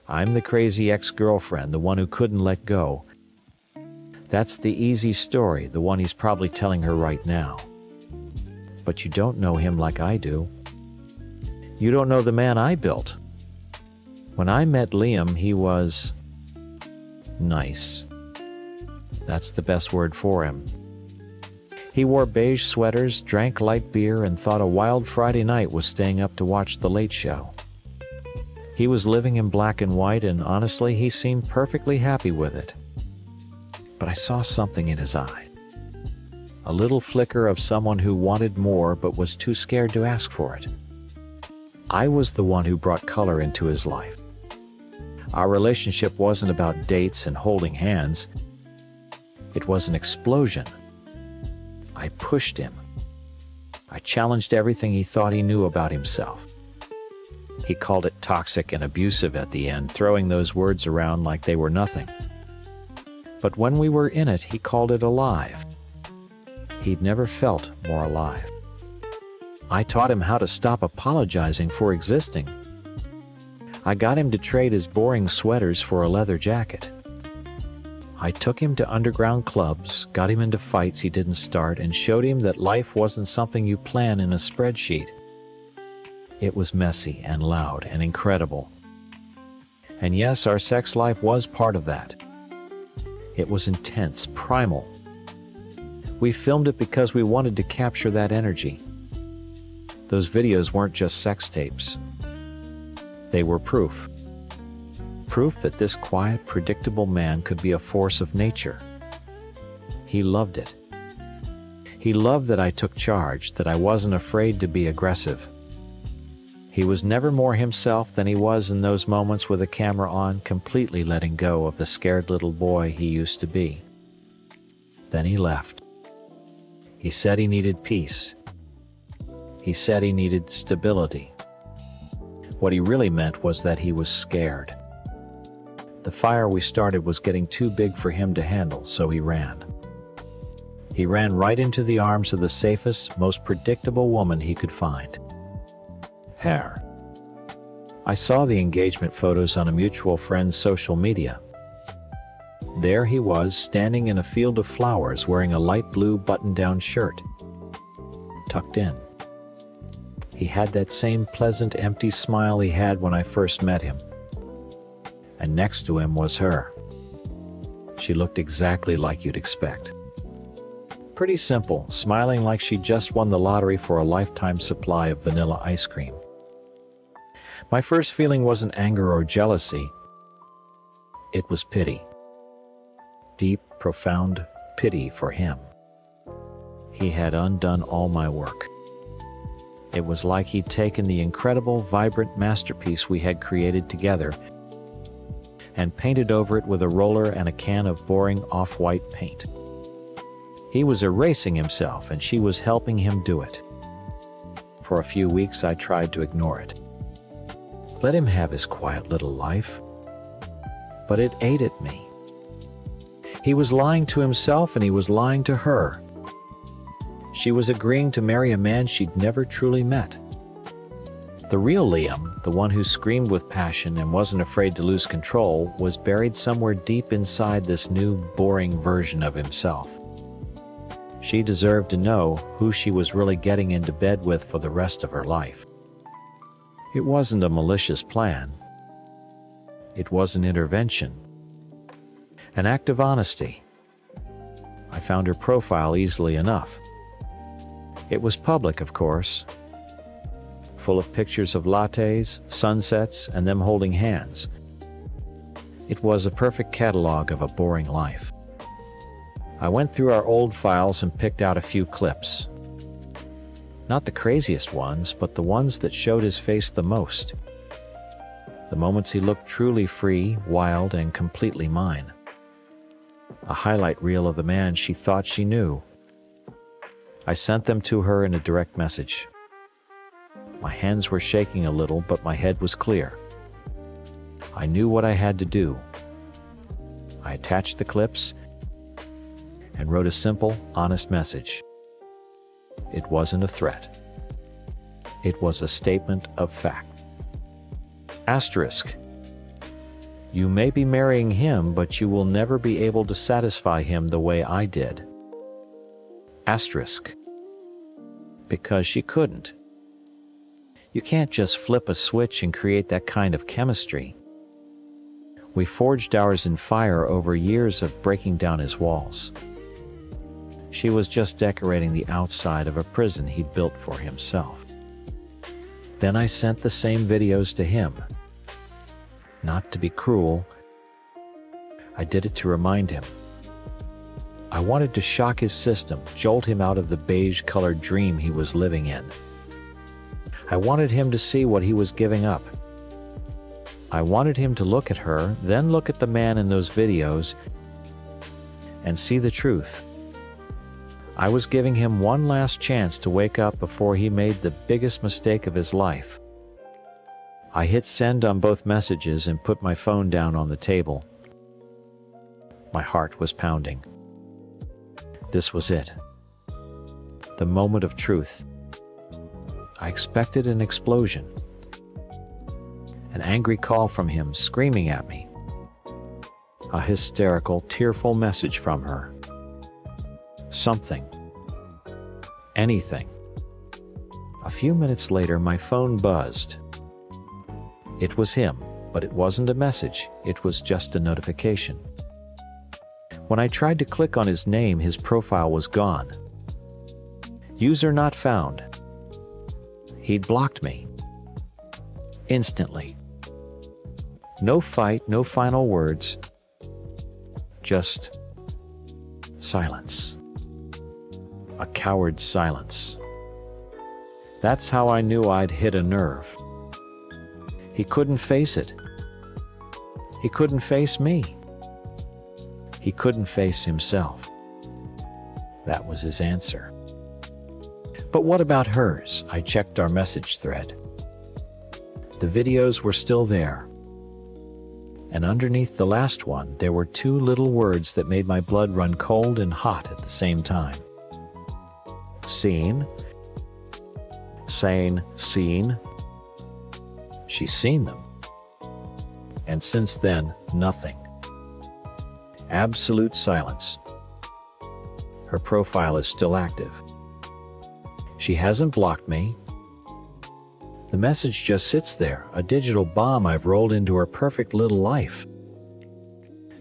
I'm the crazy ex-girlfriend, the one who couldn't let go. That's the easy story, the one he's probably telling her right now. But you don't know him like I do. You don't know the man I built. When I met Liam, he was nice. That's the best word for him. He wore beige sweaters, drank light beer, and thought a wild Friday night was staying up to watch The Late Show. He was living in black and white, and honestly, he seemed perfectly happy with it. But I saw something in his eye. A little flicker of someone who wanted more but was too scared to ask for it. I was the one who brought color into his life. Our relationship wasn't about dates and holding hands. It was an explosion. I pushed him. I challenged everything he thought he knew about himself. He called it toxic and abusive at the end, throwing those words around like they were nothing. But when we were in it, he called it alive. He'd never felt more alive. I taught him how to stop apologizing for existing. I got him to trade his boring sweaters for a leather jacket. I took him to underground clubs, got him into fights he didn't start, and showed him that life wasn't something you plan in a spreadsheet. It was messy and loud and incredible. And yes, our sex life was part of that. It was intense, primal. We filmed it because we wanted to capture that energy. Those videos weren't just sex tapes. They were proof. Proof that this quiet, predictable man could be a force of nature. He loved it. He loved that I took charge, that I wasn't afraid to be aggressive. He was never more himself than he was in those moments with the camera on, completely letting go of the scared little boy he used to be. Then he left. He said he needed peace. He said he needed stability. What he really meant was that he was scared. The fire we started was getting too big for him to handle, so he ran. He ran right into the arms of the safest, most predictable woman he could find. Her. I saw the engagement photos on a mutual friend's social media. There he was, standing in a field of flowers, wearing a light blue button-down shirt, tucked in. He had that same pleasant, empty smile he had when I first met him. And next to him was her. She looked exactly like you'd expect. Pretty simple, smiling like she just won the lottery for a lifetime supply of vanilla ice cream. My first feeling wasn't anger or jealousy. It was pity. Deep, profound pity for him. He had undone all my work. It was like he'd taken the incredible, vibrant masterpiece we had created together and painted over it with a roller and a can of boring off-white paint. He was erasing himself, and she was helping him do it. For a few weeks I tried to ignore it. Let him have his quiet little life. But it ate at me. He was lying to himself, and he was lying to her. She was agreeing to marry a man she'd never truly met. The real Liam, the one who screamed with passion and wasn't afraid to lose control, was buried somewhere deep inside this new, boring version of himself. She deserved to know who she was really getting into bed with for the rest of her life. It wasn't a malicious plan. It was an intervention. An act of honesty. I found her profile easily enough. It was public, of course, full of pictures of lattes, sunsets, and them holding hands. It was a perfect catalog of a boring life. I went through our old files and picked out a few clips. Not the craziest ones, but the ones that showed his face the most. The moments he looked truly free, wild, and completely mine. A highlight reel of the man she thought she knew. I sent them to her in a direct message. My hands were shaking a little, but my head was clear. I knew what I had to do. I attached the clips and wrote a simple, honest message. It wasn't a threat. It was a statement of fact. Asterisk. You may be marrying him, but you will never be able to satisfy him the way I did. Asterisk. Because she couldn't. You can't just flip a switch and create that kind of chemistry. We forged ours in fire over years of breaking down his walls. She was just decorating the outside of a prison he'd built for himself. Then I sent the same videos to him. Not to be cruel, I did it to remind him. I wanted to shock his system, jolt him out of the beige-colored dream he was living in. I wanted him to see what he was giving up. I wanted him to look at her, then look at the man in those videos, and see the truth. I was giving him one last chance to wake up before he made the biggest mistake of his life. I hit send on both messages and put my phone down on the table. My heart was pounding. This was it. The moment of truth. I expected an explosion. An angry call from him screaming at me. A hysterical, tearful message from her. Something. Anything. A few minutes later, my phone buzzed. It was him, but it wasn't a message. It was just a notification. When I tried to click on his name, his profile was gone. User not found. He'd blocked me. Instantly. No fight, no final words. Just silence. A coward's silence. That's how I knew I'd hit a nerve. He couldn't face it. He couldn't face me. He couldn't face himself. That was his answer. But what about hers? I checked our message thread. The videos were still there. And underneath the last one, there were two little words that made my blood run cold and hot at the same time. Seen. Sane, seen. She's seen them. And since then, nothing. Absolute silence. Her profile is still active. She hasn't blocked me. The message just sits there, a digital bomb I've rolled into her perfect little life.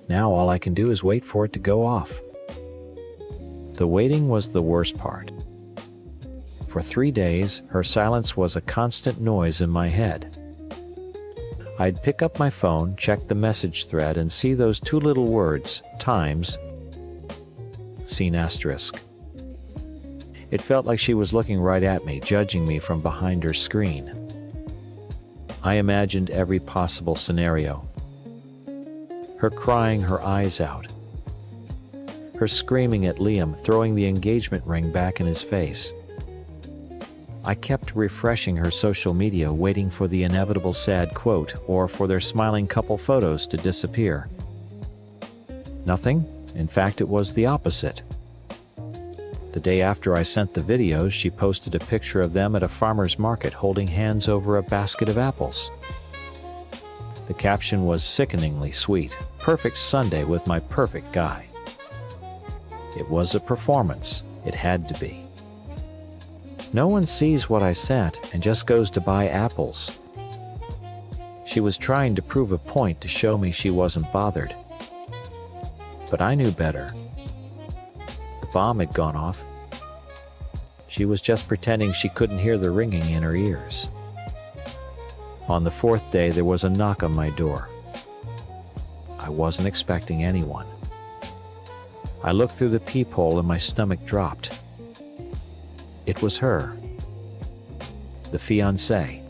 Now all I can do is wait for it to go off. The waiting was the worst part. For 3 days, her silence was a constant noise in my head. I'd pick up my phone, check the message thread, and see those two little words, times, seen asterisk. It felt like she was looking right at me, judging me from behind her screen. I imagined every possible scenario. Her crying her eyes out. Her screaming at Liam, throwing the engagement ring back in his face. I kept refreshing her social media, waiting for the inevitable sad quote or for their smiling couple photos to disappear. Nothing. In fact, it was the opposite. The day after I sent the videos, she posted a picture of them at a farmer's market holding hands over a basket of apples. The caption was sickeningly sweet. Perfect Sunday with my perfect guy. It was a performance. It had to be. No one sees what I sent and just goes to buy apples. She was trying to prove a point to show me she wasn't bothered. But I knew better. The bomb had gone off. She was just pretending she couldn't hear the ringing in her ears. On the 4th day, there was a knock on my door. I wasn't expecting anyone. I looked through the peephole and my stomach dropped. It was her. The fiancé.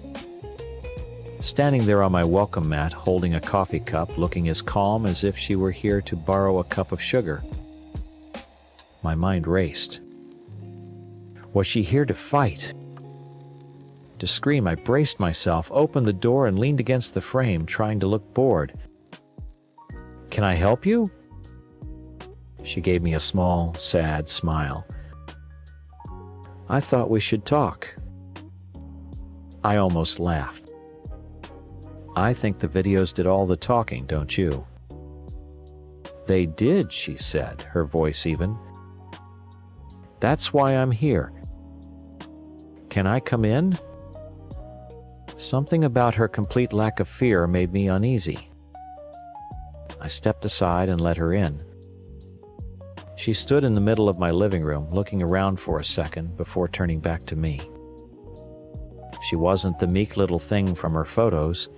Standing there on my welcome mat, holding a coffee cup, looking as calm as if she were here to borrow a cup of sugar. My mind raced. Was she here to fight? To scream, I braced myself, opened the door, and leaned against the frame, trying to look bored. "Can I help you?" She gave me a small, sad smile. "I thought we should talk." I almost laughed. I think the videos did all the talking, don't you? They did, she said, her voice even. That's why I'm here. Can I come in? Something about her complete lack of fear made me uneasy. I stepped aside and let her in. She stood in the middle of my living room, looking around for a second before turning back to me. She wasn't the meek little thing from her photos.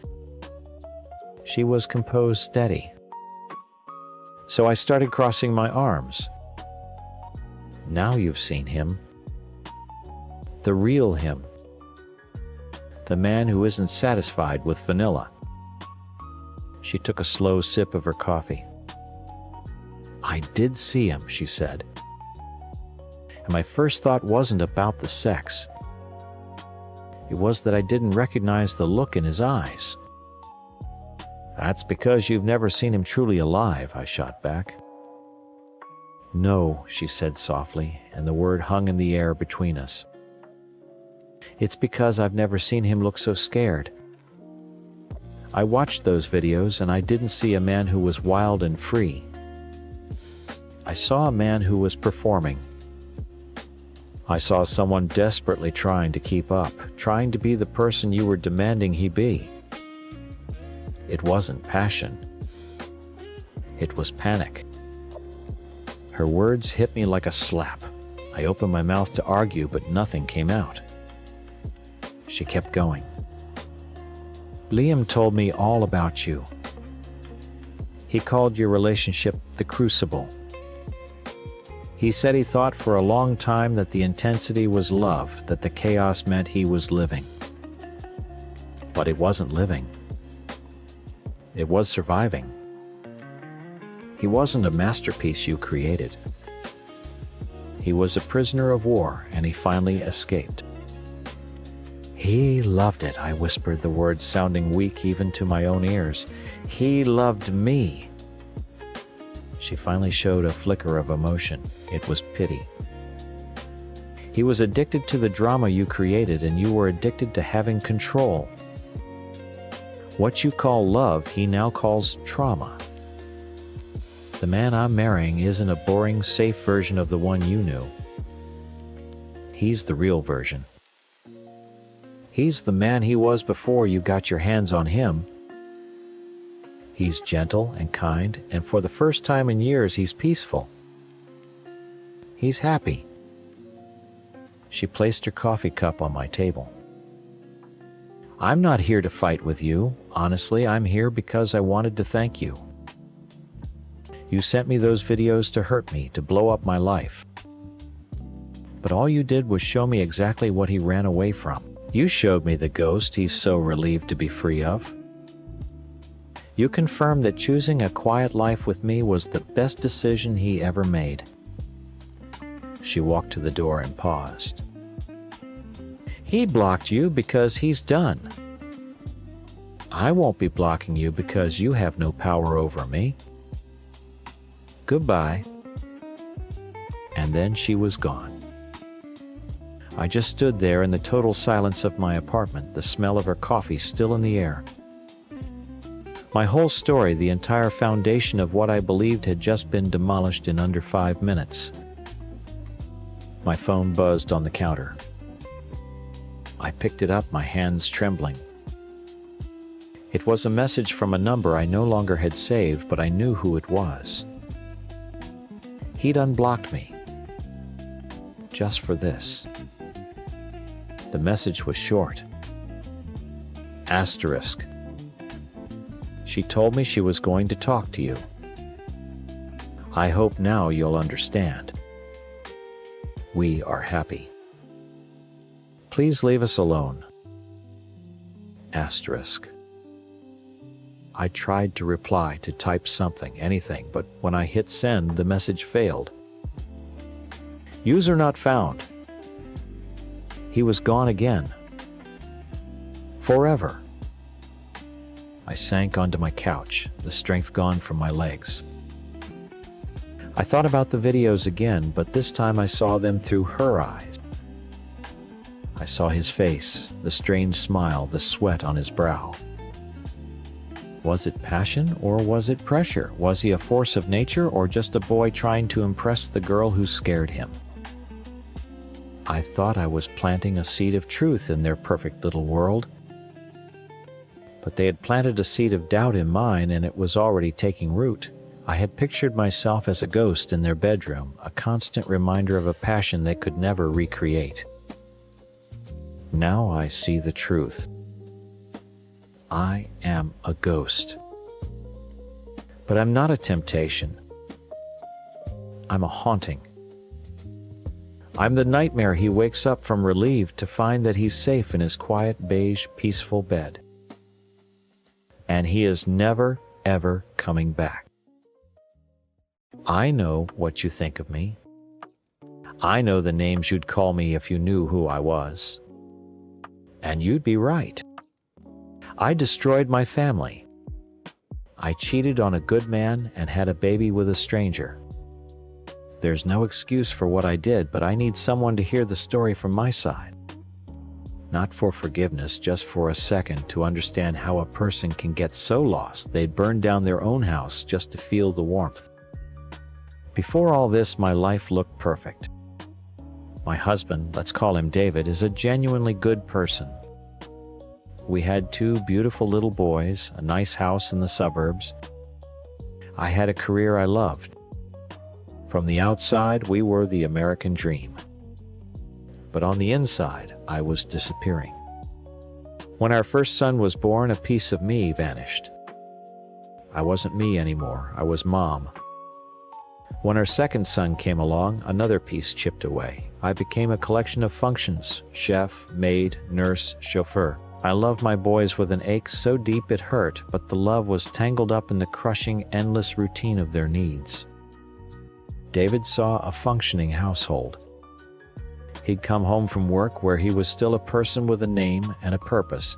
She was composed, steady. So I started crossing my arms. Now you've seen him. The real him. The man who isn't satisfied with vanilla. She took a slow sip of her coffee. I did see him, she said. And my first thought wasn't about the sex. It was that I didn't recognize the look in his eyes. That's because you've never seen him truly alive, I shot back. No, she said softly, and the word hung in the air between us. It's because I've never seen him look so scared. I watched those videos and I didn't see a man who was wild and free. I saw a man who was performing. I saw someone desperately trying to keep up, trying to be the person you were demanding he be. It wasn't passion. It was panic. Her words hit me like a slap. I opened my mouth to argue, but nothing came out. She kept going. Liam told me all about you. He called your relationship the crucible. He said he thought for a long time that the intensity was love, that the chaos meant he was living. But it wasn't living. It was surviving. He wasn't a masterpiece you created. He was a prisoner of war, and he finally escaped. He loved it, I whispered, the words sounding weak even to my own ears. He loved me. She finally showed a flicker of emotion. It was pity. He was addicted to the drama you created, and you were addicted to having control. What you call love, he now calls trauma. The man I'm marrying isn't a boring, safe version of the one you knew. He's the real version. He's the man he was before you got your hands on him. He's gentle and kind, and for the first time in years, he's peaceful. He's happy. She placed her coffee cup on my table. I'm not here to fight with you. Honestly, I'm here because I wanted to thank you. You sent me those videos to hurt me, to blow up my life. But all you did was show me exactly what he ran away from. You showed me the ghost he's so relieved to be free of. You confirmed that choosing a quiet life with me was the best decision he ever made. She walked to the door and paused. He blocked you because he's done. I won't be blocking you because you have no power over me. Goodbye. And then she was gone. I just stood there in the total silence of my apartment, the smell of her coffee still in the air. My whole story, the entire foundation of what I believed had just been demolished in under 5 minutes. My phone buzzed on the counter. I picked it up, my hands trembling. It was a message from a number I no longer had saved, but I knew who it was. He'd unblocked me. Just for this. The message was short. Asterisk. She told me she was going to talk to you. I hope now you'll understand. We are happy. Please leave us alone. Asterisk. I tried to reply, to type something, anything, but when I hit send, the message failed. User not found. He was gone again. Forever. I sank onto my couch, the strength gone from my legs. I thought about the videos again, but this time I saw them through her eyes. I saw his face, the strange smile, the sweat on his brow. Was it passion or was it pressure? Was he a force of nature or just a boy trying to impress the girl who scared him? I thought I was planting a seed of truth in their perfect little world. But they had planted a seed of doubt in mine, and it was already taking root. I had pictured myself as a ghost in their bedroom, a constant reminder of a passion they could never recreate. Now I see the truth. I am a ghost. But I'm not a temptation. I'm a haunting. I'm the nightmare he wakes up from relieved to find that he's safe in his quiet, beige, peaceful bed. And he is never, ever coming back. I know what you think of me. I know the names you'd call me if you knew who I was. And you'd be right. I destroyed my family. I cheated on a good man and had a baby with a stranger. There's no excuse for what I did, but I need someone to hear the story from my side. Not for forgiveness, just for a second to understand how a person can get so lost they'd burn down their own house just to feel the warmth. Before all this, my life looked perfect. My husband, let's call him David, is a genuinely good person. We had 2 beautiful little boys, a nice house in the suburbs. I had a career I loved. From the outside, we were the American dream. But on the inside, I was disappearing. When our first son was born, a piece of me vanished. I wasn't me anymore, I was Mom. When our second son came along, another piece chipped away. I became a collection of functions: chef, maid, nurse, chauffeur. I loved my boys with an ache so deep it hurt, but the love was tangled up in the crushing, endless routine of their needs. David saw a functioning household. He'd come home from work where he was still a person with a name and a purpose,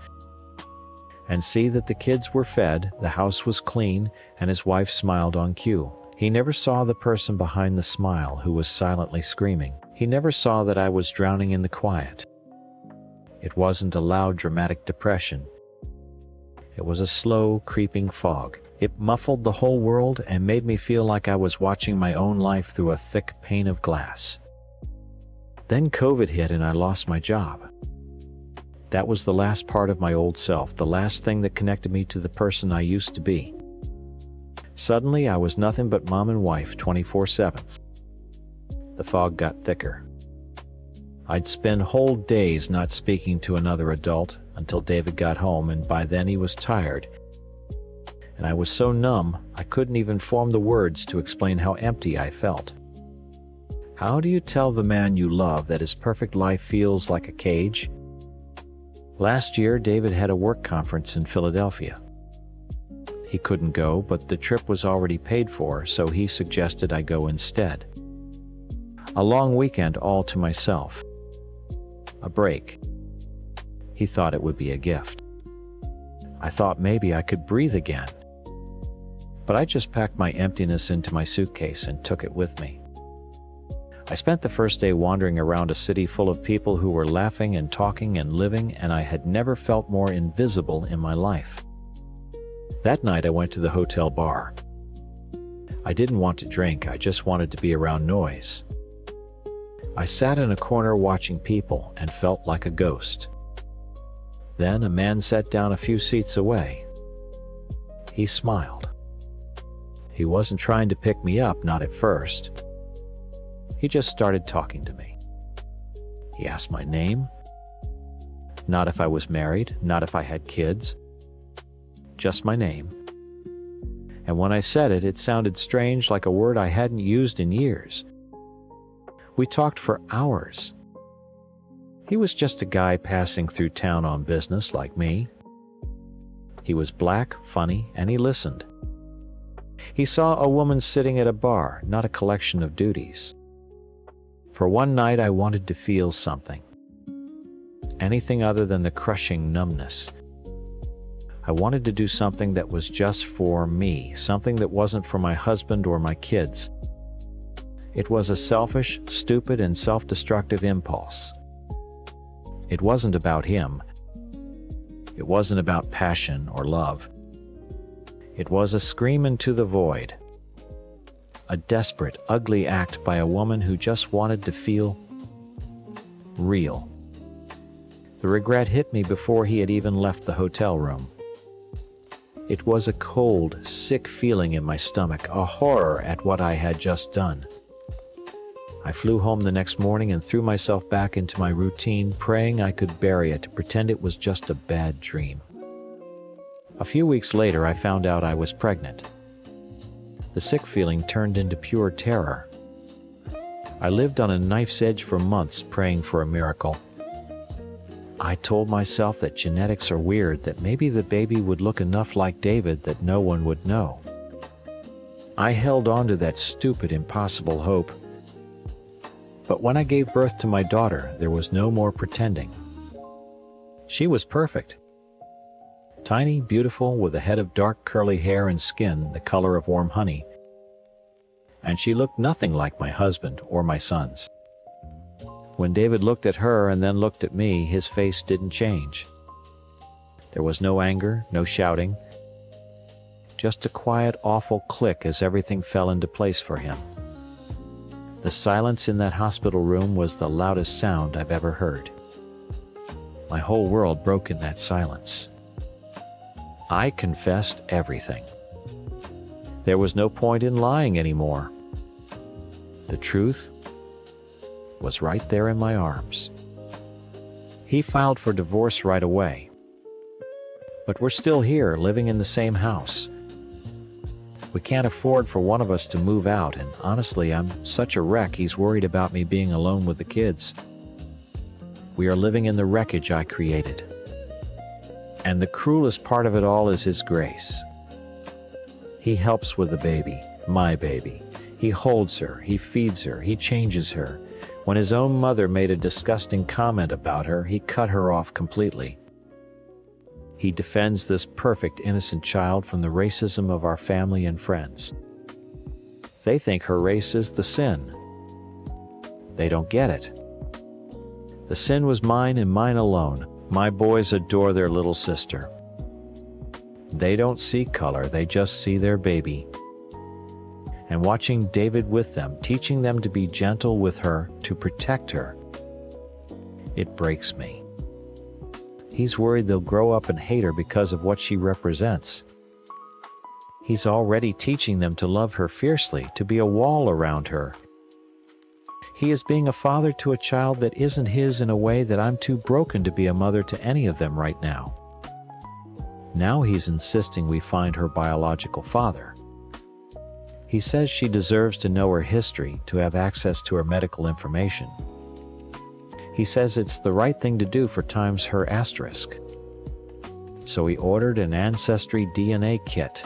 and see that the kids were fed, the house was clean, and his wife smiled on cue. He never saw the person behind the smile who was silently screaming. He never saw that I was drowning in the quiet. It wasn't a loud, dramatic depression. It was a slow, creeping fog. It muffled the whole world and made me feel like I was watching my own life through a thick pane of glass. Then COVID hit and I lost my job. That was the last part of my old self, the last thing that connected me to the person I used to be. Suddenly, I was nothing but mom and wife 24/7. The fog got thicker. I'd spend whole days not speaking to another adult until David got home, and by then he was tired. And I was so numb, I couldn't even form the words to explain how empty I felt. How do you tell the man you love that his perfect life feels like a cage? Last year, David had a work conference in Philadelphia. He couldn't go, but the trip was already paid for, so he suggested I go instead. A long weekend all to myself. A break. He thought it would be a gift. I thought maybe I could breathe again. But I just packed my emptiness into my suitcase and took it with me. I spent the first day wandering around a city full of people who were laughing and talking and living, and I had never felt more invisible in my life. That night I went to the hotel bar. I didn't want to drink, I just wanted to be around noise. I sat in a corner watching people and felt like a ghost. Then a man sat down a few seats away. He smiled. He wasn't trying to pick me up, not at first. He just started talking to me. He asked my name. Not if I was married, not if I had kids. Just my name. And when I said it, it sounded strange, like a word I hadn't used in years. We talked for hours. He was just a guy passing through town on business like me. He was black, funny, and he listened. He saw a woman sitting at a bar, not a collection of duties. For one night I wanted to feel something. Anything other than the crushing numbness. I wanted to do something that was just for me, something that wasn't for my husband or my kids. It was a selfish, stupid, and self-destructive impulse. It wasn't about him. It wasn't about passion or love. It was a scream into the void. A desperate, ugly act by a woman who just wanted to feel real. The regret hit me before he had even left the hotel room. It was a cold, sick feeling in my stomach, a horror at what I had just done. I flew home the next morning and threw myself back into my routine, praying I could bury it to pretend it was just a bad dream. A few weeks later, I found out I was pregnant. The sick feeling turned into pure terror. I lived on a knife's edge for months, praying for a miracle. I told myself that genetics are weird, that maybe the baby would look enough like David that no one would know. I held on to that stupid, impossible hope. But when I gave birth to my daughter, there was no more pretending. She was perfect. Tiny, beautiful, with a head of dark curly hair and skin the color of warm honey. And she looked nothing like my husband or my sons. When David looked at her and then looked at me, his face didn't change. There was no anger, no shouting, just a quiet, awful click as everything fell into place for him. The silence in that hospital room was the loudest sound I've ever heard. My whole world broke in that silence. I confessed everything. There was no point in lying anymore. The truth was right there in my arms. He filed for divorce right away. But we're still here, living in the same house. We can't afford for one of us to move out, and honestly, I'm such a wreck he's worried about me being alone with the kids. We are living in the wreckage I created. And the cruelest part of it all is his grace. He helps with the baby, my baby. He holds her, he feeds her, he changes her. When his own mother made a disgusting comment about her, he cut her off completely. He defends this perfect, innocent child from the racism of our family and friends. They think her race is the sin. They don't get it. The sin was mine and mine alone. My boys adore their little sister. They don't see color, they just see their baby. And watching David with them, teaching them to be gentle with her, to protect her, it breaks me. He's worried they'll grow up and hate her because of what she represents. He's already teaching them to love her fiercely, to be a wall around her. He is being a father to a child that isn't his in a way that I'm too broken to be a mother to any of them right now. Now he's insisting we find her biological father. He says she deserves to know her history, to have access to her medical information. He says it's the right thing to do for times her asterisk. So he ordered an Ancestry DNA kit.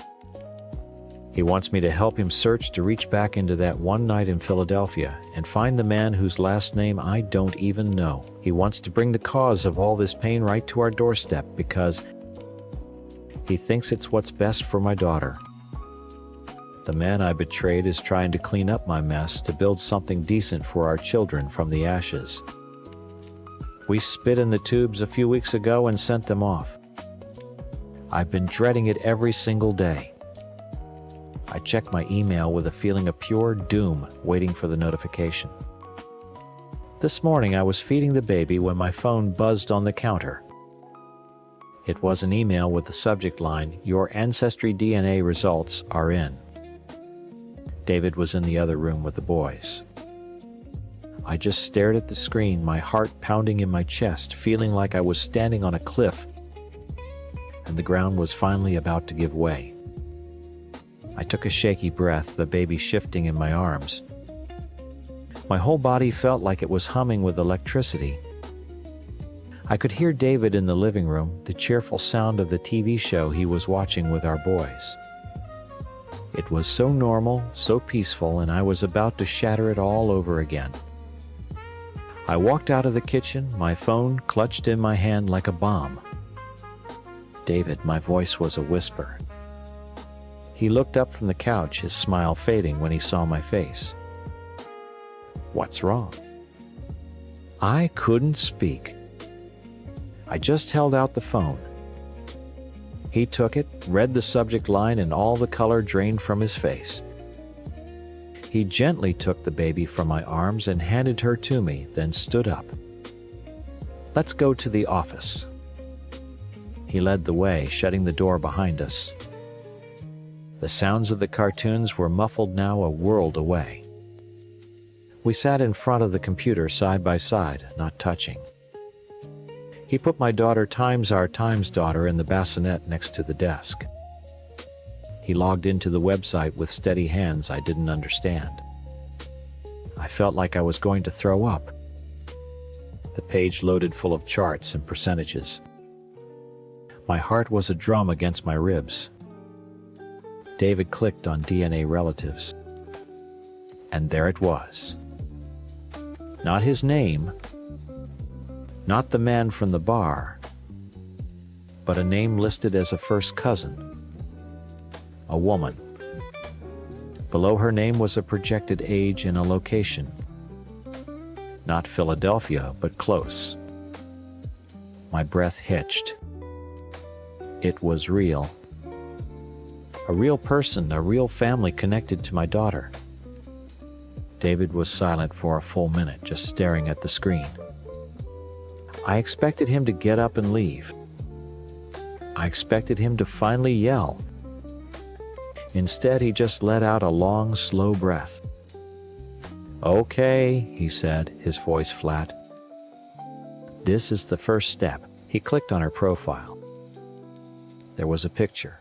He wants me to help him search to reach back into that one night in Philadelphia and find the man whose last name I don't even know. He wants to bring the cause of all this pain right to our doorstep because he thinks it's what's best for my daughter. The man I betrayed is trying to clean up my mess to build something decent for our children from the ashes. We spit in the tubes a few weeks ago and sent them off. I've been dreading it every single day. I check my email with a feeling of pure doom, waiting for the notification. This morning I was feeding the baby when my phone buzzed on the counter. It was an email with the subject line, "Your Ancestry DNA results are in." David was in the other room with the boys. I just stared at the screen, my heart pounding in my chest, feeling like I was standing on a cliff, and the ground was finally about to give way. I took a shaky breath, the baby shifting in my arms. My whole body felt like it was humming with electricity. I could hear David in the living room, the cheerful sound of the TV show he was watching with our boys. It was so normal, so peaceful, and I was about to shatter it all over again. I walked out of the kitchen, my phone clutched in my hand like a bomb. "David," my voice was a whisper. He looked up from the couch, his smile fading when he saw my face. "What's wrong?" I couldn't speak. I just held out the phone. He took it, read the subject line, and all the color drained from his face. He gently took the baby from my arms and handed her to me, then stood up. "Let's go to the office." He led the way, shutting the door behind us. The sounds of the cartoons were muffled now a world away. We sat in front of the computer side by side, not touching. He put my daughter times our times daughter in the bassinet next to the desk. He logged into the website with steady hands I didn't understand. I felt like I was going to throw up. The page loaded full of charts and percentages. My heart was a drum against my ribs. David clicked on DNA relatives. And there it was. Not his name, not the man from the bar, but a name listed as a first cousin. A woman. Below her name was a projected age and a location. Not Philadelphia, but close. My breath hitched. It was real. A real person, a real family connected to my daughter. David was silent for a full minute, just staring at the screen. I expected him to get up and leave. I expected him to finally yell. Instead, he just let out a long, slow breath. "Okay," he said, his voice flat. "This is the first step." He clicked on her profile. There was a picture.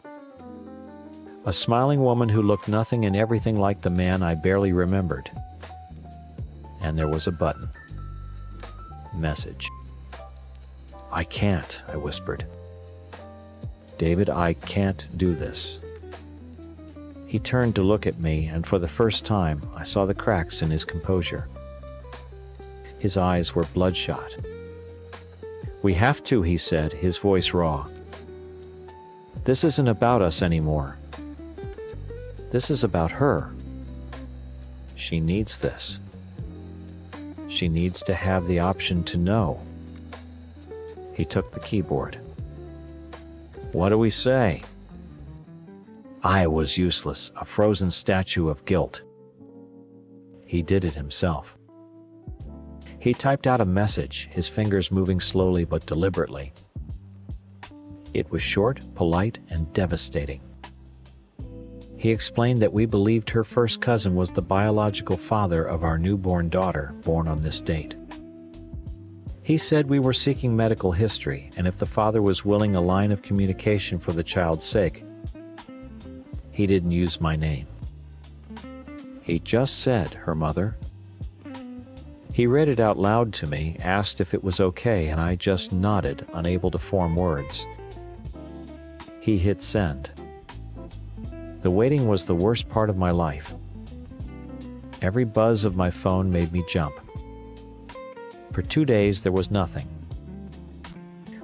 A smiling woman who looked nothing and everything like the man I barely remembered. And there was a button. Message. "I can't," I whispered. "David, I can't do this." He turned to look at me, and for the first time, I saw the cracks in his composure. His eyes were bloodshot. "We have to," he said, his voice raw. "This isn't about us anymore. This is about her. She needs this. She needs to have the option to know." He took the keyboard. "What do we say?" I was useless, a frozen statue of guilt. He did it himself. He typed out a message, his fingers moving slowly but deliberately. It was short, polite, and devastating. He explained that we believed her first cousin was the biological father of our newborn daughter, born on this date. He said we were seeking medical history, and if the father was willing a line of communication for the child's sake. He didn't use my name. He just said, "her mother." He read it out loud to me, asked if it was okay, and I just nodded, unable to form words. He hit send. The waiting was the worst part of my life. Every buzz of my phone made me jump. For 2 days there was nothing.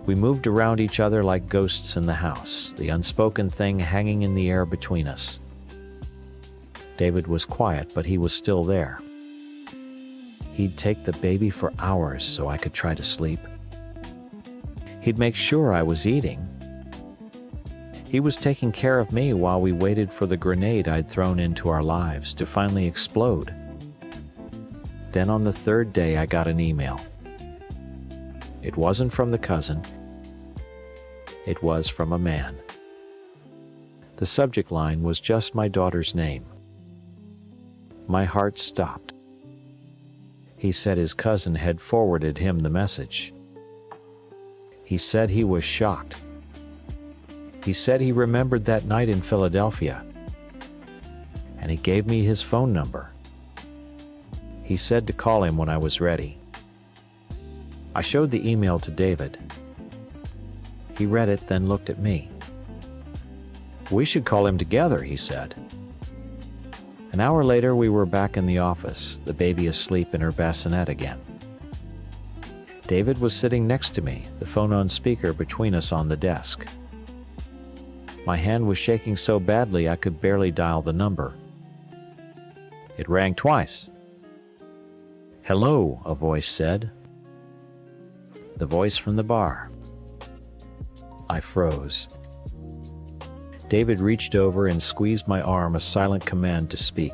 We moved around each other like ghosts in the house, the unspoken thing hanging in the air between us. David was quiet, but he was still there. He'd take the baby for hours so I could try to sleep. He'd make sure I was eating. He was taking care of me while we waited for the grenade I'd thrown into our lives to finally explode. Then on the 3rd day I got an email. It wasn't from the cousin. It was from a man. The subject line was just my daughter's name. My heart stopped. He said his cousin had forwarded him the message. He said he was shocked. He said he remembered that night in Philadelphia. And he gave me his phone number. He said to call him when I was ready. I showed the email to David. He read it, then looked at me. "We should call him together," he said. An hour later, we were back in the office, the baby asleep in her bassinet again. David was sitting next to me, the phone on speaker between us on the desk. My hand was shaking so badly I could barely dial the number. It rang twice. "Hello," a voice said. The voice from the bar. I froze. David reached over and squeezed my arm, a silent command to speak.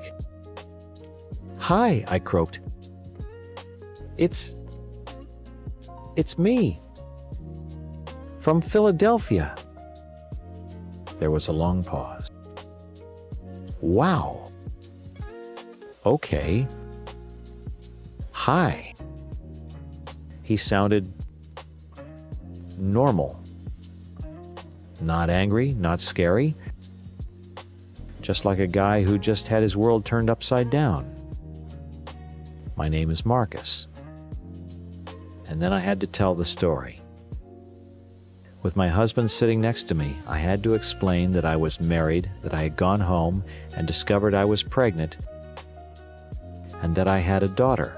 "Hi," I croaked. It's me. From Philadelphia." There was a long pause. "Wow. Okay. Hi." He sounded normal. Not angry, not scary. Just like a guy who just had his world turned upside down. "My name is Marcus." And then I had to tell the story. With my husband sitting next to me, I had to explain that I was married, that I had gone home and discovered I was pregnant, and that I had a daughter.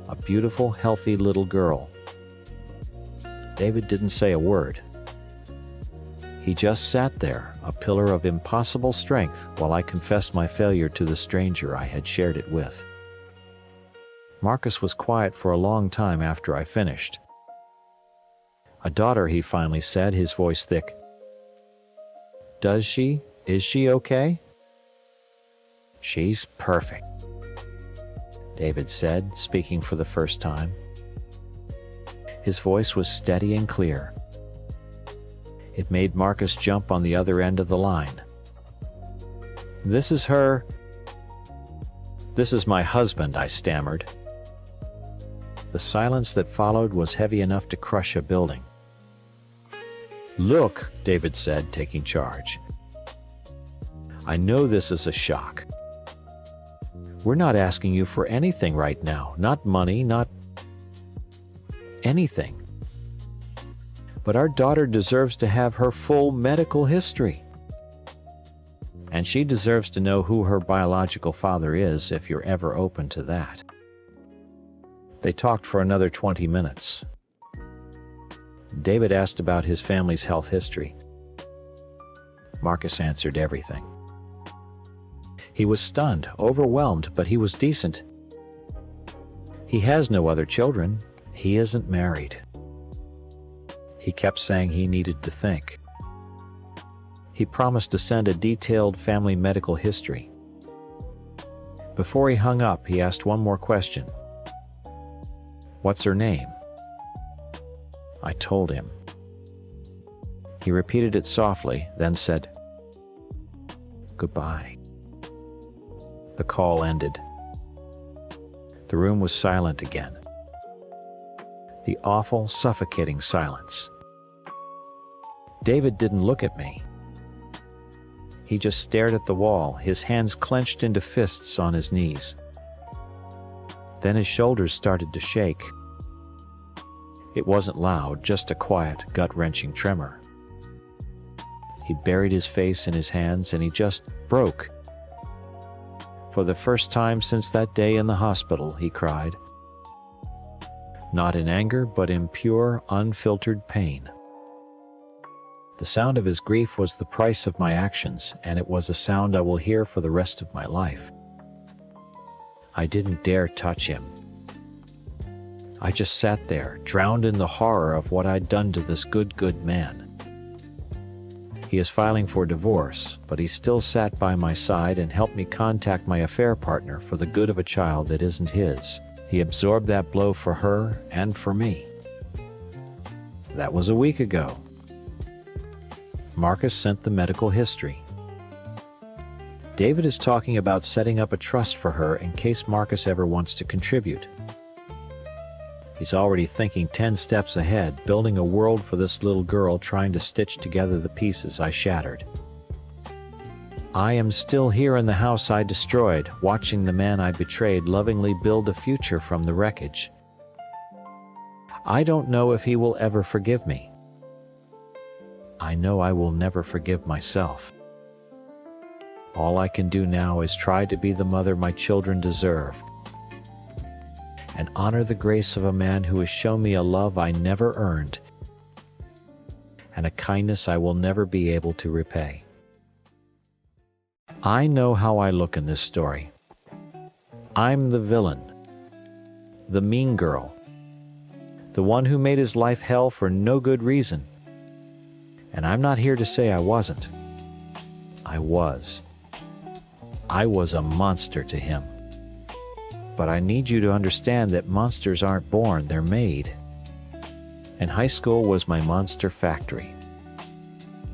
A beautiful, healthy little girl. David didn't say a word. He just sat there, a pillar of impossible strength, while I confessed my failure to the stranger I had shared it with. Marcus was quiet for a long time after I finished. "A daughter," he finally said, his voice thick. Is she okay?" "She's perfect," David said, speaking for the first time. His voice was steady and clear. It made Marcus jump on the other end of the line. This is my husband," I stammered. The silence that followed was heavy enough to crush a building. "Look," David said, taking charge. "I know this is a shock. We're not asking you for anything right now. Not money, not anything. But our daughter deserves to have her full medical history. And she deserves to know who her biological father is, if you're ever open to that." They talked for another 20 minutes. David asked about his family's health history. Marcus answered everything. He was stunned, overwhelmed, but he was decent. He has no other children. He isn't married. He kept saying he needed to think. He promised to send a detailed family medical history. Before he hung up, he asked one more question. "What's her name?" I told him. He repeated it softly, then said, "Goodbye." The call ended. The room was silent again. The awful, suffocating silence. David didn't look at me. He just stared at the wall, his hands clenched into fists on his knees. Then his shoulders started to shake. It wasn't loud, just a quiet, gut-wrenching tremor. He buried his face in his hands and he just broke. For the first time since that day in the hospital, he cried. Not in anger, but in pure, unfiltered pain. The sound of his grief was the price of my actions, and it was a sound I will hear for the rest of my life. I didn't dare touch him. I just sat there, drowned in the horror of what I'd done to this good man. He is filing for divorce, but he still sat by my side and helped me contact my affair partner for the good of a child that isn't his. He absorbed that blow for her and for me. That was a week ago. Marcus sent the medical history. David is talking about setting up a trust for her in case Marcus ever wants to contribute. He's already thinking 10 steps ahead, building a world for this little girl, trying to stitch together the pieces I shattered. I am still here in the house I destroyed, watching the man I betrayed lovingly build a future from the wreckage. I don't know if he will ever forgive me. I know I will never forgive myself. All I can do now is try to be the mother my children deserve, and honor the grace of a man who has shown me a love I never earned, and a kindness I will never be able to repay. I know how I look in this story. I'm the villain, the mean girl, the one who made his life hell for no good reason. And I'm not here to say I wasn't. I was. I was a monster to him. But I need you to understand that monsters aren't born, they're made. And high school was my monster factory.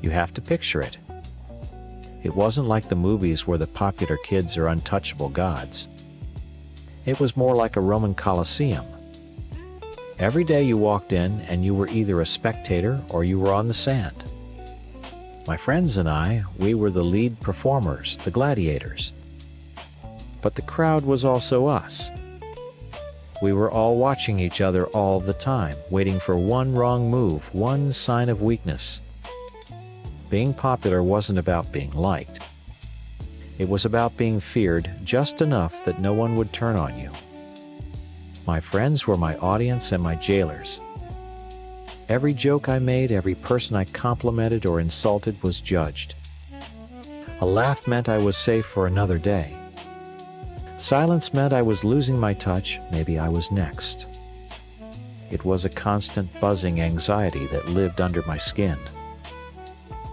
You have to picture it. It wasn't like the movies where the popular kids are untouchable gods. It was more like a Roman Colosseum. Every day you walked in and you were either a spectator or you were on the sand. My friends and I, we were the lead performers, the gladiators. But the crowd was also us. We were all watching each other all the time, waiting for one wrong move, one sign of weakness. Being popular wasn't about being liked. It was about being feared just enough that no one would turn on you. My friends were my audience and my jailers. Every joke I made, every person I complimented or insulted was judged. A laugh meant I was safe for another day. Silence meant I was losing my touch, maybe I was next. It was a constant buzzing anxiety that lived under my skin.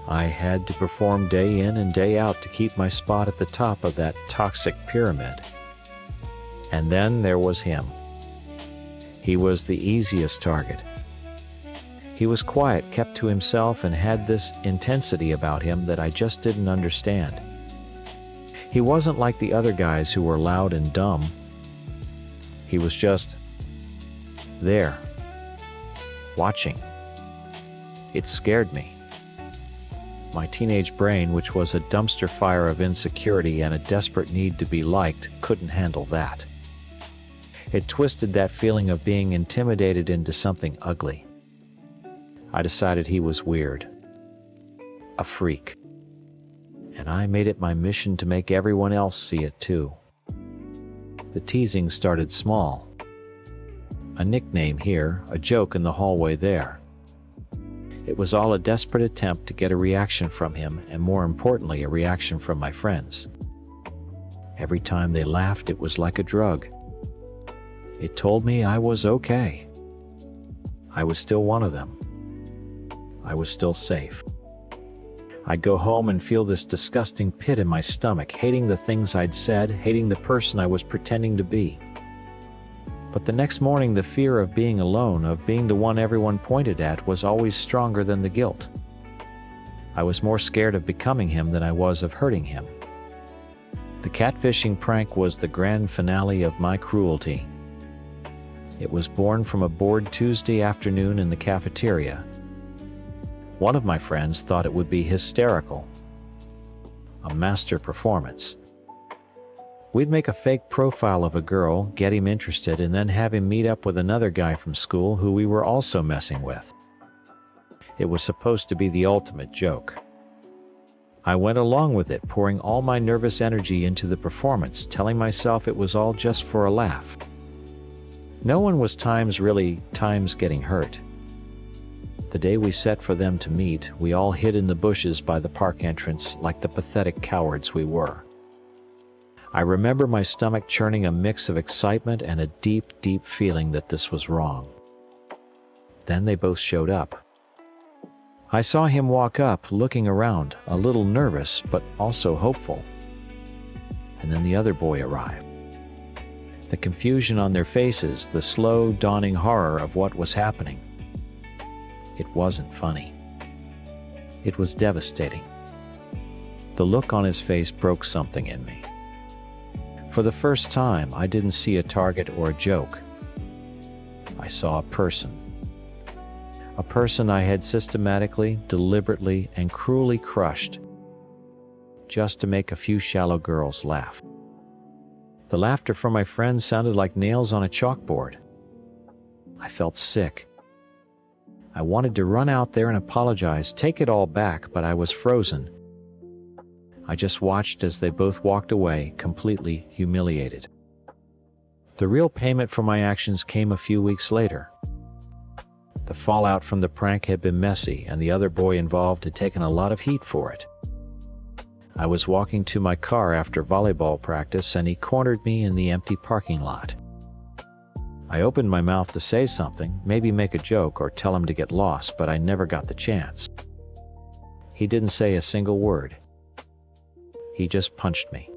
I had to perform day in and day out to keep my spot at the top of that toxic pyramid. And then there was him. He was the easiest target. He was quiet, kept to himself, and had this intensity about him that I just didn't understand. He wasn't like the other guys who were loud and dumb. He was just there, watching. It scared me. My teenage brain, which was a dumpster fire of insecurity and a desperate need to be liked, couldn't handle that. It twisted that feeling of being intimidated into something ugly. I decided he was weird, a freak, and I made it my mission to make everyone else see it too. The teasing started small. A nickname here, a joke in the hallway there. It was all a desperate attempt to get a reaction from him, and more importantly, a reaction from my friends. Every time they laughed, it was like a drug. It told me I was okay. I was still one of them. I was still safe. I'd go home and feel this disgusting pit in my stomach, hating the things I'd said, hating the person I was pretending to be. But the next morning, the fear of being alone, of being the one everyone pointed at, was always stronger than the guilt. I was more scared of becoming him than I was of hurting him. The catfishing prank was the grand finale of my cruelty. It was born from a bored Tuesday afternoon in the cafeteria. One of my friends thought it would be hysterical. A master performance. We'd make a fake profile of a girl, get him interested, and then have him meet up with another guy from school who we were also messing with. It was supposed to be the ultimate joke. I went along with it, pouring all my nervous energy into the performance, telling myself it was all just for a laugh. No one was really getting hurt. The day we set for them to meet, we all hid in the bushes by the park entrance like the pathetic cowards we were. I remember my stomach churning a mix of excitement and a deep, deep feeling that this was wrong. Then they both showed up. I saw him walk up, looking around, a little nervous, but also hopeful. And then the other boy arrived. The confusion on their faces, the slow, dawning horror of what was happening. It wasn't funny. It was devastating. The look on his face broke something in me. For the first time, I didn't see a target or a joke. I saw a person. A person I had systematically, deliberately, and cruelly crushed just to make a few shallow girls laugh. The laughter from my friends sounded like nails on a chalkboard. I felt sick. I wanted to run out there and apologize, take it all back, but I was frozen. I just watched as they both walked away, completely humiliated. The real payment for my actions came a few weeks later. The fallout from the prank had been messy, and the other boy involved had taken a lot of heat for it. I was walking to my car after volleyball practice, and he cornered me in the empty parking lot. I opened my mouth to say something, maybe make a joke or tell him to get lost, but I never got the chance. He didn't say a single word. He just punched me.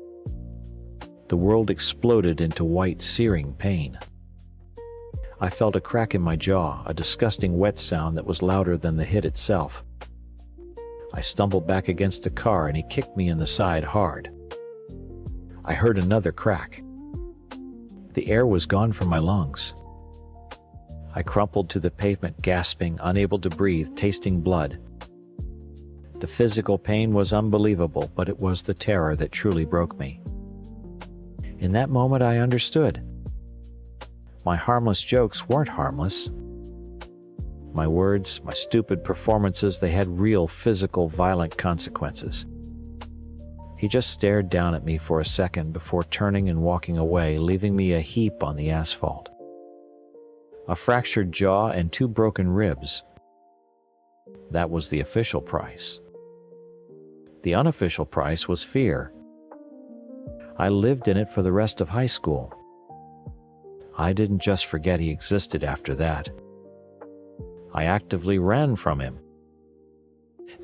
The world exploded into white, searing pain. I felt a crack in my jaw, a disgusting wet sound that was louder than the hit itself. I stumbled back against a car and he kicked me in the side hard. I heard another crack. The air was gone from my lungs. I crumpled to the pavement, gasping, unable to breathe, tasting blood. The physical pain was unbelievable, but it was the terror that truly broke me. In that moment, I understood. My harmless jokes weren't harmless. My words, my stupid performances, they had real, physical, violent consequences. He just stared down at me for a second before turning and walking away, leaving me a heap on the asphalt. A fractured jaw and 2 broken ribs. That was the official price. The unofficial price was fear. I lived in it for the rest of high school. I didn't just forget he existed after that. I actively ran from him.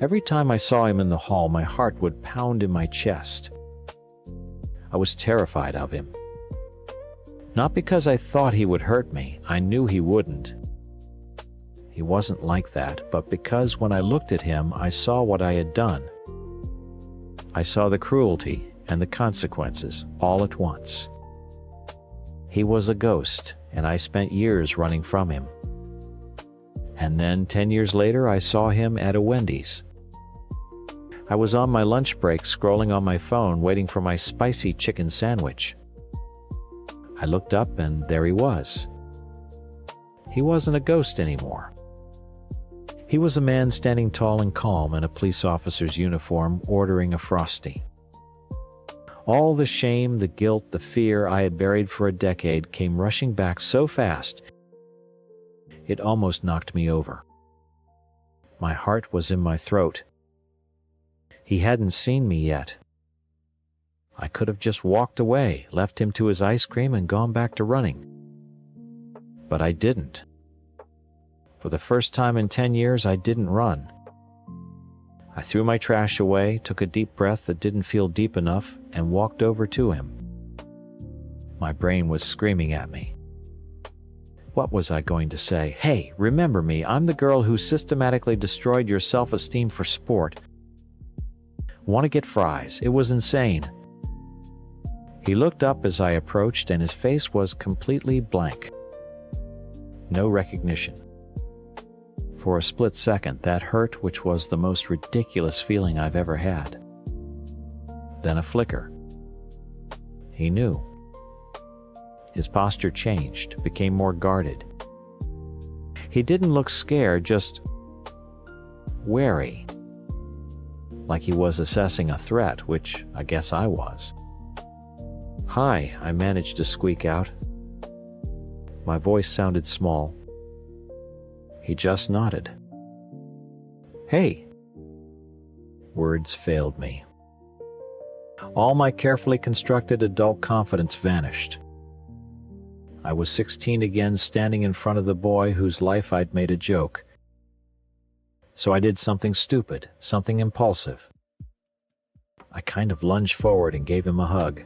Every time I saw him in the hall, my heart would pound in my chest. I was terrified of him. Not because I thought he would hurt me, I knew he wouldn't. He wasn't like that, but because when I looked at him, I saw what I had done. I saw the cruelty and the consequences all at once. He was a ghost, and I spent years running from him. And then, 10 years later, I saw him at a Wendy's. I was on my lunch break scrolling on my phone waiting for my spicy chicken sandwich. I looked up and there he was. He wasn't a ghost anymore. He was a man standing tall and calm in a police officer's uniform ordering a Frosty. All the shame, the guilt, the fear I had buried for a decade came rushing back so fast, it almost knocked me over. My heart was in my throat. He hadn't seen me yet. I could have just walked away, left him to his ice cream, and gone back to running. But I didn't. For the first time in 10 years, I didn't run. I threw my trash away, took a deep breath that didn't feel deep enough, and walked over to him. My brain was screaming at me. What was I going to say? Hey, remember me, I'm the girl who systematically destroyed your self-esteem for sport. Want to get fries? It was insane. He looked up as I approached and his face was completely blank. No recognition. For a split second, that hurt, which was the most ridiculous feeling I've ever had. Then a flicker. He knew. His posture changed, became more guarded. He didn't look scared, just wary. Like he was assessing a threat, which I guess I was. "Hi," I managed to squeak out. My voice sounded small. He just nodded. "Hey." Words failed me. All my carefully constructed adult confidence vanished. I was 16 again, standing in front of the boy whose life I'd made a joke. So I did something stupid, something impulsive. I kind of lunged forward and gave him a hug.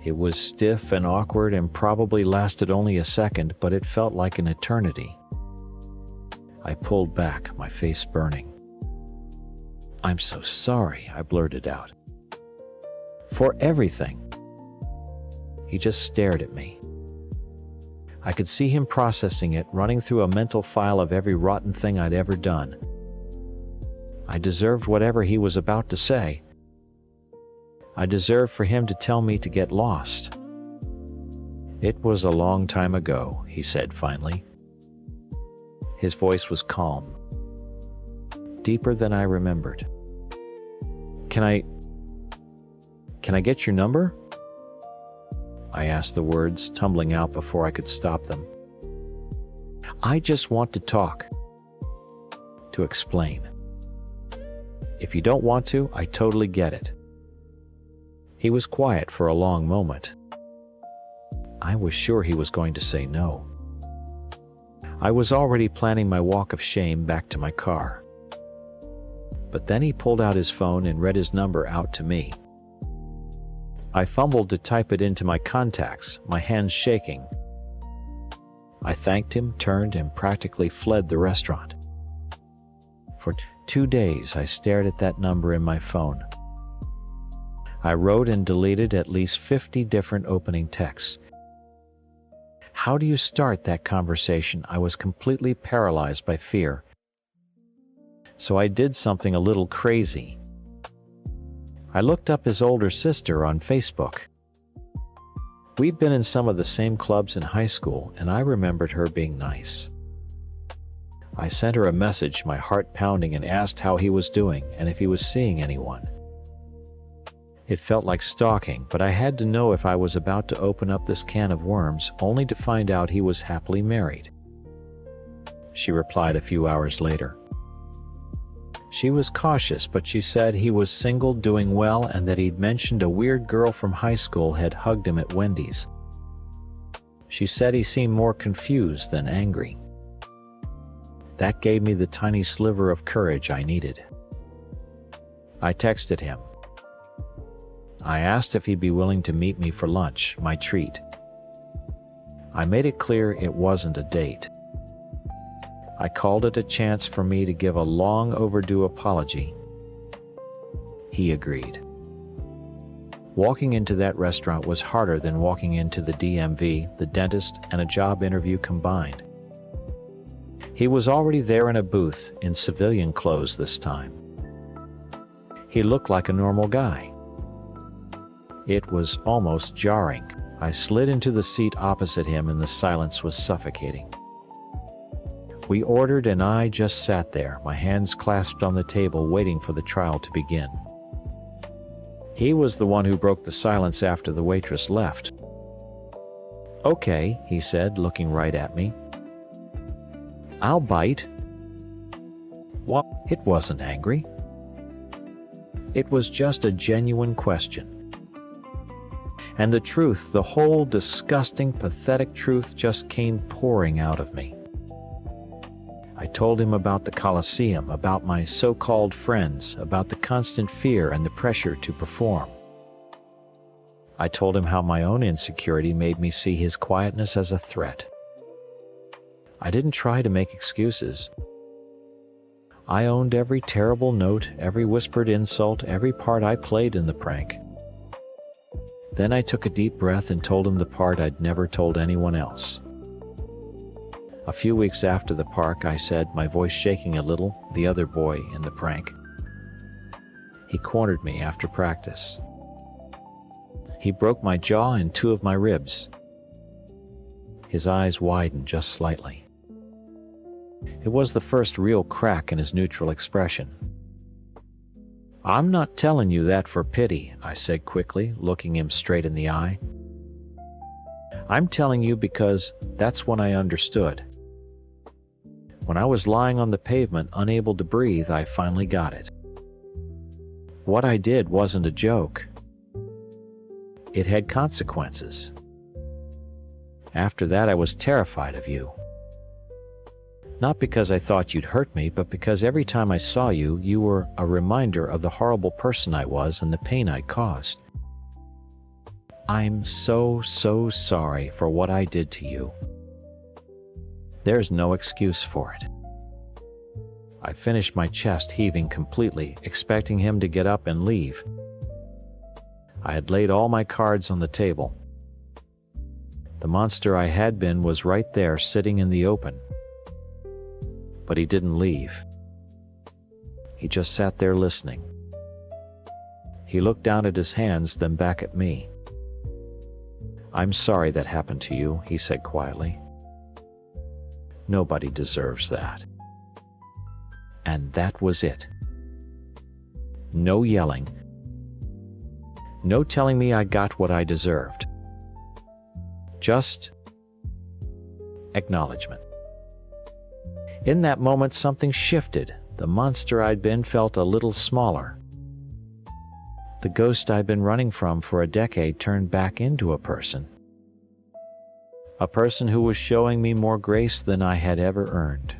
It was stiff and awkward and probably lasted only a second, but it felt like an eternity. I pulled back, my face burning. "I'm so sorry," I blurted out. "For everything." He just stared at me. I could see him processing it, running through a mental file of every rotten thing I'd ever done. I deserved whatever he was about to say. I deserved for him to tell me to get lost. "It was a long time ago," he said finally. His voice was calm, deeper than I remembered. Can I get your number?" I asked, the words tumbling out before I could stop them. "I just want to talk. To explain. If you don't want to, I totally get it." He was quiet for a long moment. I was sure he was going to say no. I was already planning my walk of shame back to my car. but then he pulled out his phone and read his number out to me. I fumbled to type it into my contacts, my hands shaking. I thanked him, turned, and practically fled the restaurant. For 2 days, I stared at that number in my phone. I wrote and deleted at least 50 different opening texts. How do you start that conversation? I was completely paralyzed by fear. So I did something a little crazy. I looked up his older sister on Facebook. We'd been in some of the same clubs in high school, and I remembered her being nice. I sent her a message, my heart pounding, and asked how he was doing and if he was seeing anyone. It felt like stalking, but I had to know if I was about to open up this can of worms, only to find out he was happily married. She replied a few hours later. She was cautious, but she said he was single, doing well, and that he'd mentioned a weird girl from high school had hugged him at Wendy's. She said he seemed more confused than angry. That gave me the tiny sliver of courage I needed. I texted him. I asked if he'd be willing to meet me for lunch, my treat. I made it clear it wasn't a date. I called it a chance for me to give a long overdue apology. He agreed. Walking into that restaurant was harder than walking into the DMV, the dentist, and a job interview combined. He was already there in a booth, in civilian clothes this time. He looked like a normal guy. It was almost jarring. I slid into the seat opposite him and the silence was suffocating. We ordered and I just sat there, my hands clasped on the table, waiting for the trial to begin. He was the one who broke the silence after the waitress left. "Okay," he said, looking right at me. "I'll bite." What? It wasn't angry. It was just a genuine question. And the truth, the whole disgusting, pathetic truth, just came pouring out of me. I told him about the Coliseum, about my so-called friends, about the constant fear and the pressure to perform. I told him how my own insecurity made me see his quietness as a threat. I didn't try to make excuses. I owned every terrible note, every whispered insult, every part I played in the prank. Then I took a deep breath and told him the part I'd never told anyone else. A few weeks after the park, I said, my voice shaking a little, the other boy in the prank. He cornered me after practice. He broke my jaw and 2 of my ribs. His eyes widened just slightly. It was the first real crack in his neutral expression. "I'm not telling you that for pity," I said quickly, looking him straight in the eye. "I'm telling you because that's when I understood. When I was lying on the pavement, unable to breathe, I finally got it. What I did wasn't a joke. It had consequences. After that, I was terrified of you. Not because I thought you'd hurt me, but because every time I saw you, you were a reminder of the horrible person I was and the pain I'd caused. I'm so sorry for what I did to you. There's no excuse for it." I finished, my chest heaving completely, expecting him to get up and leave. I had laid all my cards on the table. The monster I had been was right there, sitting in the open. But he didn't leave. He just sat there listening. He looked down at his hands, then back at me. "I'm sorry that happened to you," he said quietly. "Nobody deserves that." And that was it. No yelling. No telling me I got what I deserved. Just acknowledgement. In that moment, something shifted. The monster I'd been felt a little smaller. The ghost I'd been running from for a decade turned back into a person. A person who was showing me more grace than I had ever earned.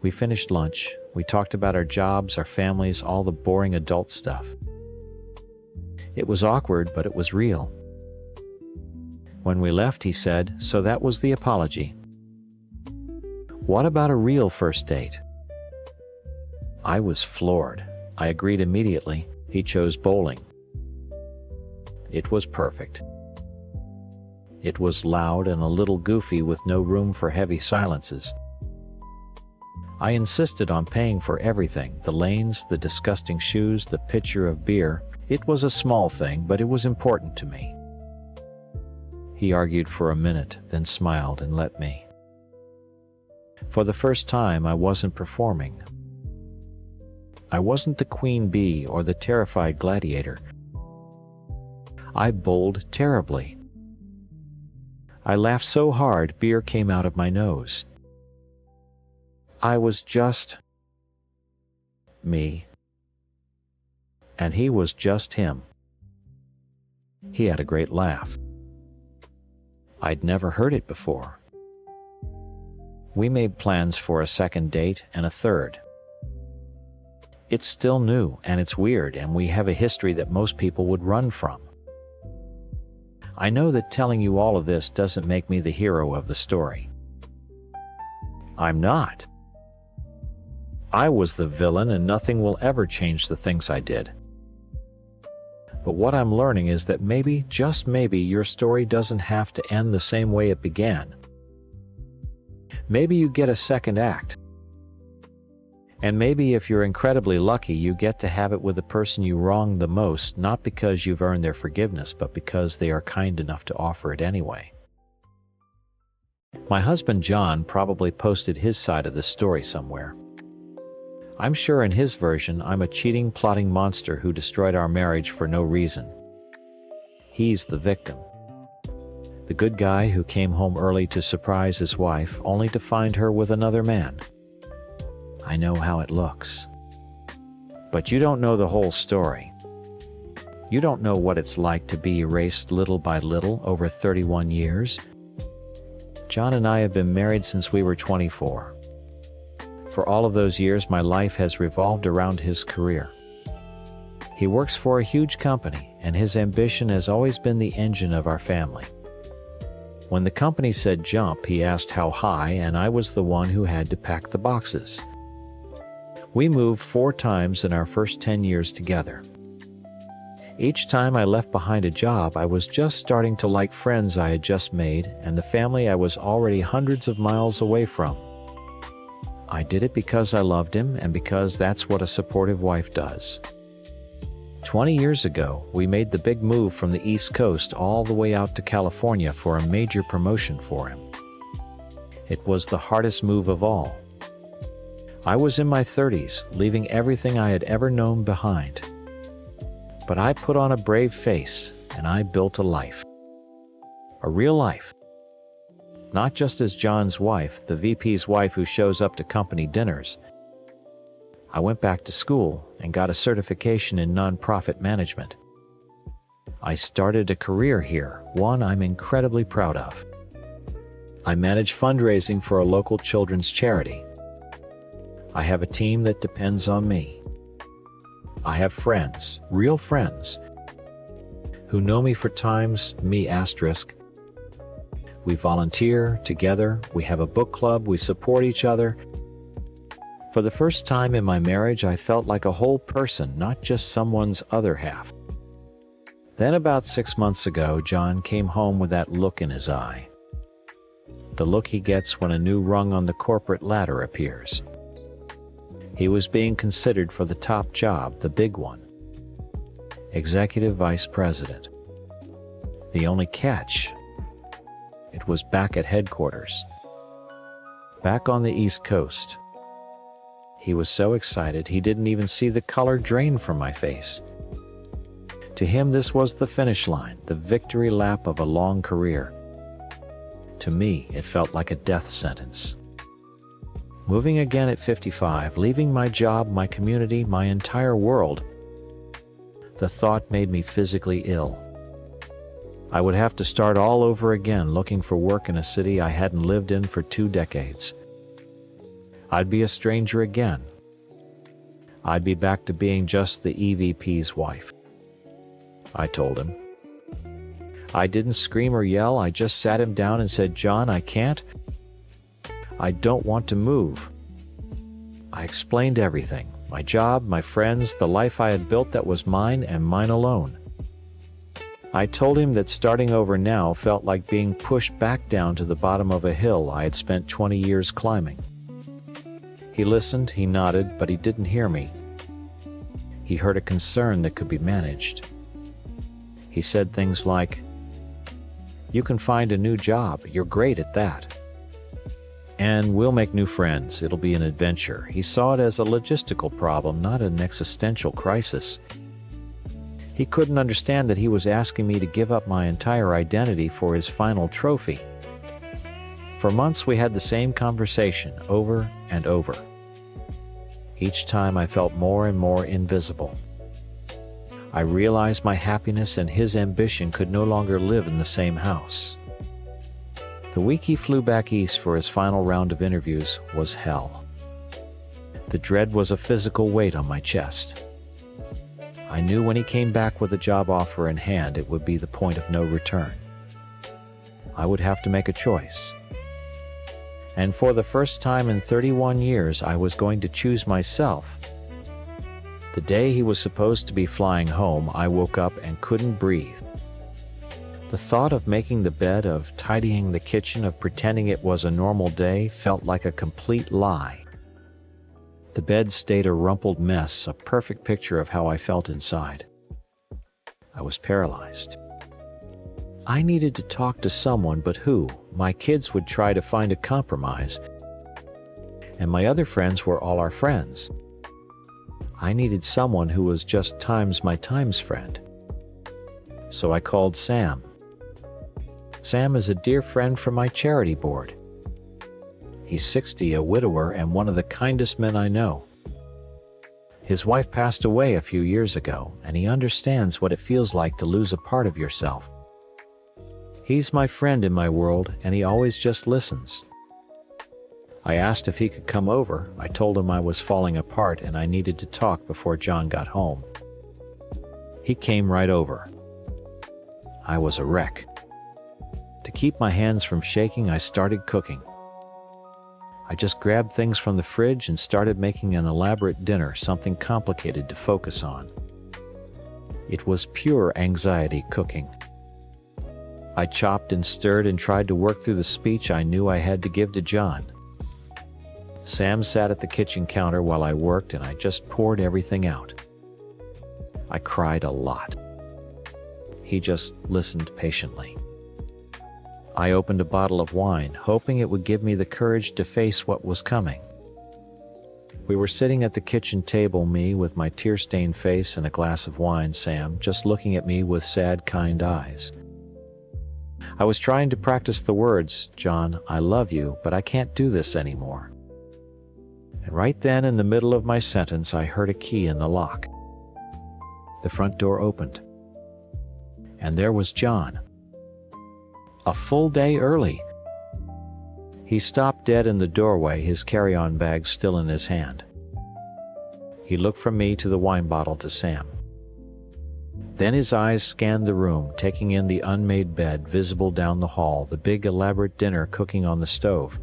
We finished lunch. We talked about our jobs, our families, all the boring adult stuff. It was awkward, but it was real. When we left, he said, "So that was the apology. What about a real first date?" I was floored. I agreed immediately. He chose bowling. It was perfect. It was loud and a little goofy with no room for heavy silences. I insisted on paying for everything, the lanes, the disgusting shoes, the pitcher of beer. It was a small thing, but it was important to me. He argued for a minute, then smiled and let me. For the first time, I wasn't performing. I wasn't the queen bee or the terrified gladiator. I bowled terribly. I laughed so hard, beer came out of my nose. I was just me. And he was just him. He had a great laugh. I'd never heard it before. We made plans for a second date and a third. It's still new and it's weird, and we have a history that most people would run from. I know that telling you all of this doesn't make me the hero of the story. I'm not. I was the villain, and nothing will ever change the things I did. But what I'm learning is that maybe, just maybe, your story doesn't have to end the same way it began. Maybe you get a second act. And maybe if you're incredibly lucky, you get to have it with the person you wronged the most, not because you've earned their forgiveness, but because they are kind enough to offer it anyway. My husband John probably posted his side of the story somewhere. I'm sure in his version, I'm a cheating, plotting monster who destroyed our marriage for no reason. He's the victim. The good guy who came home early to surprise his wife, only to find her with another man. I know how it looks. But you don't know the whole story. You don't know what it's like to be erased little by little over 31 years. John and I have been married since we were 24. For all of those years, my life has revolved around his career. He works for a huge company, and his ambition has always been the engine of our family. When the company said jump, he asked how high, and I was the one who had to pack the boxes. We moved 4 times in our first 10 years together. Each time I left behind a job, I was just starting to like friends I had just made and the family I was already hundreds of miles away from. I did it because I loved him and because that's what a supportive wife does. 20 years ago, we made the big move from the East Coast all the way out to California for a major promotion for him. It was the hardest move of all. I was in my 30s, leaving everything I had ever known behind. But I put on a brave face, and I built a life. A real life. Not just as John's wife, the VP's wife who shows up to company dinners. I went back to school and got a certification in nonprofit management. I started a career here, one I'm incredibly proud of. I manage fundraising for a local children's charity. I have a team that depends on me. I have friends, real friends, who know me for times, me asterisk. We volunteer together, we have a book club, we support each other. For the first time in my marriage, I felt like a whole person, not just someone's other half. Then about 6 months ago, John came home with that look in his eye. The look he gets when a new rung on the corporate ladder appears. He was being considered for the top job, the big one. Executive Vice President. The only catch, it was back at headquarters. Back on the East Coast. He was so excited he didn't even see the color drain from my face. To him, this was the finish line, the victory lap of a long career. To me, it felt like a death sentence. Moving again at 55, leaving my job, my community, my entire world, the thought made me physically ill. I would have to start all over again looking for work in a city I hadn't lived in for 2 decades. I'd be a stranger again. I'd be back to being just the EVP's wife. I told him. I didn't scream or yell, I just sat him down and said, "John, I can't. I don't want to move." I explained everything, my job, my friends, the life I had built that was mine and mine alone. I told him that starting over now felt like being pushed back down to the bottom of a hill I had spent 20 years climbing. He listened, he nodded, but he didn't hear me. He heard a concern that could be managed. He said things like, "You can find a new job, you're great at that. And we'll make new friends, it'll be an adventure." He saw it as a logistical problem, not an existential crisis. He couldn't understand that he was asking me to give up my entire identity for his final trophy. For months we had the same conversation, over and over. Each time I felt more and more invisible. I realized my happiness and his ambition could no longer live in the same house. The week he flew back east for his final round of interviews was hell. The dread was a physical weight on my chest. I knew when he came back with a job offer in hand, it would be the point of no return. I would have to make a choice. And for the first time in 31 years, I was going to choose myself. The day he was supposed to be flying home, I woke up and couldn't breathe. The thought of making the bed, of tidying the kitchen, of pretending it was a normal day felt like a complete lie. The bed stayed a rumpled mess, a perfect picture of how I felt inside. I was paralyzed. I needed to talk to someone, but who? My kids would try to find a compromise, and my other friends were all our friends. I needed someone who was just times my times friend. So I called Sam. Sam is a dear friend from my charity board. He's 60, a widower, and one of the kindest men I know. His wife passed away a few years ago, and he understands what it feels like to lose a part of yourself. He's my friend in my world, and he always just listens. I asked if he could come over. I told him I was falling apart and I needed to talk before John got home. He came right over. I was a wreck. To keep my hands from shaking, I started cooking. I just grabbed things from the fridge and started making an elaborate dinner, something complicated to focus on. It was pure anxiety cooking. I chopped and stirred and tried to work through the speech I knew I had to give to John. Sam sat at the kitchen counter while I worked, and I just poured everything out. I cried a lot. He just listened patiently. I opened a bottle of wine, hoping it would give me the courage to face what was coming. We were sitting at the kitchen table, me with my tear-stained face and a glass of wine, Sam just looking at me with sad, kind eyes. I was trying to practice the words, "John, I love you, but I can't do this anymore." And right then, in the middle of my sentence, I heard a key in the lock. The front door opened. And there was John. A full day early. He stopped dead in the doorway, his carry-on bag still in his hand. He looked from me to the wine bottle to Sam. Then his eyes scanned the room, taking in the unmade bed visible down the hall, the big elaborate dinner cooking on the stove.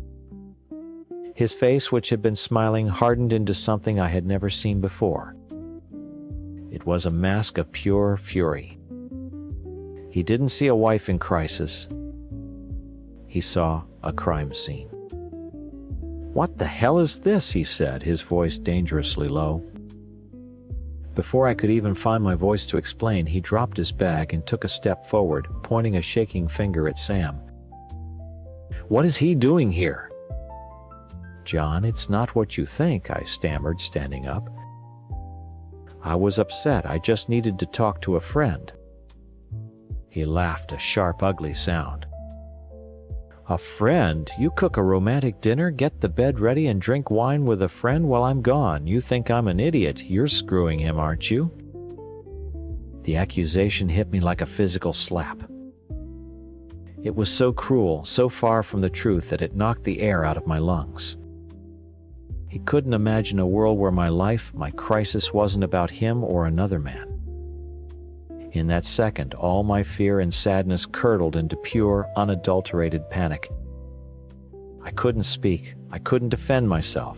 His face, which had been smiling, hardened into something I had never seen before. It was a mask of pure fury. He didn't see a wife in crisis. He saw a crime scene. "What the hell is this?" he said, his voice dangerously low. Before I could even find my voice to explain, he dropped his bag and took a step forward, pointing a shaking finger at Sam. "What is he doing here?" "John, it's not what you think," I stammered, standing up. I was upset. I just needed to talk to a friend. He laughed, a sharp, ugly sound. "A friend? You cook a romantic dinner, get the bed ready, and drink wine with a friend while I'm gone. You think I'm an idiot. You're screwing him, aren't you?" The accusation hit me like a physical slap. It was so cruel, so far from the truth, that it knocked the air out of my lungs. He couldn't imagine a world where my life, my crisis wasn't about him or another man. In that second, all my fear and sadness curdled into pure, unadulterated panic. I couldn't speak. I couldn't defend myself.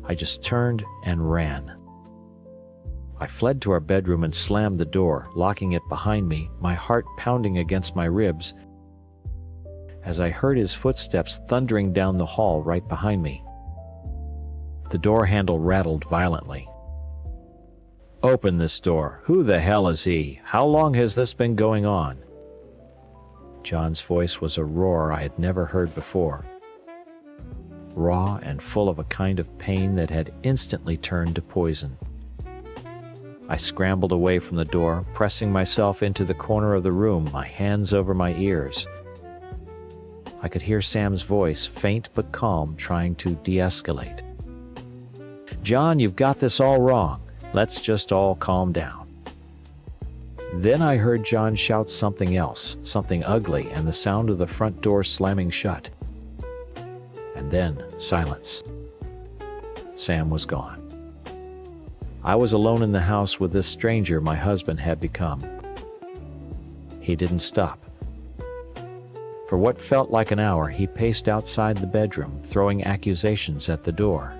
I just turned and ran. I fled to our bedroom and slammed the door, locking it behind me, my heart pounding against my ribs as I heard his footsteps thundering down the hall right behind me. The door handle rattled violently. "Open this door. Who the hell is he? How long has this been going on?" John's voice was a roar I had never heard before. Raw and full of a kind of pain that had instantly turned to poison. I scrambled away from the door, pressing myself into the corner of the room, my hands over my ears. I could hear Sam's voice, faint but calm, trying to de-escalate. "John, you've got this all wrong. Let's just all calm down." Then I heard John shout something else, something ugly, and the sound of the front door slamming shut. And then silence. Sam was gone. I was alone in the house with this stranger my husband had become. He didn't stop. For what felt like an hour, he paced outside the bedroom, throwing accusations at the door.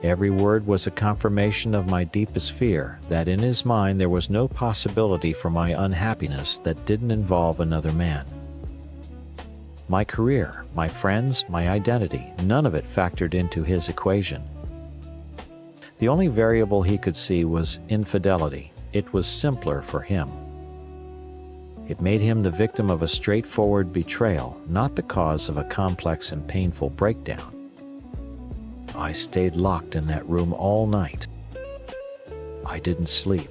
Every word was a confirmation of my deepest fear, that in his mind there was no possibility for my unhappiness that didn't involve another man. My career, my friends, my identity, none of it factored into his equation. The only variable he could see was infidelity. It was simpler for him. It made him the victim of a straightforward betrayal, not the cause of a complex and painful breakdown. I stayed locked in that room all night. I didn't sleep.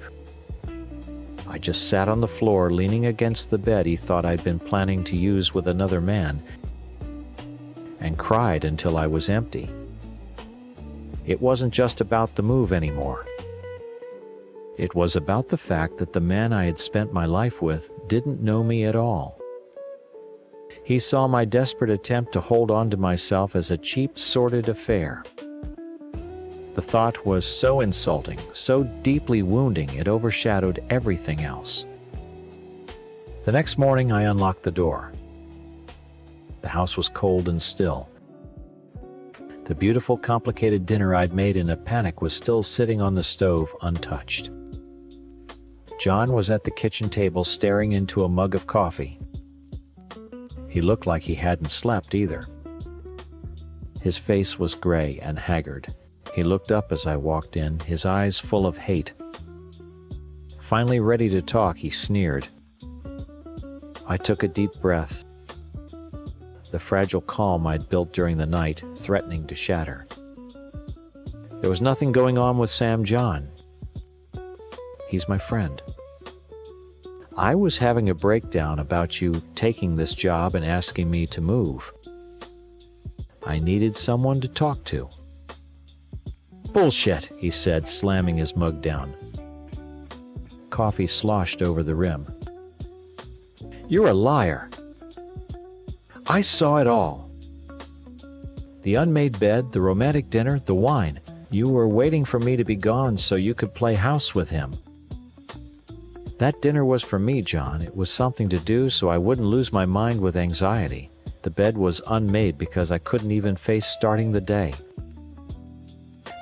I just sat on the floor leaning against the bed he thought I'd been planning to use with another man, and cried until I was empty. It wasn't just about the move anymore. It was about the fact that the man I had spent my life with didn't know me at all. He saw my desperate attempt to hold on to myself as a cheap, sordid affair. The thought was so insulting, so deeply wounding, it overshadowed everything else. The next morning I unlocked the door. The house was cold and still. The beautiful, complicated dinner I'd made in a panic was still sitting on the stove, untouched. John was at the kitchen table staring into a mug of coffee. He looked like he hadn't slept either. His face was gray and haggard. He looked up as I walked in, his eyes full of hate. Finally ready to talk, he sneered. I took a deep breath, the fragile calm I'd built during the night threatening to shatter. There was nothing going on with Sam John. He's my friend. I was having a breakdown about you taking this job and asking me to move. I needed someone to talk to. Bullshit, he said, slamming his mug down. Coffee sloshed over the rim. You're a liar. I saw it all. The unmade bed, the romantic dinner, the wine. You were waiting for me to be gone so you could play house with him. That dinner was for me, John. It was something to do so I wouldn't lose my mind with anxiety. The bed was unmade because I couldn't even face starting the day.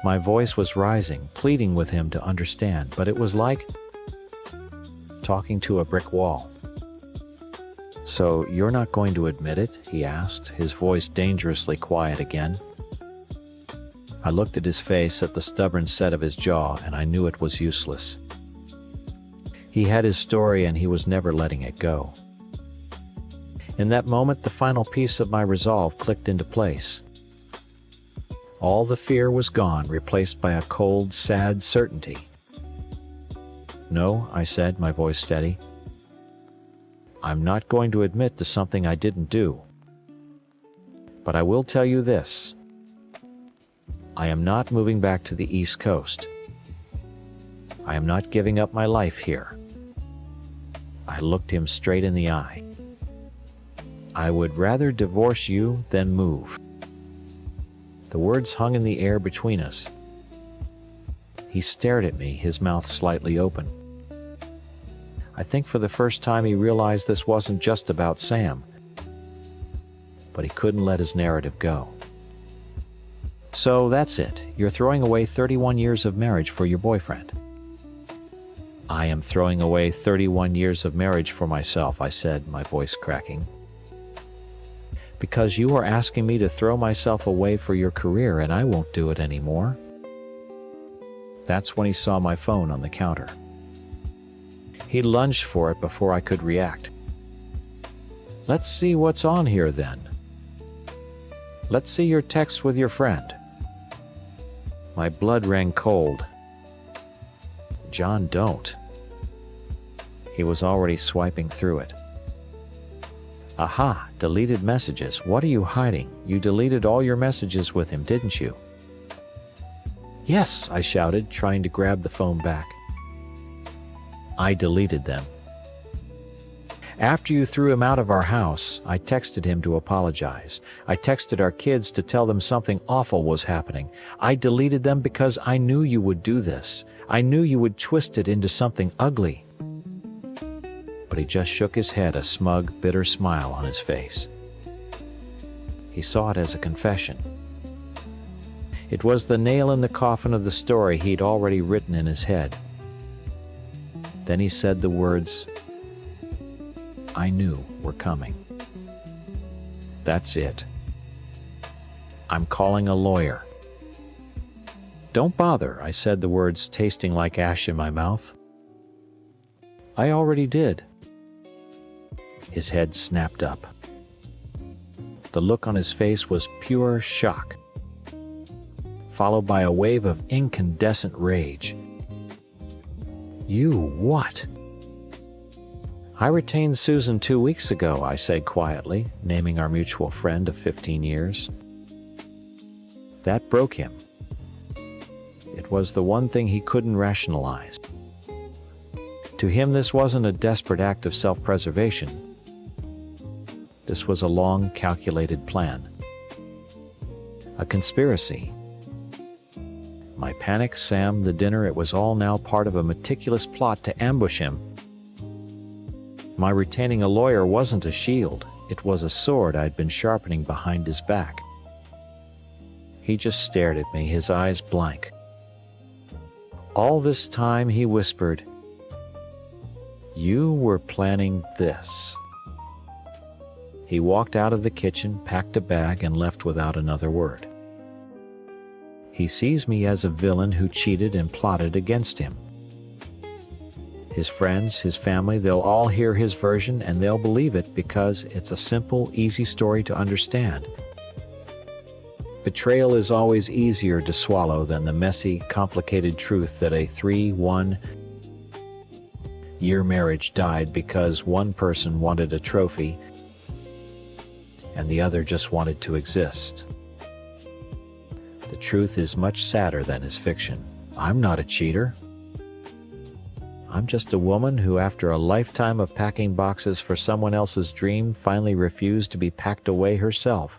My voice was rising, pleading with him to understand, but it was like talking to a brick wall. So you're not going to admit it? He asked, his voice dangerously quiet again. I looked at his face, at the stubborn set of his jaw, and I knew it was useless. He had his story and he was never letting it go. In that moment, the final piece of my resolve clicked into place. All the fear was gone, replaced by a cold, sad certainty. No, I said, my voice steady. I'm not going to admit to something I didn't do. But I will tell you this. I am not moving back to the East Coast. I am not giving up my life here. I looked him straight in the eye. I would rather divorce you than move. The words hung in the air between us. He stared at me, his mouth slightly open. I think for the first time he realized this wasn't just about Sam, but he couldn't let his narrative go. So that's it. You're throwing away 31 years of marriage for your boyfriend. I am throwing away 31 years of marriage for myself, I said, my voice cracking. Because you are asking me to throw myself away for your career, and I won't do it anymore. That's when he saw my phone on the counter. He lunged for it before I could react. Let's see what's on here then. Let's see your text with your friend. My blood ran cold. John, don't. He was already swiping through it. Aha, deleted messages. What are you hiding? You deleted all your messages with him, didn't you? Yes, I shouted, trying to grab the phone back. I deleted them. After you threw him out of our house, I texted him to apologize. I texted our kids to tell them something awful was happening. I deleted them because I knew you would do this. I knew you would twist it into something ugly. But he just shook his head, a smug, bitter smile on his face. He saw it as a confession. It was the nail in the coffin of the story he'd already written in his head. Then he said the words I knew were coming. That's it. I'm calling a lawyer. Don't bother, I said, the words tasting like ash in my mouth. I already did. His head snapped up. The look on his face was pure shock, followed by a wave of incandescent rage. You what? I retained Susan 2 weeks ago, I said quietly, naming our mutual friend of 15 years. That broke him. It was the one thing he couldn't rationalize. To him, this wasn't a desperate act of self-preservation. This was a long, calculated plan. A conspiracy. My panic, Sam, the dinner, it was all now part of a meticulous plot to ambush him. My retaining a lawyer wasn't a shield. It was a sword I'd been sharpening behind his back. He just stared at me, his eyes blank. All this time, he whispered, "You were planning this." He walked out of the kitchen, packed a bag, and left without another word. He sees me as a villain who cheated and plotted against him. His friends, his family, they'll all hear his version and they'll believe it because it's a simple, easy story to understand. Betrayal is always easier to swallow than the messy, complicated truth that a 3-1-year marriage died because one person wanted a trophy and the other just wanted to exist. The truth is much sadder than his fiction. I'm not a cheater. I'm just a woman who, after a lifetime of packing boxes for someone else's dream, finally refused to be packed away herself.